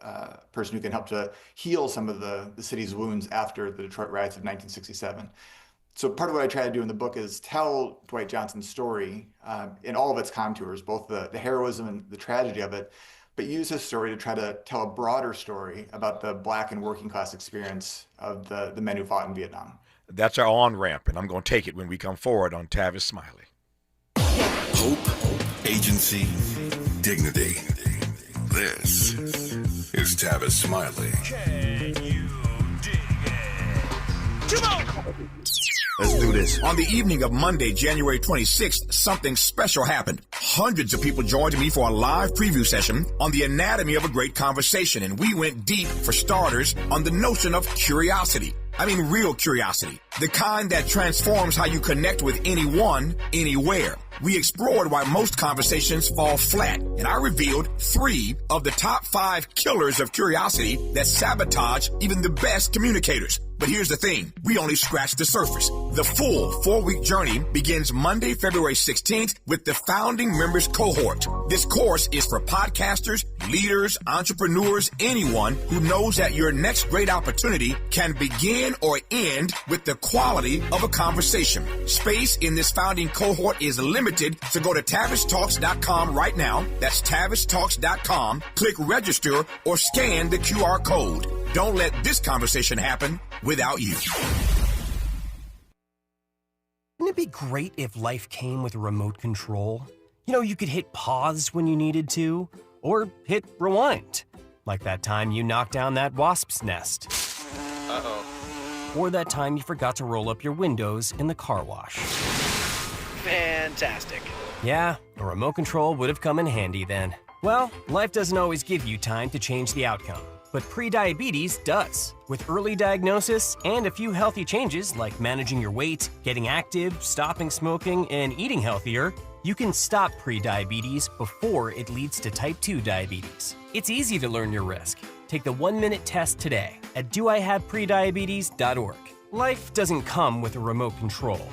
person who can help to heal some of the city's wounds after the Detroit riots of 1967. So part of what I try to do in the book is tell Dwight Johnson's story in all of its contours, both the heroism and the tragedy of it, but used his story to try to tell a broader story about the Black and working class experience of the men who fought in Vietnam. That's our on-ramp, and I'm going to take it when we come forward on Tavis Smiley. Hope, agency, dignity. This is Tavis Smiley. Can you dig it? Come on! Let's do this. On the evening of Monday, January 26th, something special happened. Hundreds of people joined me for a live preview session on the anatomy of a great conversation, and we went deep, for starters, on the notion of curiosity. I mean real curiosity. The kind that transforms how you connect with anyone, anywhere. We explored why most conversations fall flat, and I revealed 3 of the top 5 killers of curiosity that sabotage even the best communicators. But here's the thing, we only scratched the surface. The full 4-week journey begins Monday, February 16th with the founding members cohort. This course is for podcasters, leaders, entrepreneurs, anyone who knows that your next great opportunity can begin or end with the quality of a conversation. Space in this founding cohort is limited, so go to TavisTalks.com right now. That's TavisTalks.com. Click register or scan the QR code. Don't let this conversation happen without you. Wouldn't it be great if life came with a remote control? You know, you could hit pause when you needed to, or hit rewind. Like that time you knocked down that wasp's nest. Uh-oh. Or that time you forgot to roll up your windows in the car wash. Fantastic. Yeah, a remote control would have come in handy then. Well, life doesn't always give you time to change the outcome. But prediabetes does. With early diagnosis and a few healthy changes like managing your weight, getting active, stopping smoking, and eating healthier, you can stop prediabetes before it leads to type 2 diabetes. It's easy to learn your risk. Take the 1-minute test today at doihaveprediabetes.org. Life doesn't come with a remote control.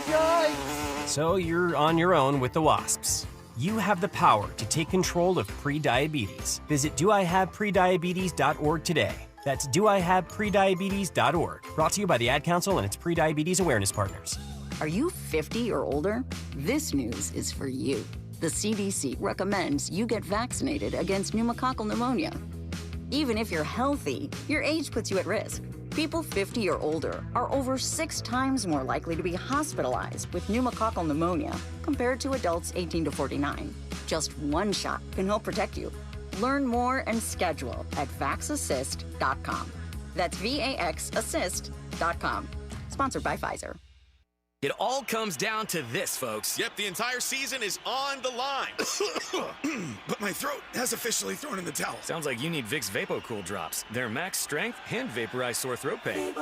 Yikes! So you're on your own with the wasps. You have the power to take control of prediabetes. Visit doihaveprediabetes.org today. That's doihaveprediabetes.org. Brought to you by the Ad Council and its prediabetes awareness partners. Are you 50 or older? This news is for you. The CDC recommends you get vaccinated against pneumococcal pneumonia. Even if you're healthy, your age puts you at risk. People 50 or older are over 6 times more likely to be hospitalized with pneumococcal pneumonia compared to adults 18 to 49. Just one shot can help protect you. Learn more and schedule at vaxassist.com. That's VAXassist.com. Sponsored by Pfizer. It all comes down to this, folks. Yep, the entire season is on the line. But my throat has officially thrown in the towel. Sounds like you need Vicks VapoCool drops. They're max strength and vaporize sore throat pain.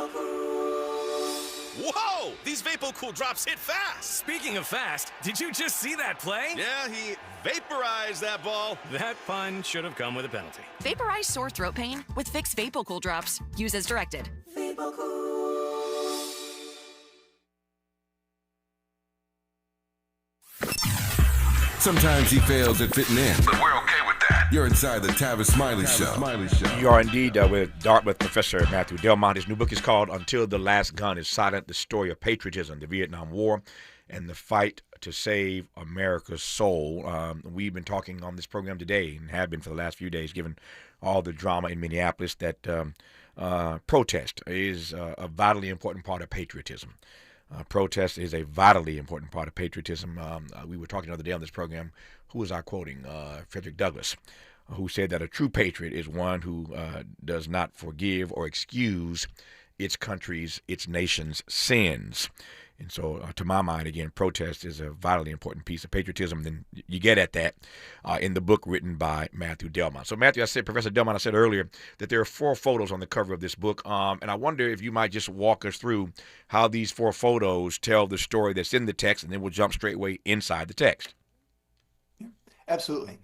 Whoa! These VapoCool drops hit fast. Speaking of fast, did you just see that play? Yeah, he vaporized that ball. That pun should have come with a penalty. Vaporize sore throat pain with Vicks VapoCool drops. Use as directed. Sometimes he fails at fitting in, but we're okay with that. You're inside the Tavis Smiley Show. You are indeed with Dartmouth Professor Matthew Delmont. His new book is called Until the Last Gun is Silent, the Story of Patriotism, the Vietnam War, and the Fight to Save America's Soul. We've been talking on this program today and have been for the last few days, given all the drama in Minneapolis, that protest is a vitally important part of patriotism. Protest is a vitally important part of patriotism. We were talking the other day on this program, who was I quoting? Frederick Douglass, who said that a true patriot is one who does not forgive or excuse its country's, its nation's sins. And so, to my mind, again, protest is a vitally important piece of patriotism. Then you get at that in the book written by Matthew Delmont. So, Matthew, Professor Delmont, I said earlier that there are 4 photos on the cover of this book, and I wonder if you might just walk us through how these 4 photos tell the story that's in the text, and then we'll jump straight away inside the text. Absolutely.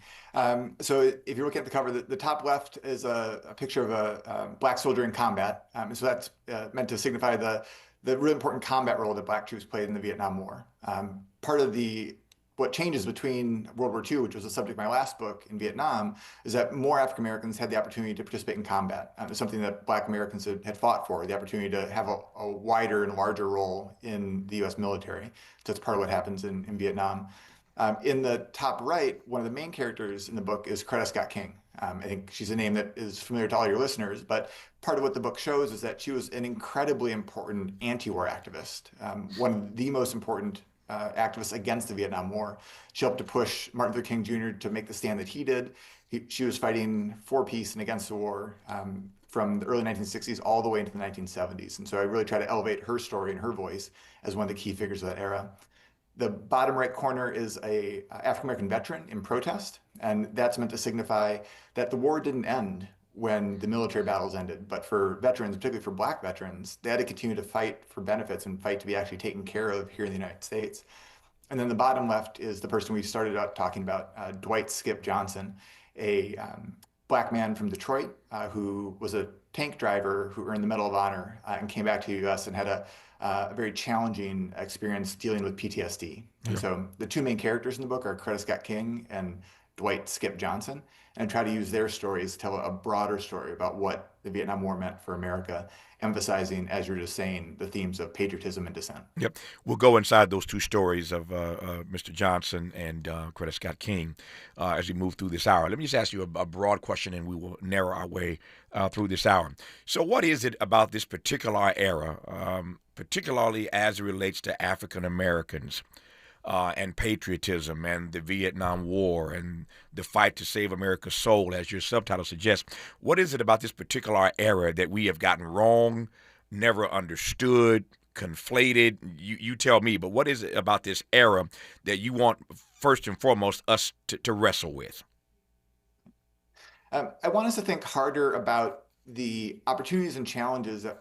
So if you're looking at the cover, the top left is a picture of a Black soldier in combat. So that's meant to signify the really important combat role that Black troops played in the Vietnam War. Part of what changes between World War II, which was the subject of my last book, in Vietnam, is that more African Americans had the opportunity to participate in combat. It's something that Black Americans had fought for, the opportunity to have a wider and larger role in the U.S. military. So it's part of what happens in Vietnam. In the top right, one of the main characters in the book is Coretta Scott King. I think she's a name that is familiar to all your listeners, but part of what the book shows is that she was an incredibly important anti-war activist, one of the most important activists against the Vietnam War. She helped to push Martin Luther King Jr. to make the stand that he did. She was fighting for peace and against the war from the early 1960s all the way into the 1970s. And so I really try to elevate her story and her voice as one of the key figures of that era. The bottom right corner is a African-American veteran in protest, and that's meant to signify that the war didn't end when the military battles ended, but for veterans, particularly for Black veterans, they had to continue to fight for benefits and fight to be actually taken care of here in the United States. And then the bottom left is the person we started out talking about, Dwight Skip Johnson, a Black man from Detroit who was a tank driver who earned the Medal of Honor and came back to the U.S. and had a very challenging experience dealing with PTSD. And so the two main characters in the book are Coretta Scott King and Dwight Skip Johnson, and try to use their stories to tell a broader story about what the Vietnam War meant for America, emphasizing, as you're just saying, the themes of patriotism and dissent. Yep. We'll go inside those two stories of Mr. Johnson and Coretta Scott King as we move through this hour. Let me just ask you a broad question, and we will narrow our way through this hour. So what is it about this particular era, particularly as it relates to African Americans and patriotism and the Vietnam War and the fight to save America's soul, as your subtitle suggests? What is it about this particular era that we have gotten wrong, never understood, conflated? You tell me, but what is it about this era that you want, first and foremost, us to wrestle with? I want us to think harder about the opportunities and challenges that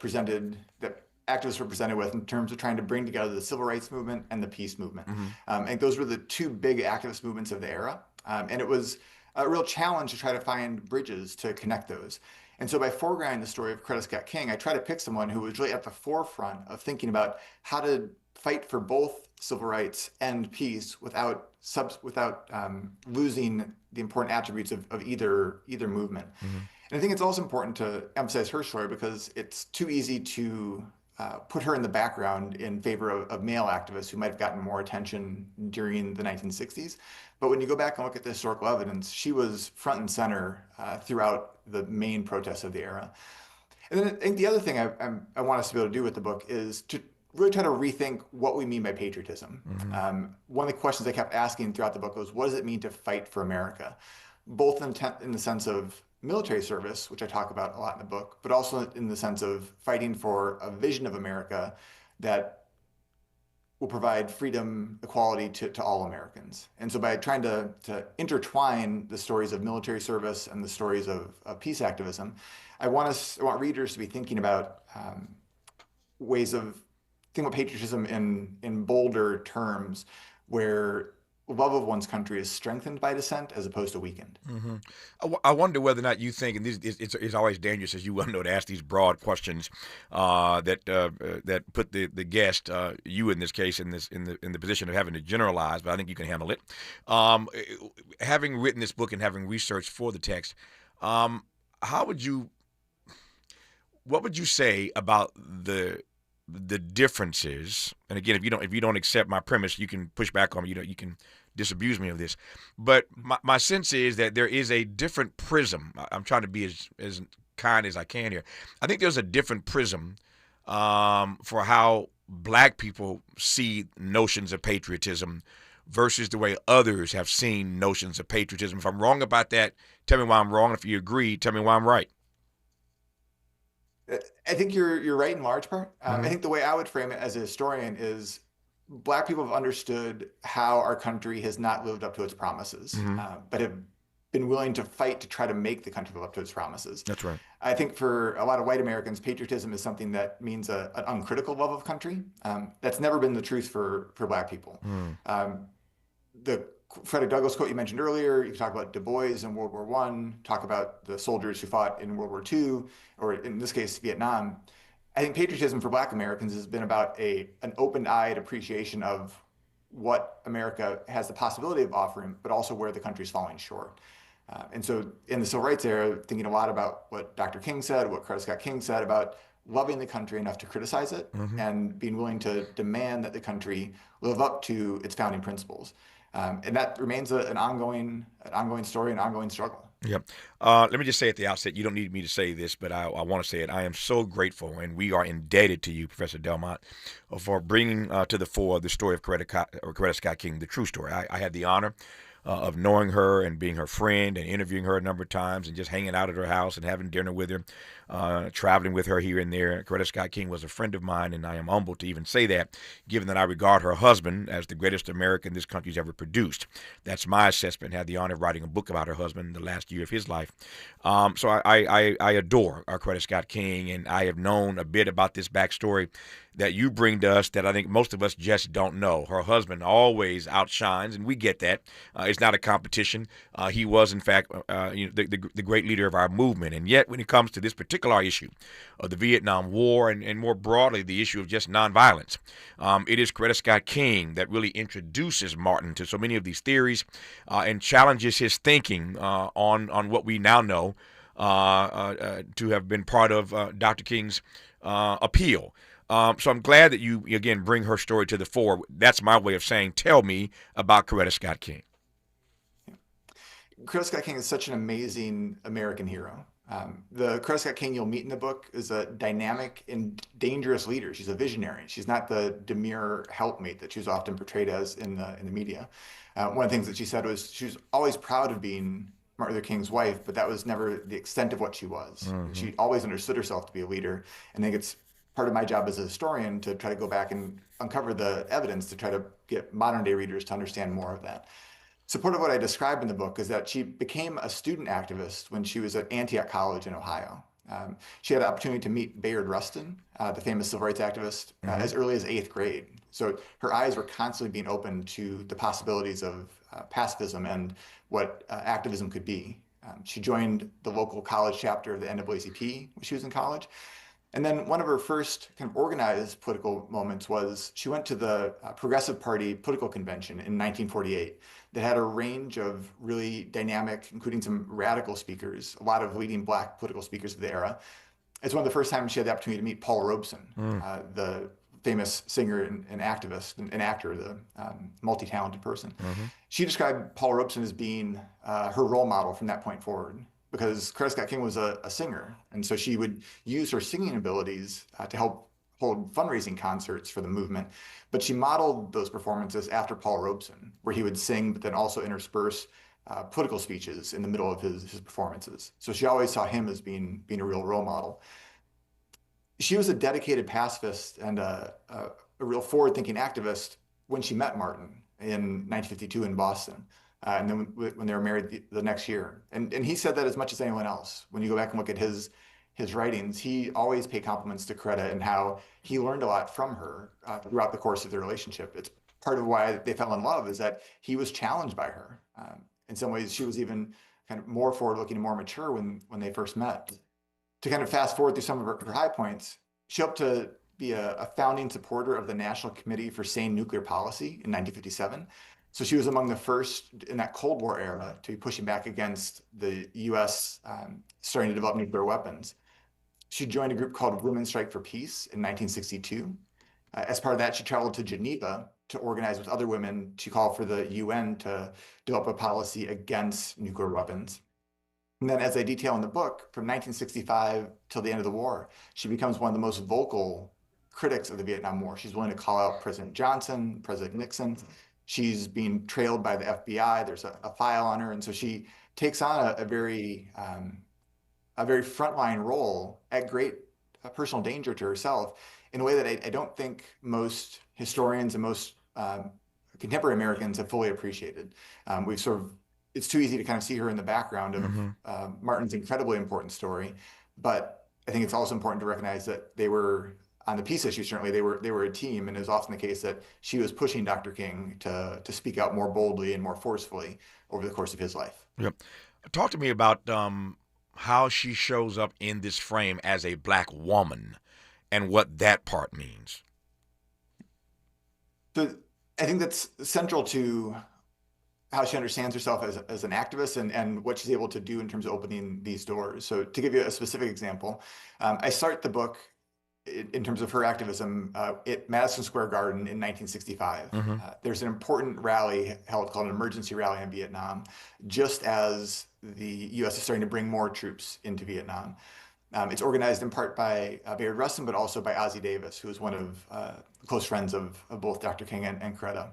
activists were presented with in terms of trying to bring together the civil rights movement and the peace movement. I think those were the two big activist movements of the era. And it was a real challenge to try to find bridges to connect those. And so by foregrounding the story of Coretta Scott King, I try to pick someone who was really at the forefront of thinking about how to fight for both civil rights and peace without losing the important attributes of either movement. And I think it's also important to emphasize her story because it's too easy to put her in the background in favor of male activists who might have gotten more attention during the 1960s. But when you go back and look at the historical evidence, she was front and center throughout the main protests of the era. And then I think the other thing I want us to be able to do with the book is to really try to rethink what we mean by patriotism. One of the questions I kept asking throughout the book was, what does it mean to fight for America? Both in the sense of military service, which I talk about a lot in the book, but also in the sense of fighting for a vision of America that will provide freedom, equality to all Americans. And so by trying to intertwine the stories of military service and the stories of peace activism, I want readers to be thinking about ways of thinking about patriotism in bolder terms, where love of one's country is strengthened by dissent as opposed to weakened. I wonder whether or not you think, and it's always dangerous, as you well know, to ask these broad questions that put the guest, you in this case, in the position of having to generalize, but I think you can handle it. Having written this book and having researched for the text, what would you say about the differences? And again, if you don't accept my premise, you can push back on me. You can disabuse me of this. But my sense is that there is a different prism. I'm trying to be as kind as I can here. I think there's a different prism for how Black people see notions of patriotism versus the way others have seen notions of patriotism. If I'm wrong about that, tell me why I'm wrong. If you agree, tell me why I'm right. I think you're right in large part. I think the way I would frame it as a historian is Black people have understood how our country has not lived up to its promises, but have been willing to fight to try to make the country live up to its promises. That's right. I think for a lot of white Americans, patriotism is something that means an uncritical love of country. That's never been the truth for Black people. The Frederick Douglass quote you mentioned earlier, you talk about Du Bois in World War I, talk about the soldiers who fought in World War II, or in this case, Vietnam. I think patriotism for Black Americans has been about an open-eyed appreciation of what America has the possibility of offering, but also where the country's falling short. And so in the civil rights era, thinking a lot about what Dr. King said, what Coretta Scott King said about loving the country enough to criticize it and being willing to demand that the country live up to its founding principles. And that remains an ongoing story, an ongoing struggle. Yep. Let me just say at the outset, you don't need me to say this, but I want to say it. I am so grateful, and we are indebted to you, Professor Delmont, for bringing to the fore the story of Coretta Scott King, the true story. I had the honor of knowing her and being her friend and interviewing her a number of times and just hanging out at her house and having dinner with her, traveling with her here and there. Coretta Scott King was a friend of mine, and I am humbled to even say that, given that I regard her husband as the greatest American this country's ever produced. That's my assessment. Had the honor of writing a book about her husband in the last year of his life. So I adore Coretta Scott King, and I have known a bit about this backstory that you bring to us that I think most of us just don't know. Her husband always outshines, and we get that. It's not a competition. He was, in fact, the great leader of our movement. And yet, when it comes to this particular issue of the Vietnam War and more broadly the issue of just nonviolence, it is Coretta Scott King that really introduces Martin to so many of these theories and challenges his thinking on what we now know to have been part of Dr. King's appeal. So I'm glad that you, again, bring her story to the fore. That's my way of saying, tell me about Coretta Scott King. Coretta Scott King is such an amazing American hero. The Coretta Scott King you'll meet in the book is a dynamic and dangerous leader. She's a visionary. She's not the demure helpmate that she was often portrayed as in the media. One of the things that she said was she was always proud of being Martin Luther King's wife, but that was never the extent of what she was. Mm-hmm. She always understood herself to be a leader. And I think it's part of my job as a historian to try to go back and uncover the evidence to try to get modern day readers to understand more of that. So part of what I described in the book is that she became a student activist when she was at Antioch College in Ohio. She had the opportunity to meet Bayard Rustin, the famous civil rights activist, as early as 8th grade. So her eyes were constantly being opened to the possibilities of pacifism and what activism could be. She joined the local college chapter of the NAACP when she was in college. And then one of her first kind of organized political moments was she went to the Progressive Party political convention in 1948 that had a range of really dynamic, including some radical speakers, a lot of leading Black political speakers of the era. It's one of the first times she had the opportunity to meet Paul Robeson, the famous singer and activist and actor, the multi-talented person. She described Paul Robeson as being her role model from that point forward, because Coretta Scott King was a singer. And so she would use her singing abilities to help hold fundraising concerts for the movement. But she modeled those performances after Paul Robeson, where he would sing, but then also intersperse political speeches in the middle of his performances. So she always saw him as being a real role model. She was a dedicated pacifist and a real forward-thinking activist when she met Martin in 1952 in Boston. And then when they were married the next year. And he said that as much as anyone else. When you go back and look at his writings, he always paid compliments to Coretta and how he learned a lot from her throughout the course of their relationship. It's part of why they fell in love, is that he was challenged by her. In some ways, she was even kind of more forward-looking and more mature when they first met. To kind of fast forward through some of her high points, she hoped to be a founding supporter of the National Committee for Sane Nuclear Policy in 1957. So she was among the first in that Cold War era to be pushing back against the U.S. Starting to develop nuclear weapons. She joined a group called Women Strike for Peace in 1962. As part of that, she traveled to Geneva to organize with other women to call for the UN to develop a policy against nuclear weapons. And then, as I detail in the book, from 1965 till the end of the war, she becomes one of the most vocal critics of the Vietnam War. She's willing to call out President Johnson, President Nixon. She's being trailed by the FBI. There's a file on her. And so she takes on a very frontline role at great personal danger to herself in a way that I don't think most historians and most contemporary Americans have fully appreciated. It's too easy to kind of see her in the background of Martin's incredibly important story. But I think it's also important to recognize that they were, on the peace issue, certainly they were a team, and it was often the case that she was pushing Dr. King to speak out more boldly and more forcefully over the course of his life. Yep. Talk to me about how she shows up in this frame as a Black woman and what that part means. So I think that's central to how she understands herself as an activist and what she's able to do in terms of opening these doors. So to give you a specific example, I start the book in terms of her activism at Madison Square Garden in 1965. There's an important rally held called an emergency rally in Vietnam, just as the U.S. is starting to bring more troops into Vietnam. It's organized in part by Bayard Rustin, but also by Ossie Davis, who is one of close friends of both Dr. King and Coretta.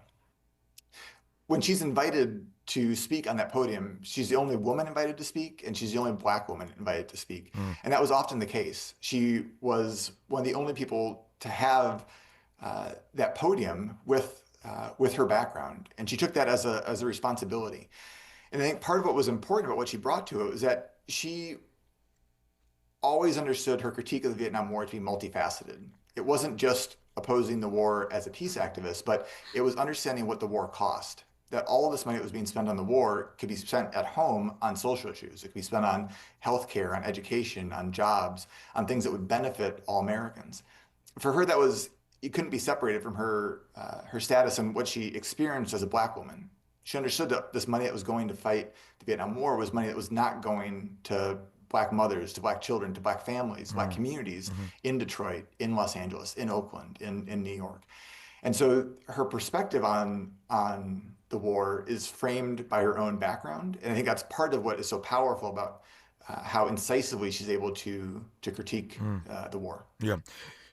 When she's invited to speak on that podium, she's the only woman invited to speak, and she's the only Black woman invited to speak. And that was often the case. She was one of the only people to have that podium with her background, and she took that as a responsibility. And I think part of what was important about what she brought to it was that she always understood her critique of the Vietnam War to be multifaceted. It wasn't just opposing the war as a peace activist, but it was understanding what the war cost. That all of this money that was being spent on the war could be spent at home on social issues. It could be spent on healthcare, on education, on jobs, on things that would benefit all Americans. For her, that was, it couldn't be separated from her status and what she experienced as a Black woman. She understood that this money that was going to fight the Vietnam War was money that was not going to Black mothers, to Black children, to Black families, Black communities in Detroit, in Los Angeles, in Oakland, in New York. And so her perspective on the war is framed by her own background. And I think that's part of what is so powerful about how incisively she's able to critique the war. Yeah.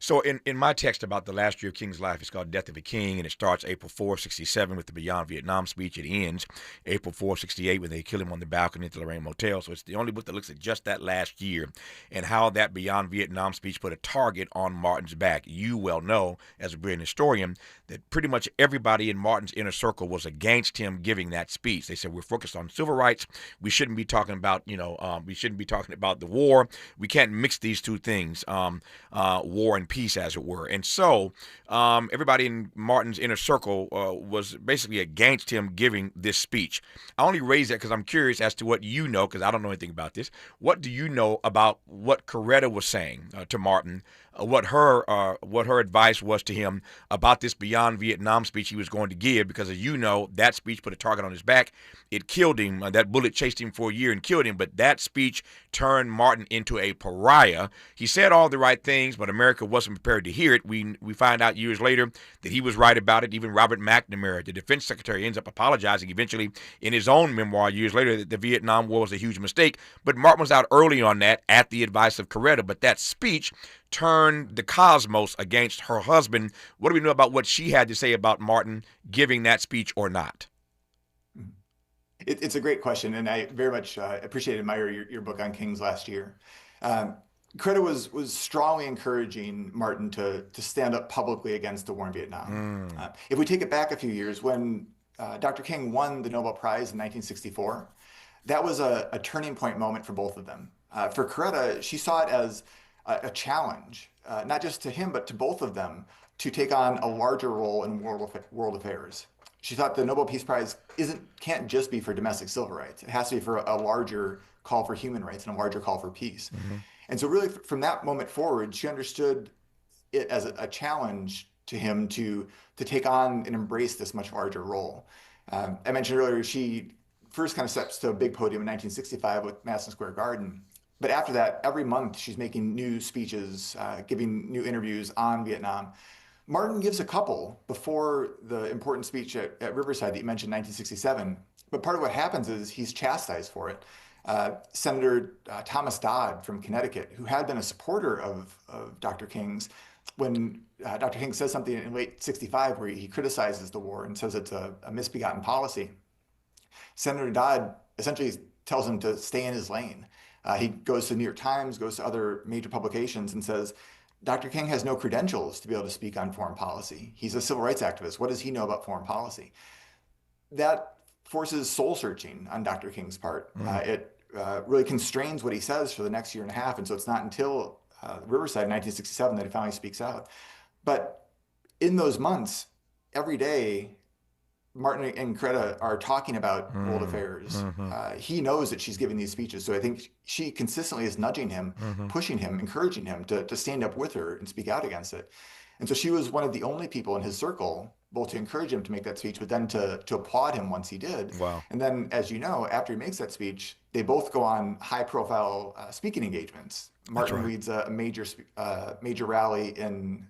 So in my text about the last year of King's life, it's called Death of a King, and it starts April 4, 67 with the Beyond Vietnam speech. It ends April 4, 68 when they kill him on the balcony at the Lorraine Motel. So it's the only book that looks at just that last year and how that Beyond Vietnam speech put a target on Martin's back. You well know, as a brilliant historian, that pretty much everybody in Martin's inner circle was against him giving that speech. They said, we're focused on civil rights. We shouldn't be talking about, we shouldn't be talking about the war. We can't mix these two things, war and peace, as it were. And so everybody in Martin's inner circle was basically against him giving this speech. I only raise that because I'm curious as to what you know, because I don't know anything about this. What do you know about what Coretta was saying to Martin, what her advice was to him about this Beyond Vietnam speech he was going to give? Because as you know, that speech put a target on his back. It killed him. That bullet chased him for a year and killed him. But that speech turned Martin into a pariah. He said all the right things, but America wasn't prepared to hear it. We find out years later that he was right about it. Even Robert McNamara, the defense secretary, ends up apologizing eventually in his own memoir years later that the Vietnam War was a huge mistake. But Martin was out early on that at the advice of Coretta. But that speech turned the cosmos against her husband. What do we know about what she had to say about Martin giving that speech or not? It's a great question, and I very much appreciate and admire your book on Kings last year. Coretta was strongly encouraging Martin to stand up publicly against the war in Vietnam. If we take it back a few years, when Dr. King won the Nobel Prize in 1964, that was a turning point moment for both of them. For Coretta, she saw it as a challenge, not just to him, but to both of them, to take on a larger role in world affairs. She thought the Nobel Peace Prize can't just be for domestic civil rights. It has to be for a larger call for human rights and a larger call for peace. And so really from that moment forward, she understood it as a challenge to him to take on and embrace this much larger role. I mentioned earlier, she first kind of steps to a big podium in 1965 with Madison Square Garden. But after that, every month she's making new speeches, giving new interviews on Vietnam. Martin gives a couple before the important speech at Riverside that you mentioned, 1967. But part of what happens is he's chastised for it. Senator Thomas Dodd from Connecticut, who had been a supporter of Dr. King's, when Dr. King says something in late 65 where he criticizes the war and says it's a misbegotten policy, Senator Dodd essentially tells him to stay in his lane. He goes to the New York Times, goes to other major publications and says, Dr. King has no credentials to be able to speak on foreign policy. He's a civil rights activist. What does he know about foreign policy? That forces soul searching on Dr. King's part. It really constrains what he says for the next year and a half. And so it's not until Riverside in 1967 that he finally speaks out. But in those months, every day, Martin and Coretta are talking about world affairs. He knows that she's giving these speeches. So I think she consistently is nudging him, pushing him, encouraging him to stand up with her and speak out against it. And so she was one of the only people in his circle both to encourage him to make that speech, but then to applaud him once he did. Wow. And then, as you know, after he makes that speech, they both go on high-profile speaking engagements. Martin leads a major rally in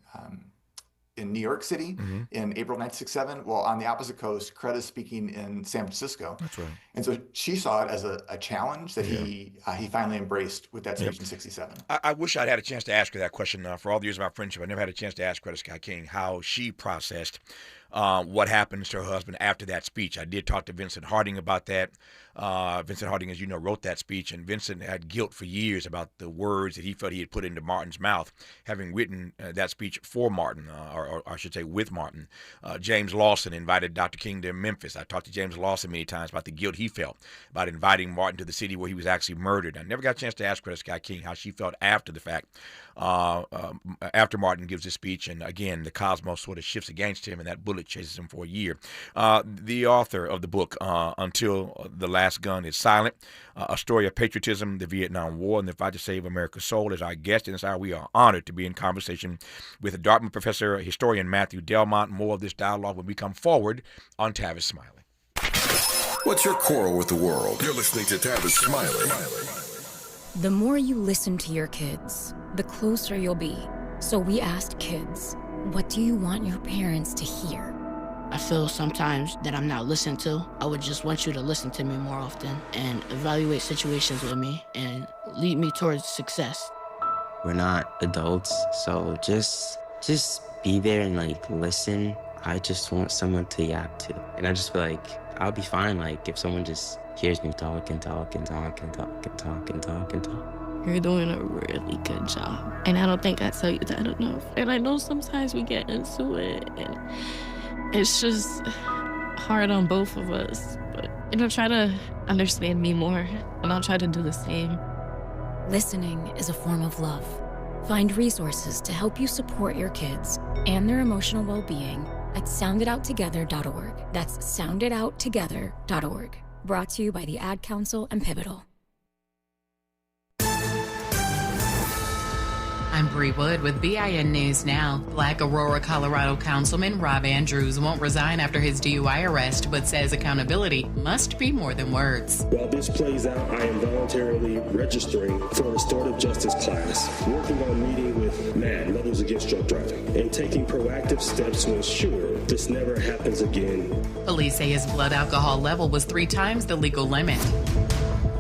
New York City in April 1967, while on the opposite coast, Corretta's speaking in San Francisco. That's right. And so she saw it as a challenge that he finally embraced with that speech in 67. I wish I'd had a chance to ask her that question. For all the years of our friendship, I never had a chance to ask Coretta Scott King how she processed what happened to her husband after that speech. I did talk to Vincent Harding about that. Vincent Harding, as you know, wrote that speech, and Vincent had guilt for years about the words that he felt he had put into Martin's mouth, having written that speech for Martin, or I should say with Martin. James Lawson invited Dr. King to Memphis. I talked to James Lawson many times about the guilt he felt about inviting Martin to the city where he was actually murdered. I never got a chance to ask Coretta Scott King how she felt after the fact, after Martin gives his speech, and again, the cosmos sort of shifts against him, and that bullet chases him for a year. The author of the book, Until the Last Gun is Silent, A Story of Patriotism, the Vietnam War, and the Fight to Save America's Soul, is our guest. And this hour we are honored to be in conversation with a Dartmouth professor, historian Matthew Delmont. More of this dialogue when we come forward on Tavis Smiley. What's your quarrel with the world? You're listening to Tavis Smiley. The more you listen to your kids, the closer you'll be. So we asked kids, what do you want your parents to hear? I feel sometimes that I'm not listened to. I would just want you to listen to me more often and evaluate situations with me and lead me towards success. We're not adults, so just be there and listen. I just want someone to yap to. And I just feel like I'll be fine if someone just hears me talk and talk and talk and talk and talk and talk and talk. You're doing a really good job. And I don't think I tell you that enough. And I know sometimes we get into it and it's just hard on both of us. But, try to understand me more, and I'll try to do the same. Listening is a form of love. Find resources to help you support your kids and their emotional well-being at sounditouttogether.org. That's sounditouttogether.org. Brought to you by the Ad Council and Pivotal. I'm Bree Wood with BIN News Now. Black Aurora, Colorado Councilman Rob Andrews won't resign after his DUI arrest, but says accountability must be more than words. While this plays out, I am voluntarily registering for a restorative justice class, working on meeting with MAD, Mothers Against Drunk Driving, and taking proactive steps to ensure this never happens again. Police say his blood alcohol level was 3 times the legal limit.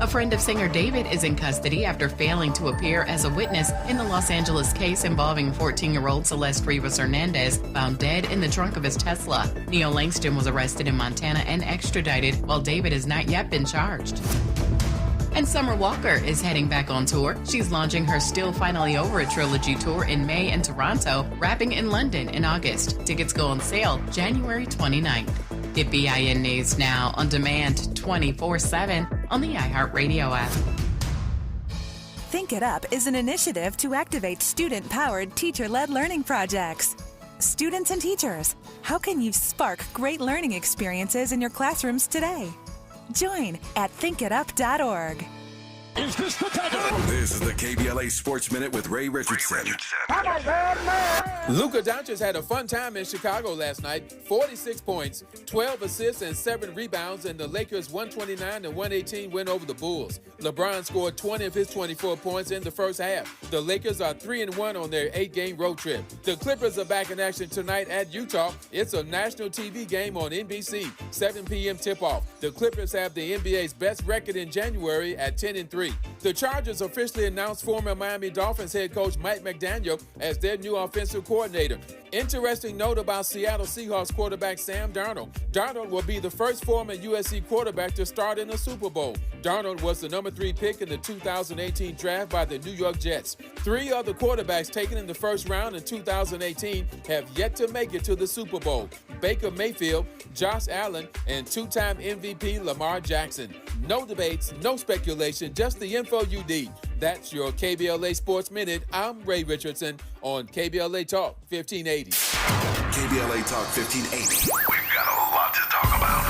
A friend of singer David is in custody after failing to appear as a witness in the Los Angeles case involving 14-year-old Celeste Rivas Hernandez, found dead in the trunk of his Tesla. Neil Langston was arrested in Montana and extradited, while David has not yet been charged. And Summer Walker is heading back on tour. She's launching her Still Finally Over It trilogy tour in May in Toronto, wrapping in London in August. Tickets go on sale January 29th. Get BIN News Now on demand 24/7 on the iHeartRadio app. Think It Up is an initiative to activate student-powered, teacher-led learning projects. Students and teachers, how can you spark great learning experiences in your classrooms today? Join at thinkitup.org. Is this the time? This is the KBLA Sports Minute with Ray Richardson. Luka Doncic had a fun time in Chicago last night. 46 points, 12 assists, and 7 rebounds in the Lakers' 129-118 win over the Bulls. LeBron scored 20 of his 24 points in the first half. The Lakers are 3-1 on their 8-game road trip. The Clippers are back in action tonight at Utah. It's a national TV game on NBC, 7 p.m. tip-off. The Clippers have the NBA's best record in January at 10-3. The Chargers officially announced former Miami Dolphins head coach Mike McDaniel as their new offensive coordinator. Interesting note about Seattle Seahawks quarterback Sam Darnold. Darnold will be the first former USC quarterback to start in the Super Bowl. Darnold was the number 3 pick in the 2018 draft by the New York Jets. 3 other quarterbacks taken in the first round in 2018 have yet to make it to the Super Bowl. Baker Mayfield, Josh Allen, and 2-time MVP Lamar Jackson. No debates, no speculation, just the info you need. That's your KBLA Sports Minute. I'm Ray Richardson on KBLA Talk 1580. KBLA Talk 1580. We've got a lot to talk about.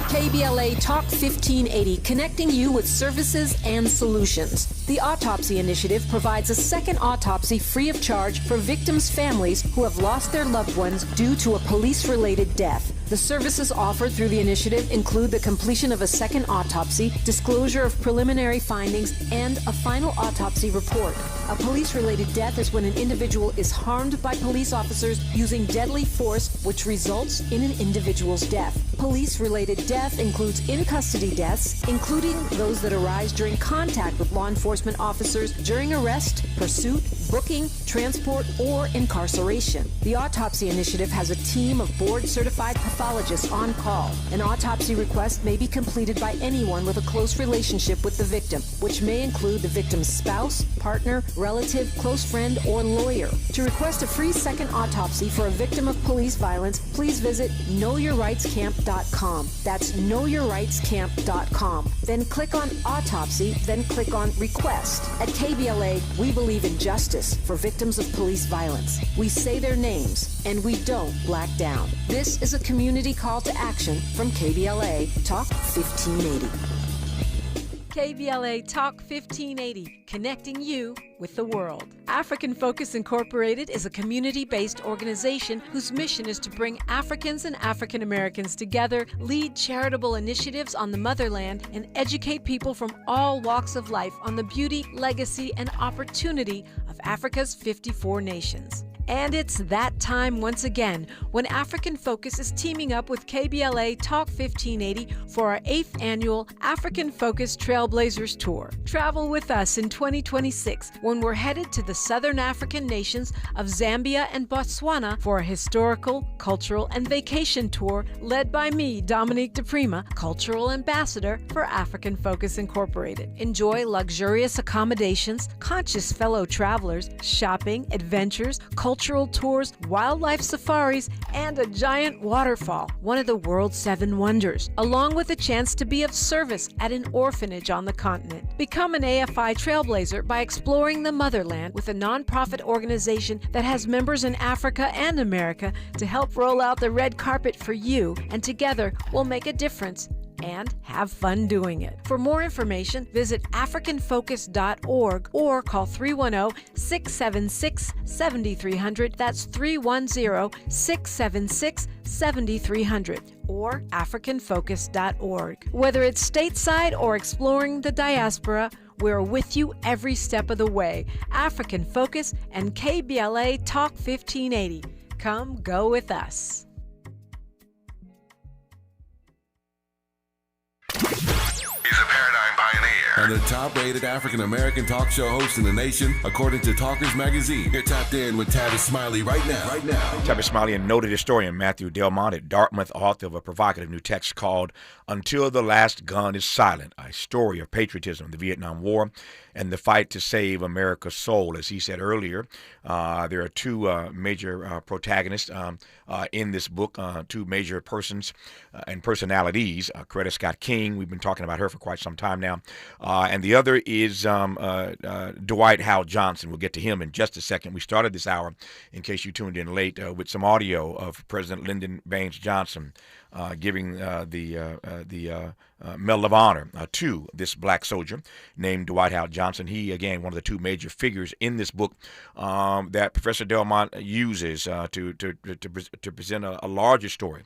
KBLA Talk 1580, connecting you with services and solutions. The Autopsy Initiative provides a second autopsy free of charge for victims' families who have lost their loved ones due to a police-related death. The services offered through the initiative include the completion of a second autopsy, disclosure of preliminary findings, and a final autopsy report. A police-related death is when an individual is harmed by police officers using deadly force, which results in an individual's death. Police-related death includes in-custody deaths, including those that arise during contact with law enforcement officers during arrest, pursuit, booking, transport, or incarceration. The Autopsy Initiative has a team of board-certified pathologists on call. An autopsy request may be completed by anyone with a close relationship with the victim, which may include the victim's spouse, partner, relative, close friend, or lawyer. To request a free second autopsy for a victim of police violence, please visit knowyourrightscamp.com. That's knowyourrightscamp.com. Then click on Autopsy, then click on Request. At KBLA, we believe in justice for victims of police violence. We say their names, and we don't black down. This is a community call to action from KBLA Talk 1580. KBLA Talk 1580, connecting you with the world. African Focus Incorporated is a community-based organization whose mission is to bring Africans and African Americans together, lead charitable initiatives on the motherland, and educate people from all walks of life on the beauty, legacy, and opportunity of Africa's 54 nations. And it's that time once again when African Focus is teaming up with KBLA Talk 1580 for our 8th annual African Focus Trailblazers Tour. Travel with us in 2026 when we're headed to the southern African nations of Zambia and Botswana for a historical, cultural, and vacation tour led by me, Dominique DePrima, Cultural Ambassador for African Focus Incorporated. Enjoy luxurious accommodations, conscious fellow travelers, shopping, adventures, cultural tours, wildlife safaris, and a giant waterfall, one of the world's 7 wonders, along with a chance to be of service at an orphanage on the continent. Become an AFI trailblazer by exploring the motherland with a nonprofit organization that has members in Africa and America to help roll out the red carpet for you, and together we'll make a difference and have fun doing it. For more information, visit africanfocus.org or call 310-676-7300. That's 310-676-7300 or africanfocus.org. Whether it's stateside or exploring the diaspora, we're with you every step of the way. African Focus and KBLA Talk 1580. Come go with us. He's a paradigm pioneer and the top-rated African-American talk show host in the nation, according to Talkers Magazine. You're tapped in with Tavis Smiley right now. Tavis Smiley and noted historian Matthew Delmont at Dartmouth, author of a provocative new text called Until the Last Gun is Silent, a story of patriotism, the Vietnam War, and the fight to save America's soul. As he said earlier, there are 2 major protagonists in this book, 2 major persons and personalities. Coretta Scott King, we've been talking about her for quite some time now, and the other is Dwight Howell Johnson. We'll get to him in just a second. We started this hour, in case you tuned in late, with some audio of President Lyndon Baines Johnson giving the Medal of Honor to this black soldier named Dwight Howell Johnson. He, again, one of the 2 major figures in this book that Professor Delmont uses to present a larger story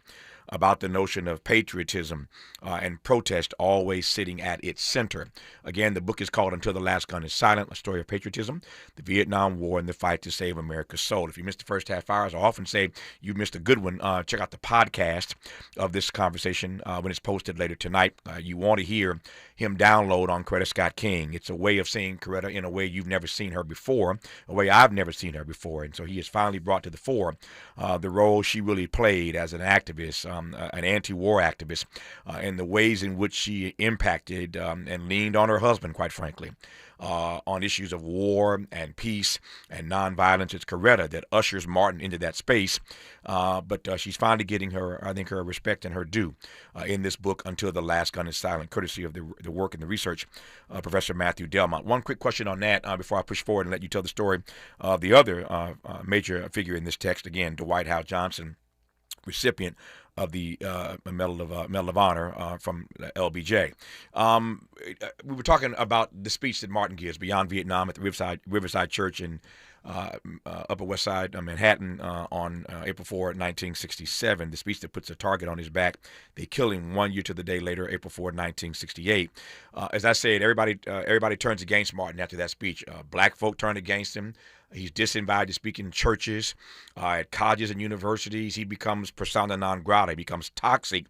about the notion of patriotism and protest always sitting at its center. Again, the book is called Until the Last Gun is Silent, a story of patriotism, the Vietnam War, and the fight to save America's soul. If you missed the first half hour, as I often say, you missed a good one. Check out the podcast of this conversation when it's posted later tonight. You want to hear him download on Coretta Scott King. It's a way of seeing Coretta in a way you've never seen her before, a way I've never seen her before. And so he has finally brought to the fore the role she really played as an activist, an anti-war activist, and the ways in which she impacted and leaned on her husband, quite frankly, on issues of war and peace and nonviolence. It's Coretta that ushers Martin into that space, but she's finally getting her, I think, her respect and her due in this book, Until the Last Gun is Silent, courtesy of the work and the research of Professor Matthew Delmont. One quick question on that before I push forward and let you tell the story of the other major figure in this text, again, Dwight Howell Johnson. recipient of the Medal of Honor from LBJ. We were talking about the speech that Martin gives beyond Vietnam at the Riverside Church in Upper West Side, Manhattan, on April 4, 1967. The speech that puts a target on his back. They kill him 1 year to the day later, April 4, 1968. As I said, everybody turns against Martin after that speech. Black folk turn against him. He's disinvited to speak in churches, at colleges and universities. He becomes persona non grata. He becomes toxic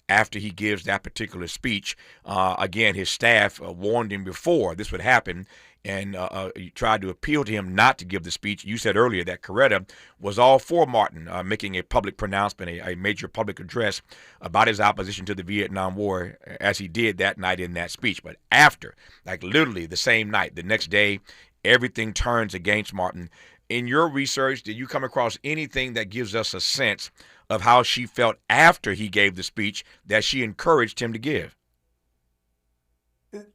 after he gives that particular speech. Again, his staff warned him before this would happen, and tried to appeal to him not to give the speech. You said earlier that Coretta was all for Martin making a public pronouncement, a major public address about his opposition to the Vietnam War, as he did that night in that speech. But after, like literally the same night, the next day, everything turns against Martin. In your research, did you come across anything that gives us a sense of how she felt after he gave the speech that she encouraged him to give?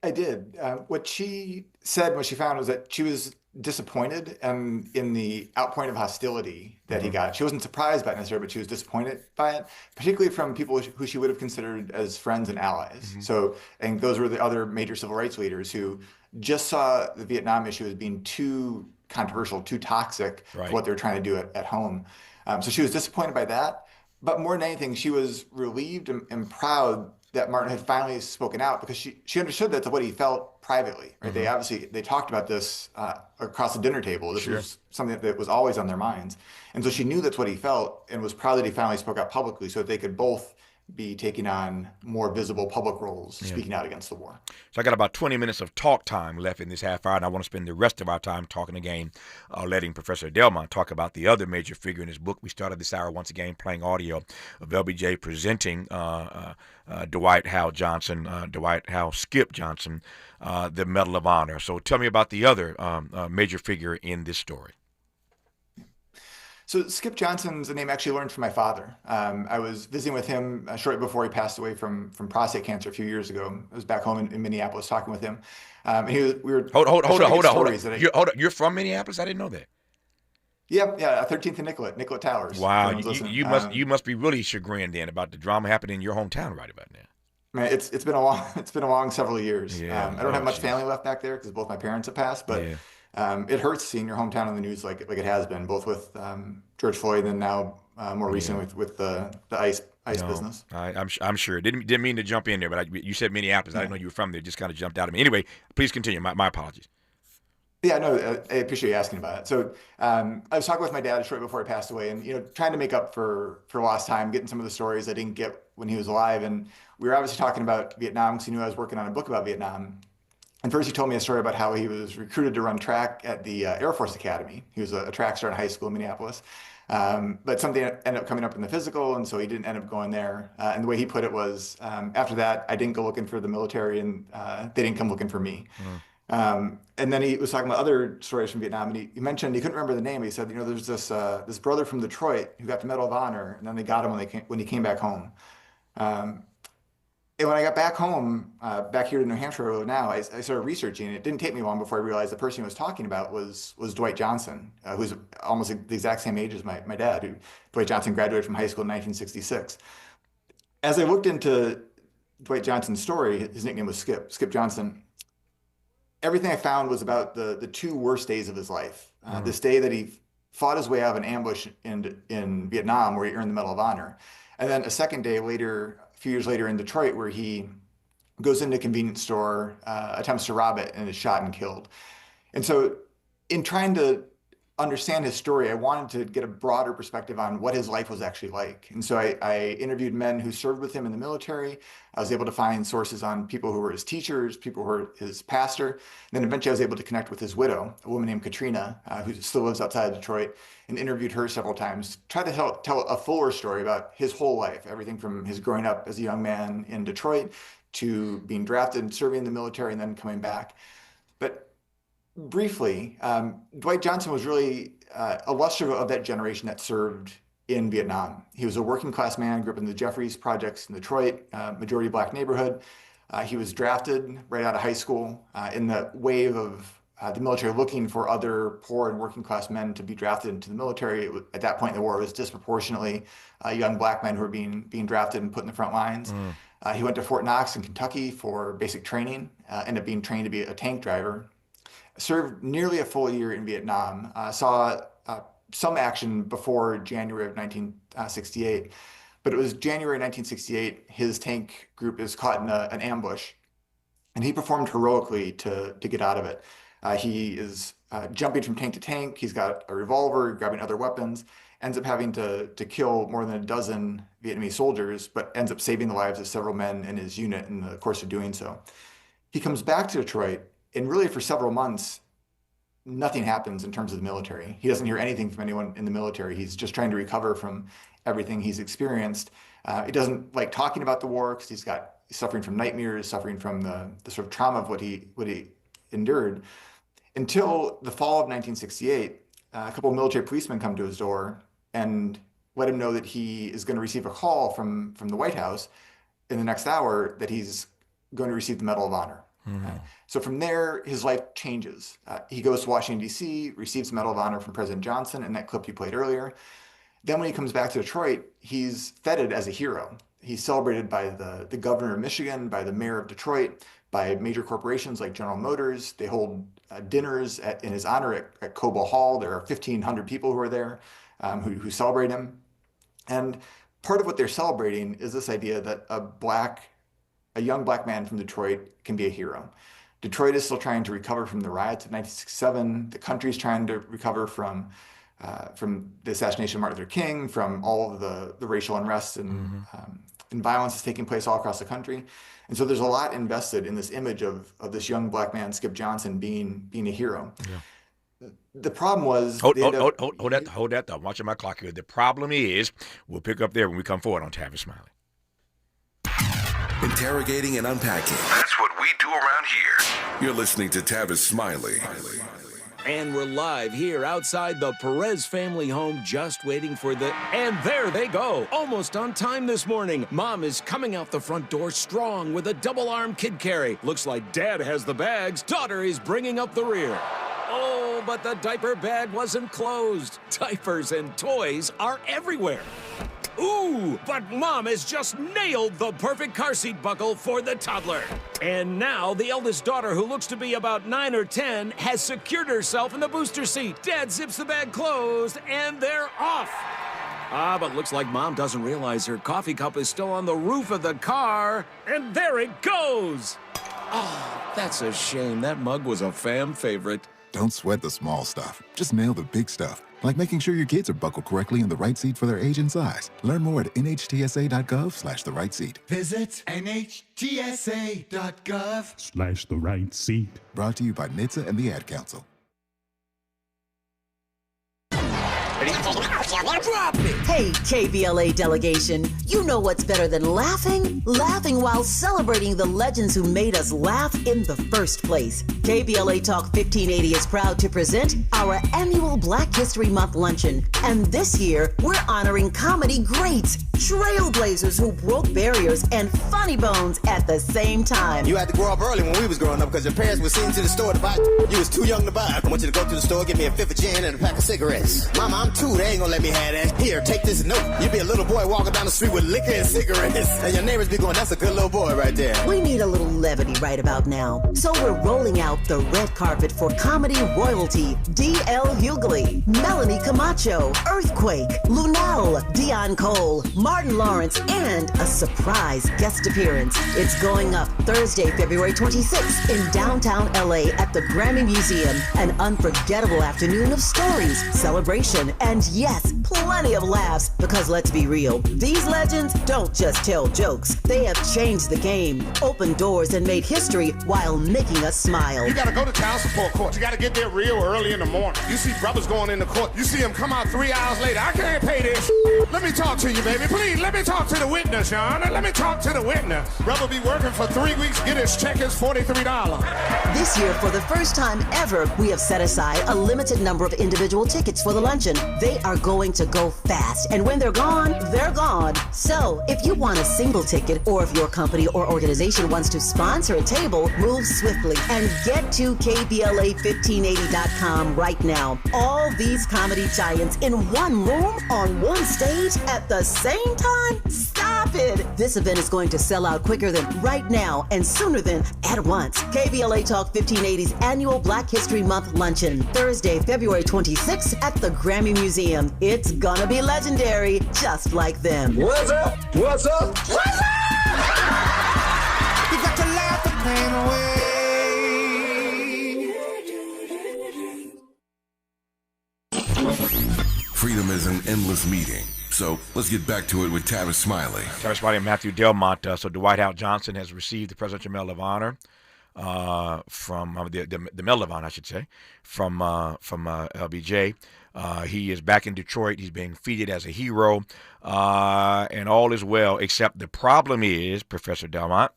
I did. What she said when she found was that she was disappointed in the outpouring of hostility that he got. She wasn't surprised by it necessarily, but she was disappointed by it, particularly from people who she would have considered as friends and allies. So, and those were the other major civil rights leaders who just saw the Vietnam issue as being too controversial, too toxic for what they were trying to do at home. So she was disappointed by that. But more than anything, she was relieved and proud that Martin had finally spoken out, because she understood that's what he felt privately. Right? They talked about this across the dinner table. This was something that was always on their minds. And so she knew that's what he felt and was proud that he finally spoke out publicly so that they could both be taking on more visible public roles, speaking out against the war. So I got about 20 minutes of talk time left in this half hour, and I want to spend the rest of our time talking again, letting Professor Delmont talk about the other major figure in his book. We started this hour once again playing audio of LBJ presenting Dwight Hal Skip Johnson, the Medal of Honor. So tell me about the other major figure in this story. So Skip Johnson's a name I actually learned from my father. I was visiting with him shortly before he passed away from prostate cancer a few years ago. I was back home in Minneapolis talking with him. And we were hold on. You're from Minneapolis? I didn't know that. Yeah, 13th and Nicollet Towers. Wow, you must be really chagrined then about the drama happening in your hometown right about now. Man, it's been a long several years. I don't have much family left back there because both my parents have passed, but. It hurts seeing your hometown in the news like it has been, both with George Floyd and now more recently with the ICE business. I'm sure. Didn't mean to jump in there, but you said Minneapolis. I didn't know you were from there. It just kind of jumped out at me. Anyway, please continue. My apologies. Yeah, no, I appreciate you asking about it. So I was talking with my dad shortly before he passed away, and trying to make up for lost time, getting some of the stories I didn't get when he was alive. And we were obviously talking about Vietnam because he knew I was working on a book about Vietnam. And first he told me a story about how he was recruited to run track at the Air Force Academy. He was a track star in high school in Minneapolis. But something ended up coming up in the physical, and so he didn't end up going there. And the way he put it was, after that, I didn't go looking for the military, and they didn't come looking for me. And then he was talking about other stories from Vietnam, and he mentioned, he couldn't remember the name. He said, there's this brother from Detroit who got the Medal of Honor, and then they got him when he came back home. And when I got back home, back here in New Hampshire now, I started researching, and it didn't take me long before I realized the person he was talking about was Dwight Johnson, who's almost the exact same age as my dad. Dwight Johnson graduated from high school in 1966. As I looked into Dwight Johnson's story, his nickname was Skip Johnson. Everything I found was about the two worst days of his life. This day that he fought his way out of an ambush in Vietnam, where he earned the Medal of Honor. And then a second day later, a few years later in Detroit, where he goes into a convenience store, attempts to rob it, and is shot and killed. And so in trying to understand his story, I wanted to get a broader perspective on what his life was actually like. And so I interviewed men who served with him in the military. I was able to find sources on people who were his teachers, people who were his pastor. And then eventually I was able to connect with his widow, a woman named Katrina, who still lives outside of Detroit, and interviewed her several times, try to tell a fuller story about his whole life, everything from his growing up as a young man in Detroit to being drafted and serving in the military and then coming back. But briefly, Dwight Johnson was really illustrative of that generation that served in Vietnam. He was a working class man, grew up in the Jeffries projects in Detroit, majority black neighborhood. He was drafted right out of high school in the wave of the military looking for other poor and working class men to be drafted into the military. At that point in the war, it was disproportionately young black men who were being drafted and put in the front lines. He went to Fort Knox in Kentucky for basic training, ended up being trained to be a tank driver, served nearly a full year in Vietnam, saw some action before January of 1968. But it was January 1968, his tank group is caught in an ambush, and he performed heroically to get out of it. He is jumping from tank to tank. He's got a revolver, grabbing other weapons, ends up having to kill more than a dozen Vietnamese soldiers, but ends up saving the lives of several men in his unit in the course of doing so. He comes back to Detroit, and really for several months, nothing happens in terms of the military. He doesn't hear anything from anyone in the military. He's just trying to recover from everything he's experienced. He doesn't like talking about the war because he's suffering from nightmares, suffering from the sort of trauma of what he endured. Until the fall of 1968, a couple of military policemen come to his door and let him know that he is going to receive a call from the White House in the next hour that he's going to receive the Medal of Honor. So from there, his life changes. He goes to Washington, D.C., receives the Medal of Honor from President Johnson in that clip you played earlier. Then when he comes back to Detroit, he's feted as a hero. He's celebrated by the governor of Michigan, by the mayor of Detroit, by major corporations like General Motors. They hold dinners in his honor at Cobo Hall. There are 1,500 people who are there who celebrate him. And part of what they're celebrating is this idea that a young black man from Detroit can be a hero. Detroit is still trying to recover from the riots of 1967. The country's trying to recover from the assassination of Martin Luther King, from all of the racial unrest and violence that's taking place all across the country. And so there's a lot invested in this image of this young black man, Skip Johnson, being a hero. Yeah. The problem was... Hold that. I'm watching my clock here. The problem is, we'll pick up there when we come forward on Tavis Smiley. Interrogating and unpacking. That's what we do around here. You're listening to Tavis Smiley. And we're live here outside the Perez family home, just waiting for and there they go. Almost on time this morning. Mom is coming out the front door strong with a double-arm kid carry. Looks like Dad has the bags. Daughter is bringing up the rear. Oh, but the diaper bag wasn't closed. Diapers and toys are everywhere. Ooh, but Mom has just nailed the perfect car seat buckle for the toddler. And now the eldest daughter, who looks to be about 9 or 10, has secured herself in the booster seat. Dad zips the bag closed, and they're off. But looks like Mom doesn't realize her coffee cup is still on the roof of the car. And there it goes. Oh, that's a shame. That mug was a fam favorite. Don't sweat the small stuff. Just nail the big stuff. Like making sure your kids are buckled correctly in the right seat for their age and size. Learn more at nhtsa.gov/the right seat. Visit nhtsa.gov/the right seat. Brought to you by NHTSA and the Ad Council. Drop it! Hey, KBLA delegation, you know what's better than laughing? Laughing while celebrating the legends who made us laugh in the first place. KBLA Talk 1580 is proud to present our annual Black History Month luncheon. And this year, we're honoring comedy greats, trailblazers who broke barriers, and funny bones at the same time. You had to grow up early when we was growing up because your parents would send you to the store to buy. You was too young to buy. I want you to go to the store, get me a fifth of gin and a pack of cigarettes. Mama, I'm 2, they ain't gonna let me have that. Here, take this note. You be a little boy walking down the street with liquor and cigarettes. And your neighbors be going, that's a good little boy right there. We need a little levity right about now. So we're rolling out the red carpet for comedy royalty. D.L. Hughley, Melanie Camacho, Earthquake, Lunel, Dion Cole, Martin Lawrence, and a surprise guest appearance. It's going up Thursday, February 26th in downtown LA at the Grammy Museum. An unforgettable afternoon of stories, celebration, and yes, plenty of laughs, because let's be real, these legends don't just tell jokes. They have changed the game, opened doors, and made history while making us smile. You gotta go to child support court. You gotta get there real early in the morning. You see brothers going into court. You see them come out 3 hours later. I can't pay this. Let me talk to you, baby. Please, let me talk to the witness, Your Honor. Let me talk to the witness. Brother be working for 3 weeks, get his check, is $43. This year, for the first time ever, we have set aside a limited number of individual tickets for the luncheon. They are going to to go fast, and when they're gone, they're gone. So, if you want a single ticket, or if your company or organization wants to sponsor a table, move swiftly and get to KBLA1580.com right now. All these comedy giants in one room, on one stage, at the same time? Stop it! This event is going to sell out quicker than right now and sooner than at once. KBLA Talk 1580's annual Black History Month luncheon, Thursday, February 26th at the Grammy Museum. It's gonna be legendary, just like them. What's up? What's up? What's up? You got to laugh the pain away. Freedom is an endless meeting. So let's get back to it with Tavis Smiley. Tavis Smiley and Matthew Delmont. So Dwight Howard Johnson has received the Presidential Medal of Honor from the Medal of Honor, I should say, from LBJ. He is back in Detroit. He's being feted as a hero, and all is well. Except the problem is, Professor Delmont.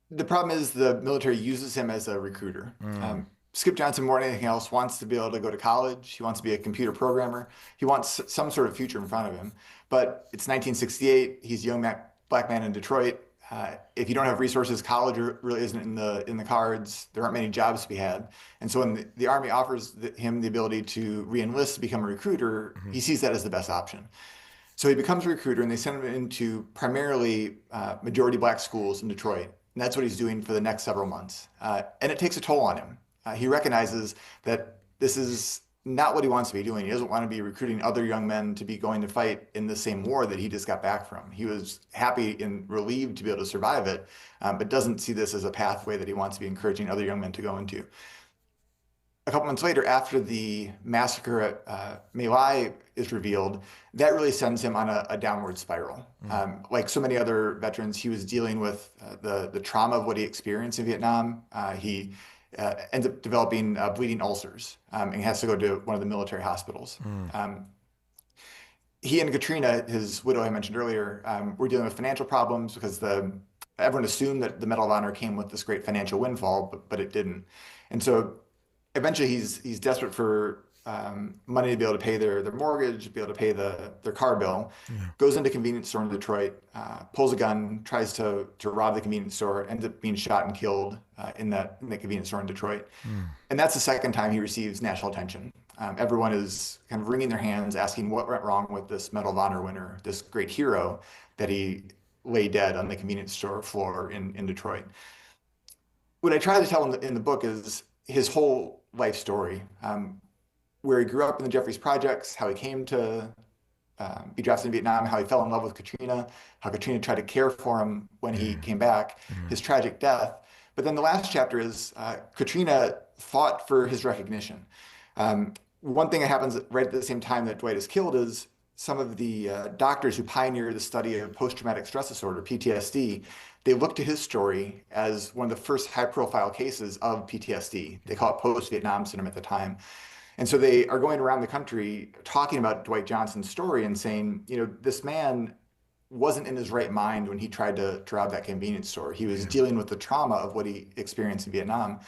The problem is the military uses him as a recruiter. Skip Johnson, more than anything else, wants to be able to go to college. He wants to be a computer programmer. He wants some sort of future in front of him. But it's 1968. He's a young black man in Detroit. If you don't have resources, college really isn't in the cards. There aren't many jobs to be had. And so when the Army offers him the ability to re-enlist to become a recruiter, he sees that as the best option. So he becomes a recruiter, and they send him into primarily majority black schools in Detroit. And that's what he's doing for the next several months. And it takes a toll on him. He recognizes that this is not what he wants to be doing. He doesn't want to be recruiting other young men to be going to fight in the same war that he just got back from. He was happy and relieved to be able to survive it, but doesn't see this as a pathway that he wants to be encouraging other young men to go into. A couple months later, after the massacre at My Lai is revealed, that really sends him on a downward spiral. Like so many other veterans, he was dealing with the trauma of what he experienced in Vietnam. He ends up developing bleeding ulcers and has to go to one of the military hospitals. He and Katrina, his widow I mentioned earlier, were dealing with financial problems because everyone assumed that the Medal of Honor came with this great financial windfall, but it didn't. And so eventually he's desperate for money to be able to pay their mortgage, to be able to pay their car bill, goes into a convenience store in Detroit, pulls a gun, tries to rob the convenience store, ends up being shot and killed in the convenience store in Detroit. And that's the second time he receives national attention. Everyone is kind of wringing their hands, asking what went wrong with this Medal of Honor winner, this great hero that he lay dead on the convenience store floor in Detroit. What I try to tell in the book is his whole life story, where he grew up in the Jeffries Projects, how he came to be drafted in Vietnam, how he fell in love with Katrina, how Katrina tried to care for him when he came back, his tragic death. But then the last chapter is Katrina fought for his recognition. One thing that happens right at the same time that Dwight is killed is some of the doctors who pioneered the study of post-traumatic stress disorder, PTSD, they look to his story as one of the first high-profile cases of PTSD. They call it post-Vietnam syndrome at the time. And so they are going around the country talking about Dwight Johnson's story and saying, this man wasn't in his right mind when he tried to rob that convenience store. He was dealing with the trauma of what he experienced in Vietnam.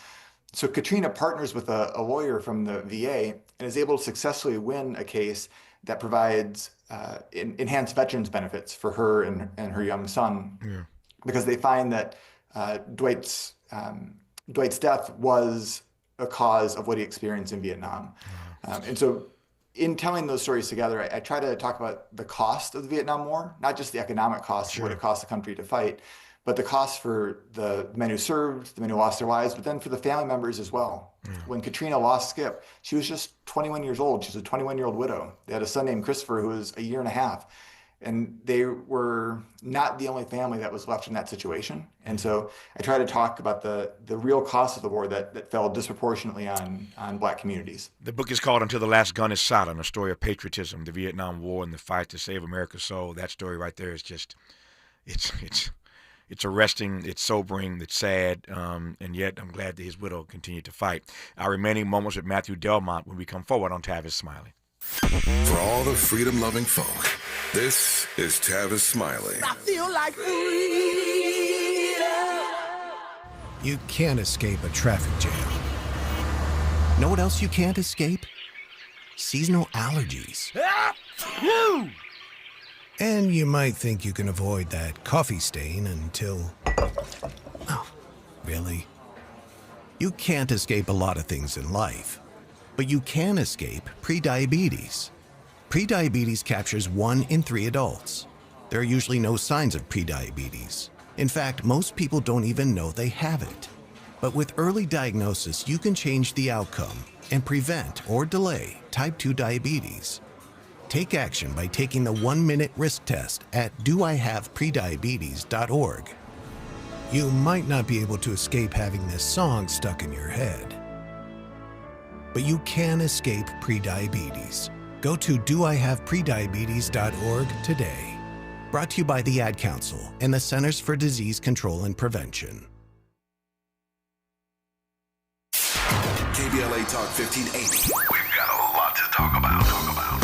So Katrina partners with a lawyer from the VA and is able to successfully win a case that provides enhanced veterans benefits for her and her young son, because they find that Dwight's death was a cause of what he experienced in Vietnam. And so in telling those stories together, I try to talk about the cost of the Vietnam War, not just the economic cost of what it cost the country to fight, but the cost for the men who served, the men who lost their lives, but then for the family members as well. When Katrina lost Skip, she was just 21 years old. She was a 21-year-old widow. They had a son named Christopher who was a year and a half. And they were not the only family that was left in that situation. And so I try to talk about the real cost of the war that fell disproportionately on Black communities. The book is called Until the Last Gun is Silent, A Story of Patriotism, the Vietnam War and the Fight to Save America's Soul. That story right there is just, it's arresting, it's sobering, it's sad, and yet I'm glad that his widow continued to fight. Our remaining moments with Matthew Delmont when we come forward on Tavis Smiley. For all the freedom-loving folk, this is Tavis Smiley. I feel like freedom. You can't escape a traffic jam. Know what else you can't escape? seasonal allergies. And you might think you can avoid that coffee stain until... Oh, really? You can't escape a lot of things in life, but you can escape prediabetes. Prediabetes captures 1 in 3 adults. There are usually no signs of prediabetes. In fact, most people don't even know they have it. But with early diagnosis, you can change the outcome and prevent or delay type 2 diabetes. Take action by taking the 1-minute risk test at doihaveprediabetes.org. You might not be able to escape having this song stuck in your head, but you can escape prediabetes. Go to doihaveprediabetes.org today. Brought to you by the Ad Council and the Centers for Disease Control and Prevention. KBLA Talk 1580. We've got a lot to talk about.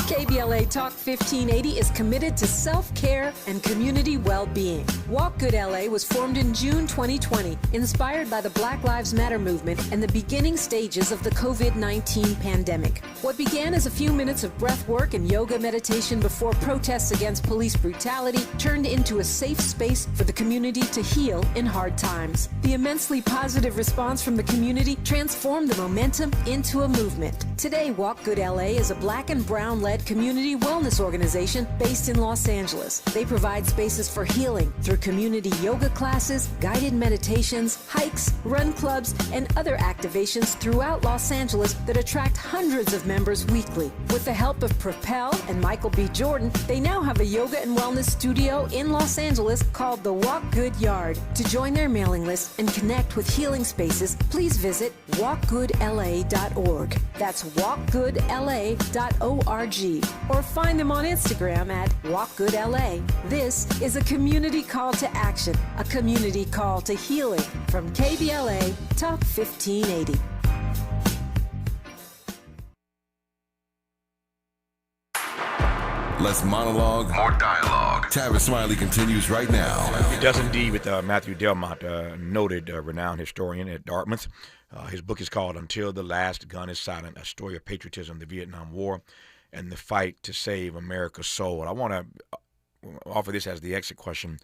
KBLA Talk 1580 is committed to self-care and community well-being. Walk Good LA was formed in June 2020, inspired by the Black Lives Matter movement and the beginning stages of the COVID-19 pandemic. What began as a few minutes of breath work and yoga meditation before protests against police brutality turned into a safe space for the community to heal in hard times. The immensely positive response from the community transformed the momentum into a movement. Today, Walk Good LA is a Black and Brown-led community wellness organization based in Los Angeles. They provide spaces for healing through community yoga classes, guided meditations, hikes, run clubs, and other activations throughout Los Angeles that attract hundreds of members weekly. With the help of Propel and Michael B. Jordan, they now have a yoga and wellness studio in Los Angeles called the Walk Good Yard. To join their mailing list and connect with healing spaces, please visit walkgoodla.org. That's walkgoodla.org. Or find them on Instagram at walkgoodla. This is a community call to action, a community call to healing from KBLA Talk 1580. Less monologue, more dialogue. Tavis Smiley continues right now. He does indeed with Matthew Delmont, noted renowned historian at Dartmouth. His book is called Until the Last Gun is Silent, A Story of Patriotism, the Vietnam War, and the Fight to Save America's Soul. I want to offer this as the exit question,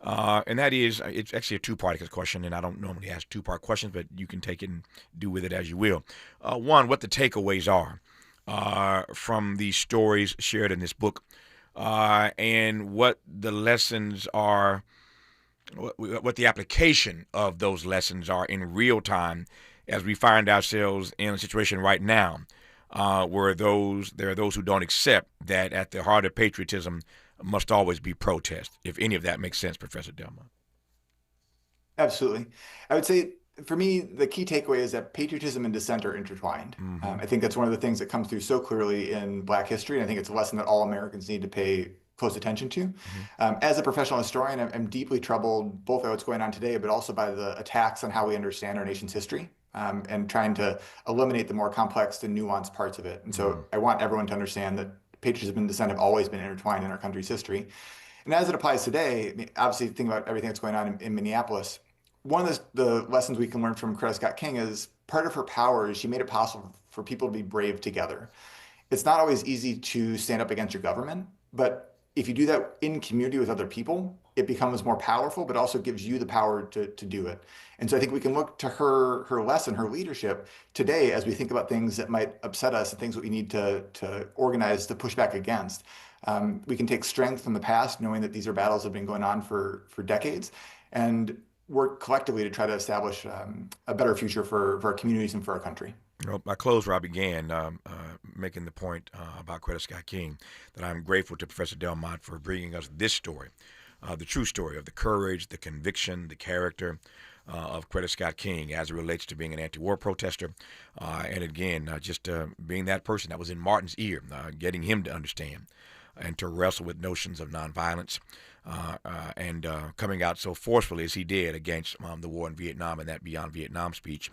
and that is, it's actually a two-part question, and I don't normally ask two-part questions, but you can take it and do with it as you will. One, what the takeaways are from these stories shared in this book, and what the lessons are, what the application of those lessons are in real time as we find ourselves in a situation right now where there are those who don't accept that at the heart of patriotism must always be protest. If any of that makes sense, Professor Delmont. Absolutely. I would say, for me, the key takeaway is that patriotism and dissent are intertwined. I think that's one of the things that comes through so clearly in Black history, and I think it's a lesson that all Americans need to pay close attention to. As a professional historian, I'm deeply troubled both by what's going on today, but also by the attacks on how we understand our nation's history, and trying to eliminate the more complex and nuanced parts of it. And so I want everyone to understand that patriotism and dissent have always been intertwined in our country's history. And as it applies today, I mean, obviously think about everything that's going on in Minneapolis. One of the lessons we can learn from Coretta Scott King is part of her power is she made it possible for people to be brave together. It's not always easy to stand up against your government, but if you do that in community with other people, it becomes more powerful, but also gives you the power to do it. And so I think we can look to her lesson, her leadership today as we think about things that might upset us and things that we need to organize to push back against. We can take strength from the past, knowing that these are battles that have been going on for decades, and work collectively to try to establish a better future for our communities and for our country. Well, I close where I began, making the point about Coretta Scott King, that I'm grateful to Professor Delmont for bringing us this story, the true story of the courage, the conviction, the character of Coretta Scott King as it relates to being an anti-war protester, and again, just being that person that was in Martin's ear, getting him to understand and to wrestle with notions of nonviolence, and coming out so forcefully as he did against the war in Vietnam and that Beyond Vietnam speech.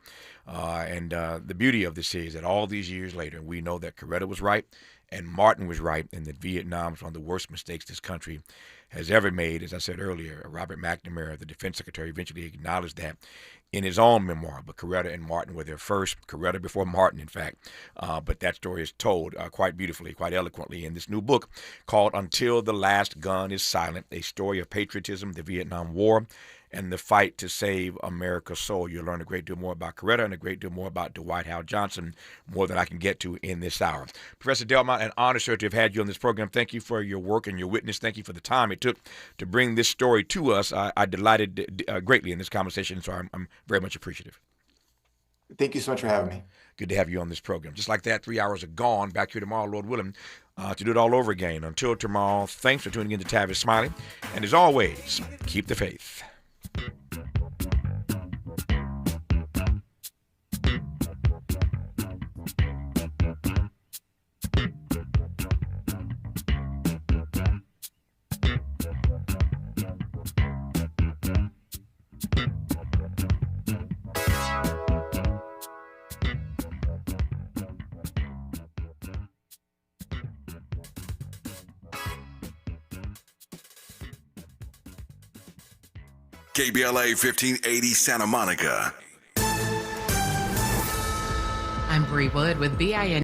And the beauty of this is that all these years later, we know that Coretta was right and Martin was right, and that Vietnam is one of the worst mistakes this country has ever made. As I said earlier, Robert McNamara, the defense secretary, eventually acknowledged that in his own memoir. But Coretta and Martin were there first. Coretta before Martin, in fact. But that story is told quite beautifully, quite eloquently in this new book called Until the Last Gun is Silent, A Story of Patriotism, the Vietnam War, and the Fight to Save America's Soul. You'll learn a great deal more about Coretta and a great deal more about Dwight Howard Johnson, more than I can get to in this hour. Professor Delmont, an honor, sir, to have had you on this program. Thank you for your work and your witness. Thank you for the time it took to bring this story to us. I delighted greatly in this conversation, so I'm very much appreciative. Thank you so much for having me. Good to have you on this program. Just like that, 3 hours are gone. Back here tomorrow, Lord willing, to do it all over again. Until tomorrow, thanks for tuning in to Tavis Smiley. And as always, keep the faith. KBLA 1580 Santa Monica. I'm Bree Wood with BIN.